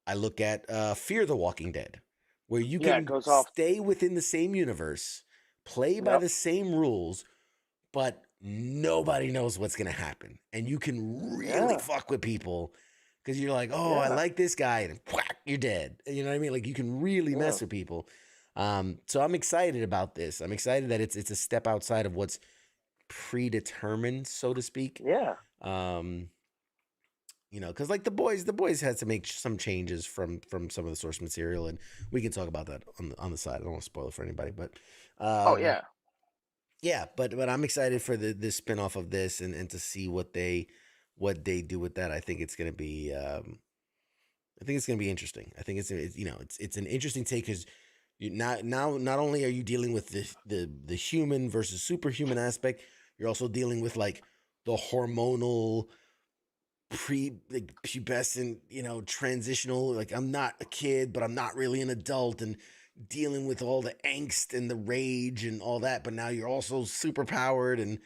I look at Fear the Walking Dead, where you Yeah, it can goes off. stay within the same universe, play by Yep. the same rules, but nobody knows what's gonna happen, and you can really Yeah. fuck with people because you're like, oh, I Yeah. like this guy, and whack, you're dead. You know what I mean? Like you can really mess with people. So I'm excited about this. I'm excited that it's a step outside of what's predetermined, so to speak. Yeah. Because like the boys had to make some changes from some of the source material, and we can talk about that on the side. I don't want to spoil it for anybody, but Oh yeah. yeah, but I'm excited for the spinoff of this and to see what they do with that. I think it's gonna be interesting. I think it's an interesting take because not only are you dealing with the human versus superhuman aspect, you're also dealing with like the hormonal pubescent, transitional, like I'm not a kid, but I'm not really an adult, and dealing with all the angst and the rage and all that, but now you're also super powered and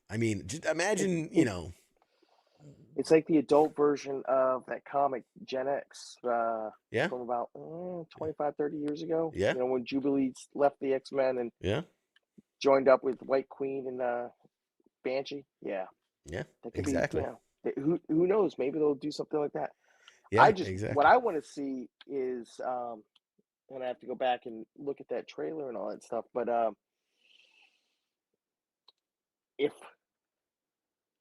I mean, just imagine, It's like the adult version of that comic Gen X Yeah. from about 25, 30 years ago. Yeah. When Jubilee left the X-Men and Yeah. joined up with White Queen and Banshee. Yeah. Yeah, That could exactly. be, who knows? Maybe they'll do something like that. Yeah, What I want to see is and I have to go back and look at that trailer and all that stuff, but if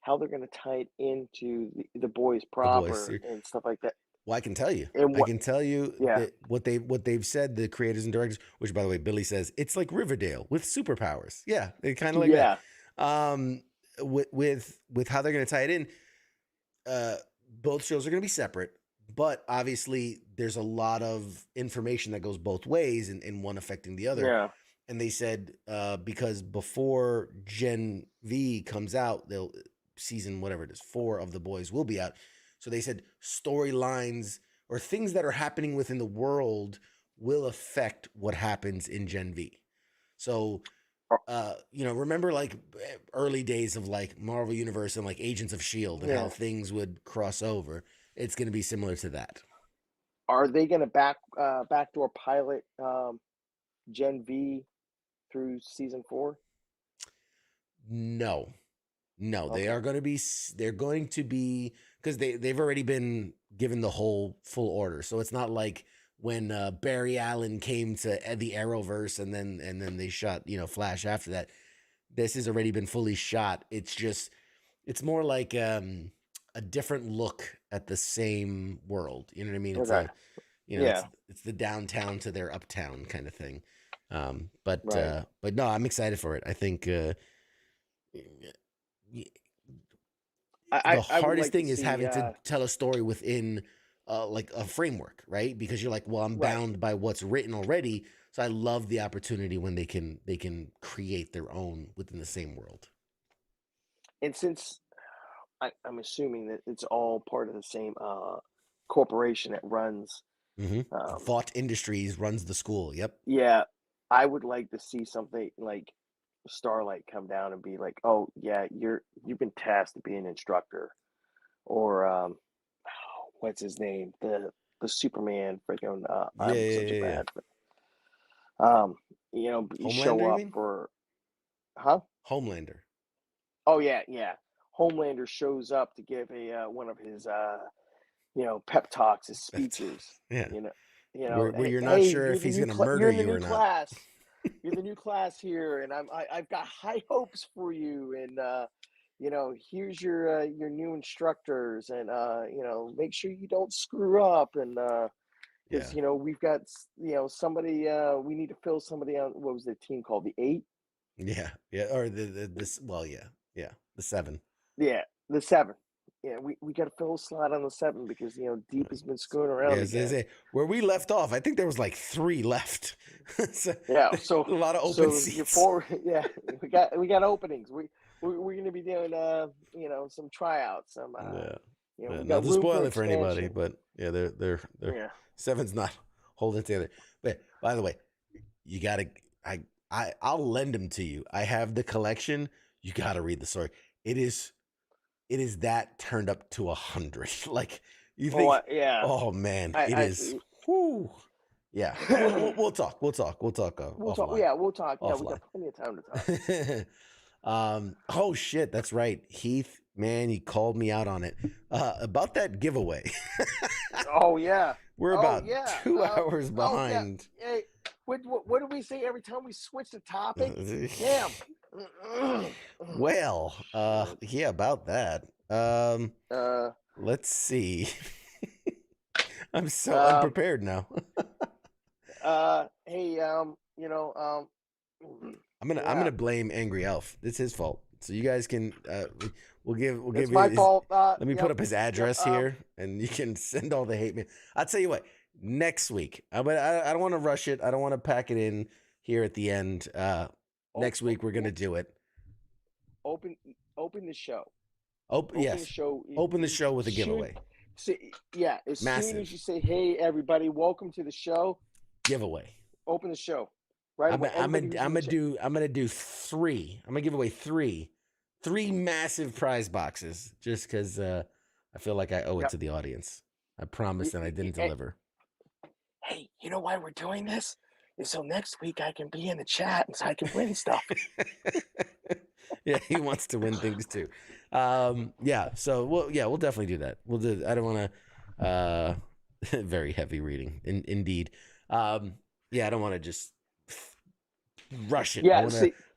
how they're going to tie it into the boys proper and stuff like that. Well, I can tell you. And I can tell you Yeah. that what they've said, the creators and directors, which by the way, Billy says it's like Riverdale with superpowers. Yeah, they kind of like that. With how they're going to tie it in, both shows are going to be separate, but obviously there's a lot of information that goes both ways and one affecting the other. Yeah. And they said because before Gen V comes out, they'll season whatever it is 4 of the boys will be out. So they said storylines or things that are happening within the world will affect what happens in Gen V. So remember like early days of like Marvel Universe and like Agents of S.H.I.E.L.D. and how things would cross over. It's going to be similar to that. Are they going to backdoor pilot Gen V through season 4? No, Okay. they're going to be because they've already been given the whole full order. So it's not like when Barry Allen came to the Arrowverse and then they shot Flash after that. This has already been fully shot. It's more like a different look at the same world. You know what I mean? It's Okay. it's the downtown to their uptown kind of thing. But Right. no, I'm excited for it. I think the hardest thing is having to tell a story within like a framework, right? Because you're like, well, I'm bound by what's written already. So I love the opportunity when they can create their own within the same world. And since I'm assuming that it's all part of the same corporation that runs. Vought Industries runs the school. Yep. Yeah, I would like to see something like Starlight come down and be like, "Oh yeah, you've been tasked to be an instructor," or what's his name, the Superman freaking. I'm such a bad. You Homelander, show you up mean? for, huh? Homelander. Oh yeah. Homelander shows up to give one of his pep talks, his speeches. Yeah. Where you're not sure if he's going to murder you or not. Class. You're the new class here, and I've got high hopes for you. And here's your new instructors, and make sure you don't screw up, and because we've got somebody we need to fill somebody on. What was the team called? The 8? Yeah, or this. Well, yeah, the 7. Yeah, the 7. Yeah, we got to fill a slot on the 7 because Deep has been screwing around again. Where we left off, I think there was like 3 left. So, so a lot of open seats. You're forward, yeah, we got openings. We're gonna be doing some tryouts. Some not to spoil it for anybody, but yeah, they're 7's not holding it together. But by the way, you gotta I'll lend them to you. I have the collection. You gotta read the story. It is that turned up to 100. Like you think? Oh man, it is. Whoo. Yeah, we'll talk. We'll talk. We'll talk. Offline. Yeah, we'll talk. Yeah, we Offline. got plenty of time to talk. Oh shit, that's right, Heath. Man, you called me out on it about that giveaway. Oh yeah, we're about 2 hours behind. Oh, yeah. Hey, what do we say every time we switch the topic? Damn. Well, yeah, about that. Let's see. I'm so unprepared now. Hey, I'm gonna blame Angry Elf. It's his fault. So you guys can we'll give it's my fault. Let me put up his address here, and you can send all the hate mail. I'll tell you what. Next week, I don't want to rush it. I don't want to pack it in here at the end. Next week we're gonna do it. Open the show. Open the show. Open the show with a giveaway. As soon as you say, "Hey, everybody, welcome to the show," giveaway. Open the show. Right. I'm gonna do 3. I'm gonna give away 3 massive prize boxes just because I feel like I owe it to the audience. I promised and I didn't deliver. Hey, you know why we're doing this? Is so next week I can be in the chat and so I can win stuff. Yeah, he wants to win things too. Yeah, so we'll definitely do that. We'll do. I don't want to. Very heavy reading, indeed. Yeah, I don't want to just rush it. Yeah,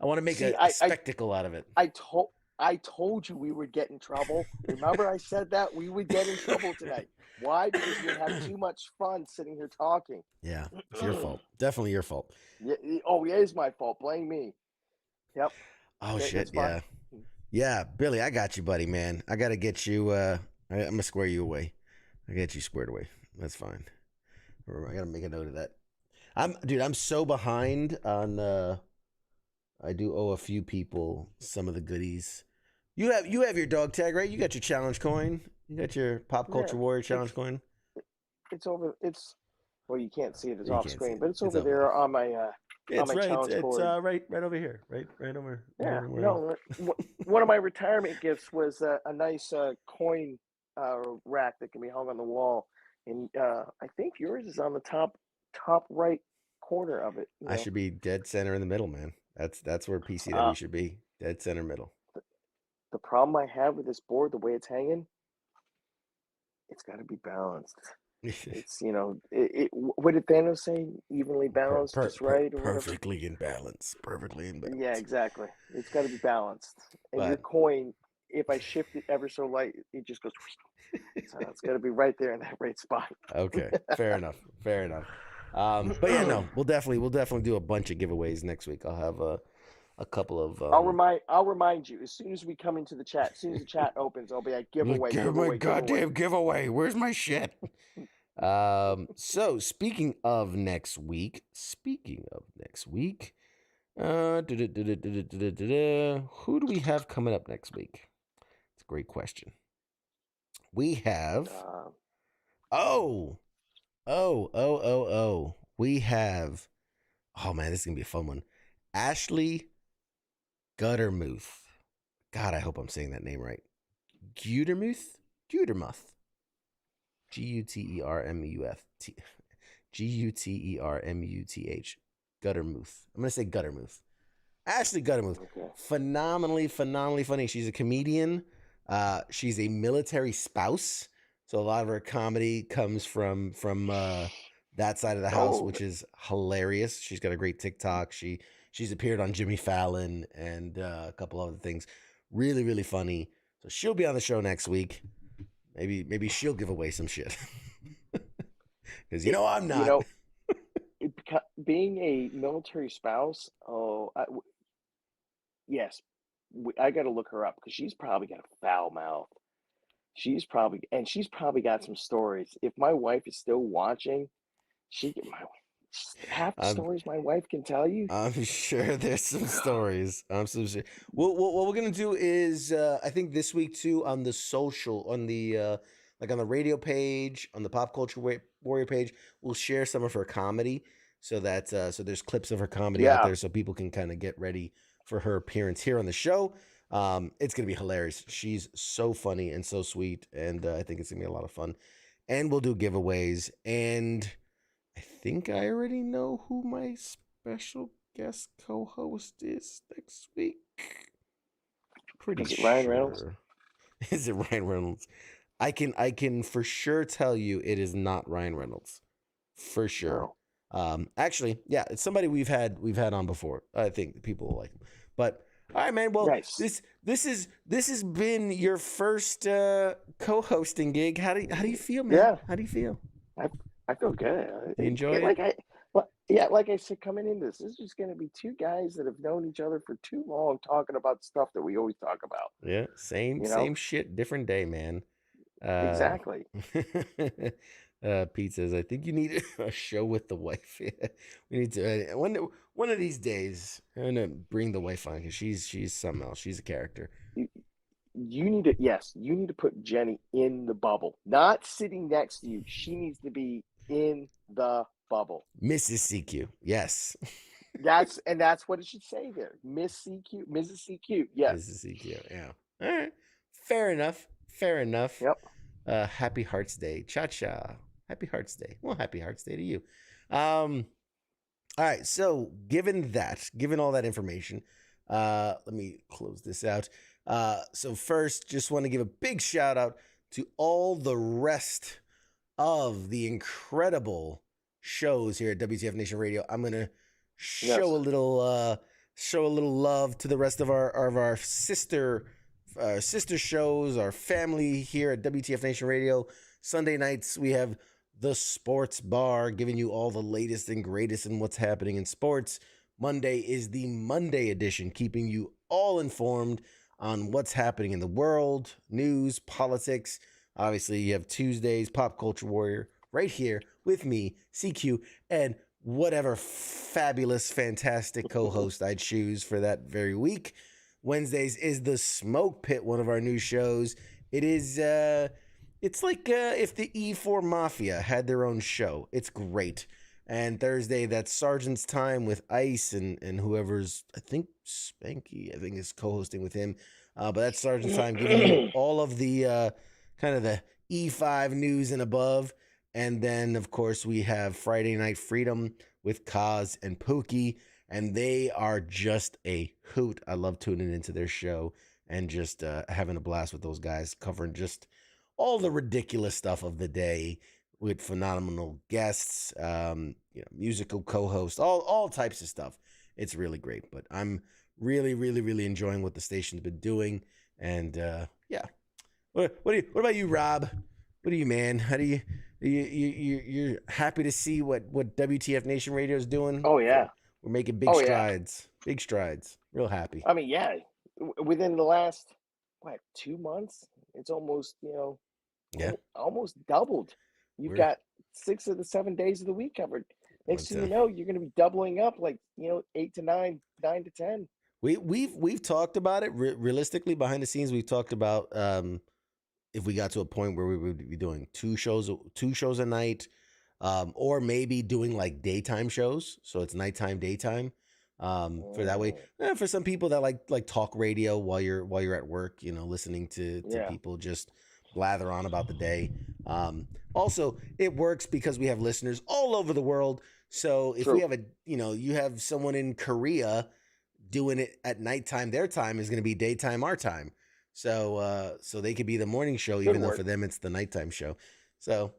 I want to make a spectacle out of it. I told you we would get in trouble. Remember, I said that we would get in trouble tonight. Why? Because we have too much fun sitting here talking. Yeah, it's your fault. Definitely your fault. Yeah. Oh, it is my fault. Blame me. Yep. Oh shit. Yeah. Yeah, Billy, I got you, buddy. Man, I gotta get you. I'm gonna square you away. I get you squared away. That's fine. I gotta make a note of that. I'm so behind on. I do owe a few people some of the goodies. You have your dog tag, right? You got your challenge coin. You got your Pop Culture Warrior challenge coin. It's over. Well, you can't see it. It's off screen, but it's over there on my. It's on my challenge it's board. right over here. Right over. Yeah. No. One of my retirement gifts was a nice coin rack that can be hung on the wall, and I think yours is on the top right corner of it. I should be dead center in the middle, man. That's where PCW should be. Dead center middle. The problem I have with this board, the way it's hanging, it's got to be balanced. It's what did Thanos say? Evenly balanced, just right? Perfectly in balance. Perfectly in balance. Yeah, exactly. It's got to be balanced. And your coin, if I shift it ever so light, it just goes. So it's got to be right there in that right spot. Okay, fair enough. But yeah, no, we'll definitely do a bunch of giveaways next week. I'll have a couple of. I'll remind you as soon as we come into the chat. As soon as the chat opens, I'll be like giveaway. Give my goddamn giveaway. Where's my shit? So speaking of next week, who do we have coming up next week? It's a great question. We have. We have. Oh man, this is gonna be a fun one. Ashley Guttermuth. God, I hope I'm saying that name right. Gutermuth. Gutermuth. Gutermuth. Guttermuth. I'm gonna say Guttermuth. Ashley Guttermuth. Okay. Phenomenally funny. She's a comedian. She's a military spouse. So a lot of her comedy comes from that side of the house, which is hilarious. She's got a great TikTok. She's appeared on Jimmy Fallon and a couple other things. Really, really funny. So she'll be on the show next week. Maybe she'll give away some shit. Because I'm not. Being a military spouse, yes, I got to look her up because she's probably got a foul mouth. She's probably got some stories. If my wife is still watching, half the stories my wife can tell you. I'm sure there's some stories. I'm so sure. What we're gonna do is, I think this week too, on the social, on the like on the radio page, on the Pop Culture Warrior page, we'll share some of her comedy, so that so there's clips of her comedy out there, so people can kind of get ready for her appearance here on the show. It's gonna be hilarious. She's so funny and so sweet, and I think it's gonna be a lot of fun. And we'll do giveaways, and I think I already know who my special guest co-host is next week. Pretty Is it sure. Ryan Reynolds? Is it Ryan Reynolds? I can for sure tell you it is not Ryan Reynolds. For sure. No. Actually, yeah, it's somebody we've had on before. I think people will like him. But all right, man. Well, nice. This has been your first co-hosting gig. How do you feel, man? Yeah. How do you feel? I feel good. You enjoy it? Like I said, coming into this is just going to be two guys that have known each other for too long, talking about stuff that we always talk about. Yeah, same shit, different day, man. Exactly. Pete says, I think you need a show with the wife. We need to one of these days. I'm gonna bring the wife on because she's something else. She's a character. You need to put Jenny in the bubble, not sitting next to you. She needs to be in the bubble. Mrs. CQ, yes. That's what it should say there. Miss CQ, Mrs. CQ, yes. Mrs. CQ, yeah. All right, fair enough. Yep. Happy Hearts Day, cha. Happy Hearts Day. Well, happy Hearts Day to you. All right. So, given all that information, let me close this out. So first, just want to give a big shout out to all the rest of the incredible shows here at WTF Nation Radio. I'm gonna show a little love to the rest of our sister shows, our family here at WTF Nation Radio. Sunday nights we have the Sports Bar, giving you all the latest and greatest in what's happening in sports. Monday is the Monday edition, keeping you all informed on what's happening in the world, news, politics. Obviously, you have Tuesdays, Pop Culture Warrior, right here with me, CQ, and whatever fabulous, fantastic co-host I'd choose for that very week. Wednesdays is the Smoke Pit, one of our new shows. It is, it's like if the E4 Mafia had their own show. It's great. And Thursday, that's Sergeant's Time with Ice and whoever's, I think Spanky, is co-hosting with him. But that's Sergeant's Time, giving you all of the kind of the E5 news and above. And then, of course, we have Friday Night Freedom with Kaz and Pookie. And they are just a hoot. I love tuning into their show and just having a blast with those guys, covering just all the ridiculous stuff of the day with phenomenal guests, musical co-hosts, all types of stuff. It's really great. But I'm really, really, really enjoying what the station's been doing. And yeah. What about you, Rob? What do you, man? How do you're happy to see what WTF Nation Radio is doing? Oh yeah. We're making big strides. Yeah. Big strides. Real happy. I mean, yeah. Within the last 2 months, it's almost, almost doubled. You've got 6 of the 7 days of the week covered. Next thing you know, you're going to be doubling up 8 to 9, 9 to 10. We've talked about it realistically behind the scenes. We've talked about if we got to a point where we would be doing two shows a night, or maybe doing like daytime shows. So it's nighttime, daytime. For that way, for some people that like talk radio while you're at work, listening to people just blather on about the day. Also, it works because we have listeners all over the world. So if we have you have someone in Korea doing it at nighttime, their time is going to be daytime, our time. So they could be the morning show, even though for them it's the nighttime show. So,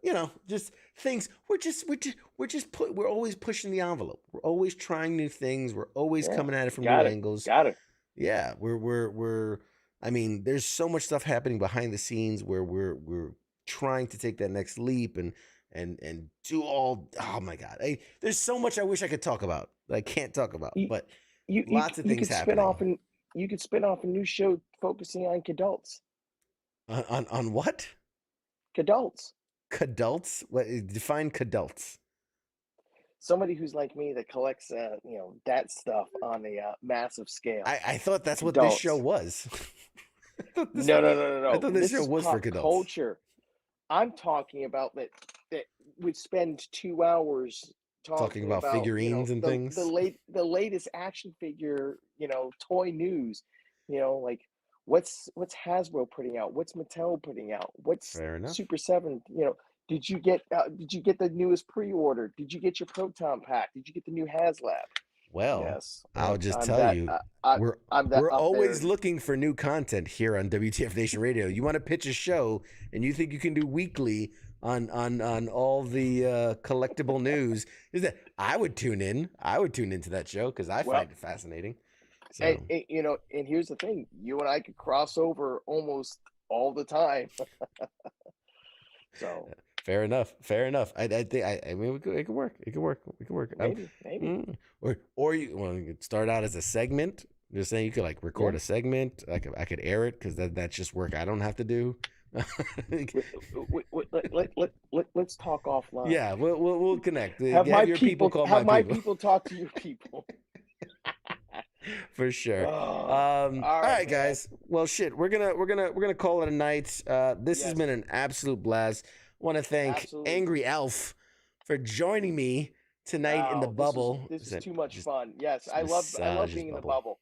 just things. We're always pushing the envelope. We're always trying new things. We're always coming at it from new angles. Got it. Yeah, we're I mean, there's so much stuff happening behind the scenes where we're trying to take that next leap and do all. Oh my God, there's so much I wish I could talk about that I can't talk about, but lots of You things could spin happening. off and you could spin off a new show focusing on cadults. On what? Cadults. Cadults? What define cadults? Somebody who's like me that collects that stuff on a massive scale. I thought that's what this show was. No. I thought this show is was pop for cadults. culture. I'm talking about that would spend 2 hours Talking about figurines and things. The latest action figure, toy news. Like what's Hasbro putting out? What's Mattel putting out? What's Fair enough. Super 7? Did you get the newest pre-order? Did you get your Proton Pack? Did you get the new HasLab? Well, yes. I'll just tell you, we're always looking for new content here on WTF Nation Radio. You want to pitch a show and you think you can do weekly on all the collectible news, is that I would tune in. I would tune into that show because I find it fascinating. So. And here's the thing: you and I could cross over almost all the time. So fair enough. I mean, it could work. It could work. Maybe. Or you could start out as a segment. Just saying, you could like record a segment. I could air it because that's just work I don't have to do. Let's talk offline. Yeah, we'll connect. Have my people call my people talk to your people. For sure. All right, guys. Well, shit. We're gonna call it a night. This has been an absolute blast. Want to thank Angry Elf for joining me tonight in the bubble. This is too much fun. Yes, I love being in the bubble.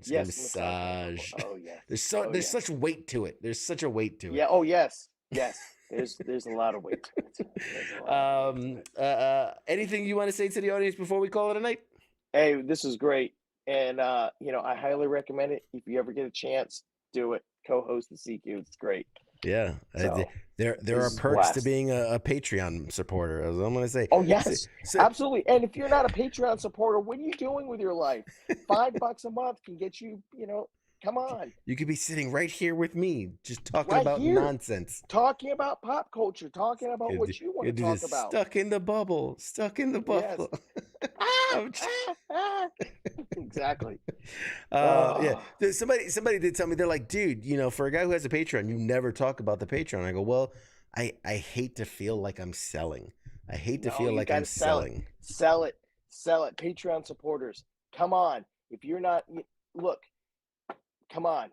Yes, massage. Oh yeah. There's such weight to it. There's such a weight to it. Yeah. Oh yes. There's a lot of weight to it. Anything you want to say to the audience before we call it a night? Hey, this is great, and I highly recommend it. If you ever get a chance, do it. Co-host the CQ. It's great. Yeah, So, there are perks to being a Patreon supporter. As I'm going to say. Oh yes, absolutely. And if you're not a Patreon supporter, what are you doing with your life? $5 a month can get you. Come on. You could be sitting right here with me, just talking about nonsense, talking about pop culture, talking about what you want to talk about. Stuck in the bubble. Yes. Exactly. Yeah. Somebody did tell me, they're like, dude, for a guy who has a Patreon, you never talk about the Patreon. I go, well, I hate to feel like I'm selling. I hate to feel like I'm selling. Sell it. Patreon supporters, come on. If you're not, look, come on.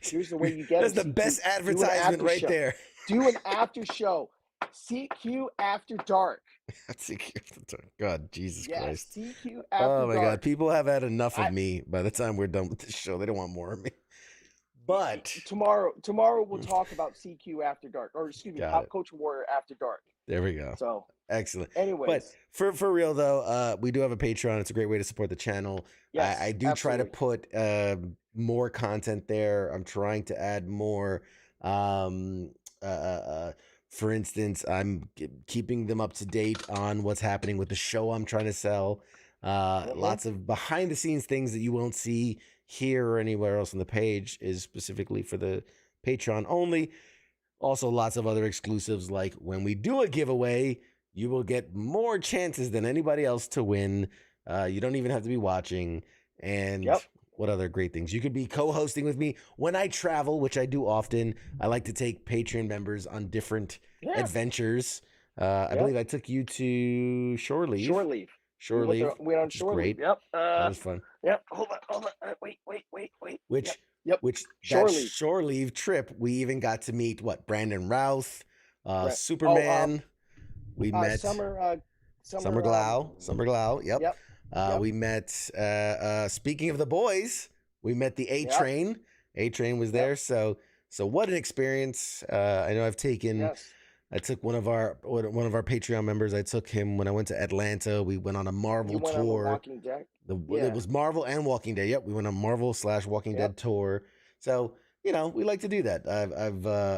Here's the way you get it. That's the best advertisement right there. Do an after show. CQ After Dark. CQ After Dark. God, Jesus Christ. CQ After Oh my Dark. God. People have had enough of me by the time we're done with this show. They don't want more of me. But tomorrow we'll talk about CQ After Dark. Or excuse me, Pop Culture Warrior After Dark. There we go. So excellent. Anyways. But for real though, we do have a Patreon. It's a great way to support the channel. Yes, I do try to put more content there. I'm trying to add more. For instance, I'm keeping them up to date on what's happening with the show I'm trying to sell. Lots of behind the scenes things that you won't see here or anywhere else on the page is specifically for the Patreon only. Also, lots of other exclusives, like when we do a giveaway, you will get more chances than anybody else to win. You don't even have to be watching. And what other great things? You could be co-hosting with me when I travel, which I do often. I like to take Patreon members on different adventures. I believe I took you to Shore Leave. Shore Leave. We went on Shore Leave. Yep. That was fun. Yep. Hold on. Wait. Which Shore Leave trip, we even got to meet Brandon Routh, Superman. We met Summer Glau. Yep. We met, speaking of the boys, we met the A Train. A Train was there. So what an experience. I know I took one of our Patreon members. I took him when I went to Atlanta. We went on a Marvel tour. On Walking Dead? It was Marvel and Walking Dead. Yep. We went on Marvel / Walking Dead tour. So, we like to do that.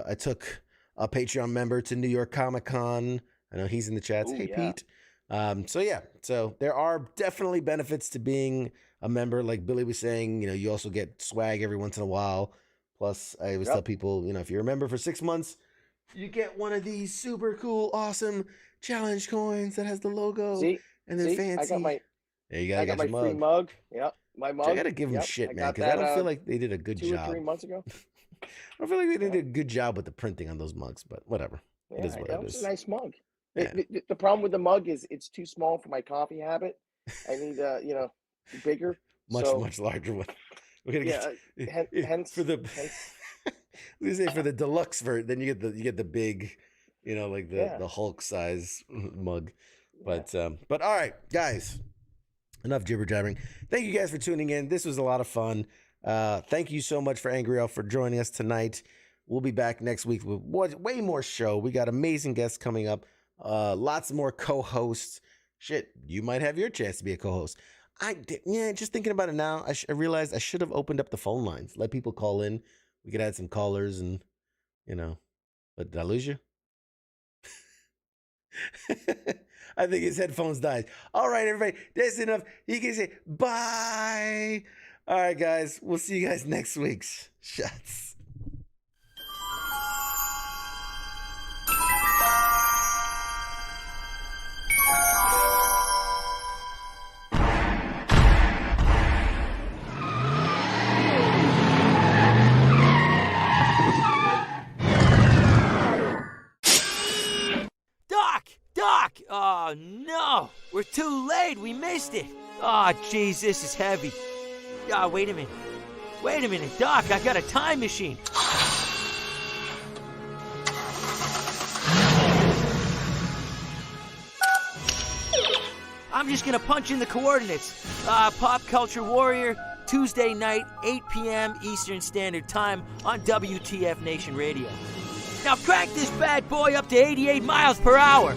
I took a Patreon member to New York Comic Con. I know he's in the chats. Hey, Pete. So there are definitely benefits to being a member. Like Billy was saying, you also get swag every once in a while. Plus, I always tell people, if you remember for 6 months, you get one of these super cool, awesome challenge coins that has the logo and then fancy. I got my free mug. Yep, my mug. I gotta give them shit, man, because I don't feel like they did a good job. 2 or 3 months ago. I don't feel like they did a good job with the printing on those mugs, but whatever. It is what it is. It's a nice mug. Yeah. The problem with the mug is it's too small for my coffee habit. I need bigger. Much larger one. We're gonna hence for the for the deluxe version. Then you get the big, like the Hulk size mug. But all right, guys, enough jibber jabbering. Thank you guys for tuning in. This was a lot of fun. Thank you so much for Angry Elf for joining us tonight. We'll be back next week with way more show. We got amazing guests coming up. Lots more co-hosts. Shit, you might have your chance to be a co-host. Just thinking about it now, I realized I should have opened up the phone lines. Let people call in. We could add some callers and, But did I lose you? I think his headphones died. All right, everybody. That's enough. You can say bye. All right, guys. We'll see you guys next week's shots. Doc! Oh, no! We're too late! We missed it! Oh, jeez, this is heavy. Wait a minute, Doc, I got a time machine. I'm just gonna punch in the coordinates. Pop Culture Warrior, Tuesday night, 8 p.m. Eastern Standard Time on WTF Nation Radio. Now crank this bad boy up to 88 miles per hour.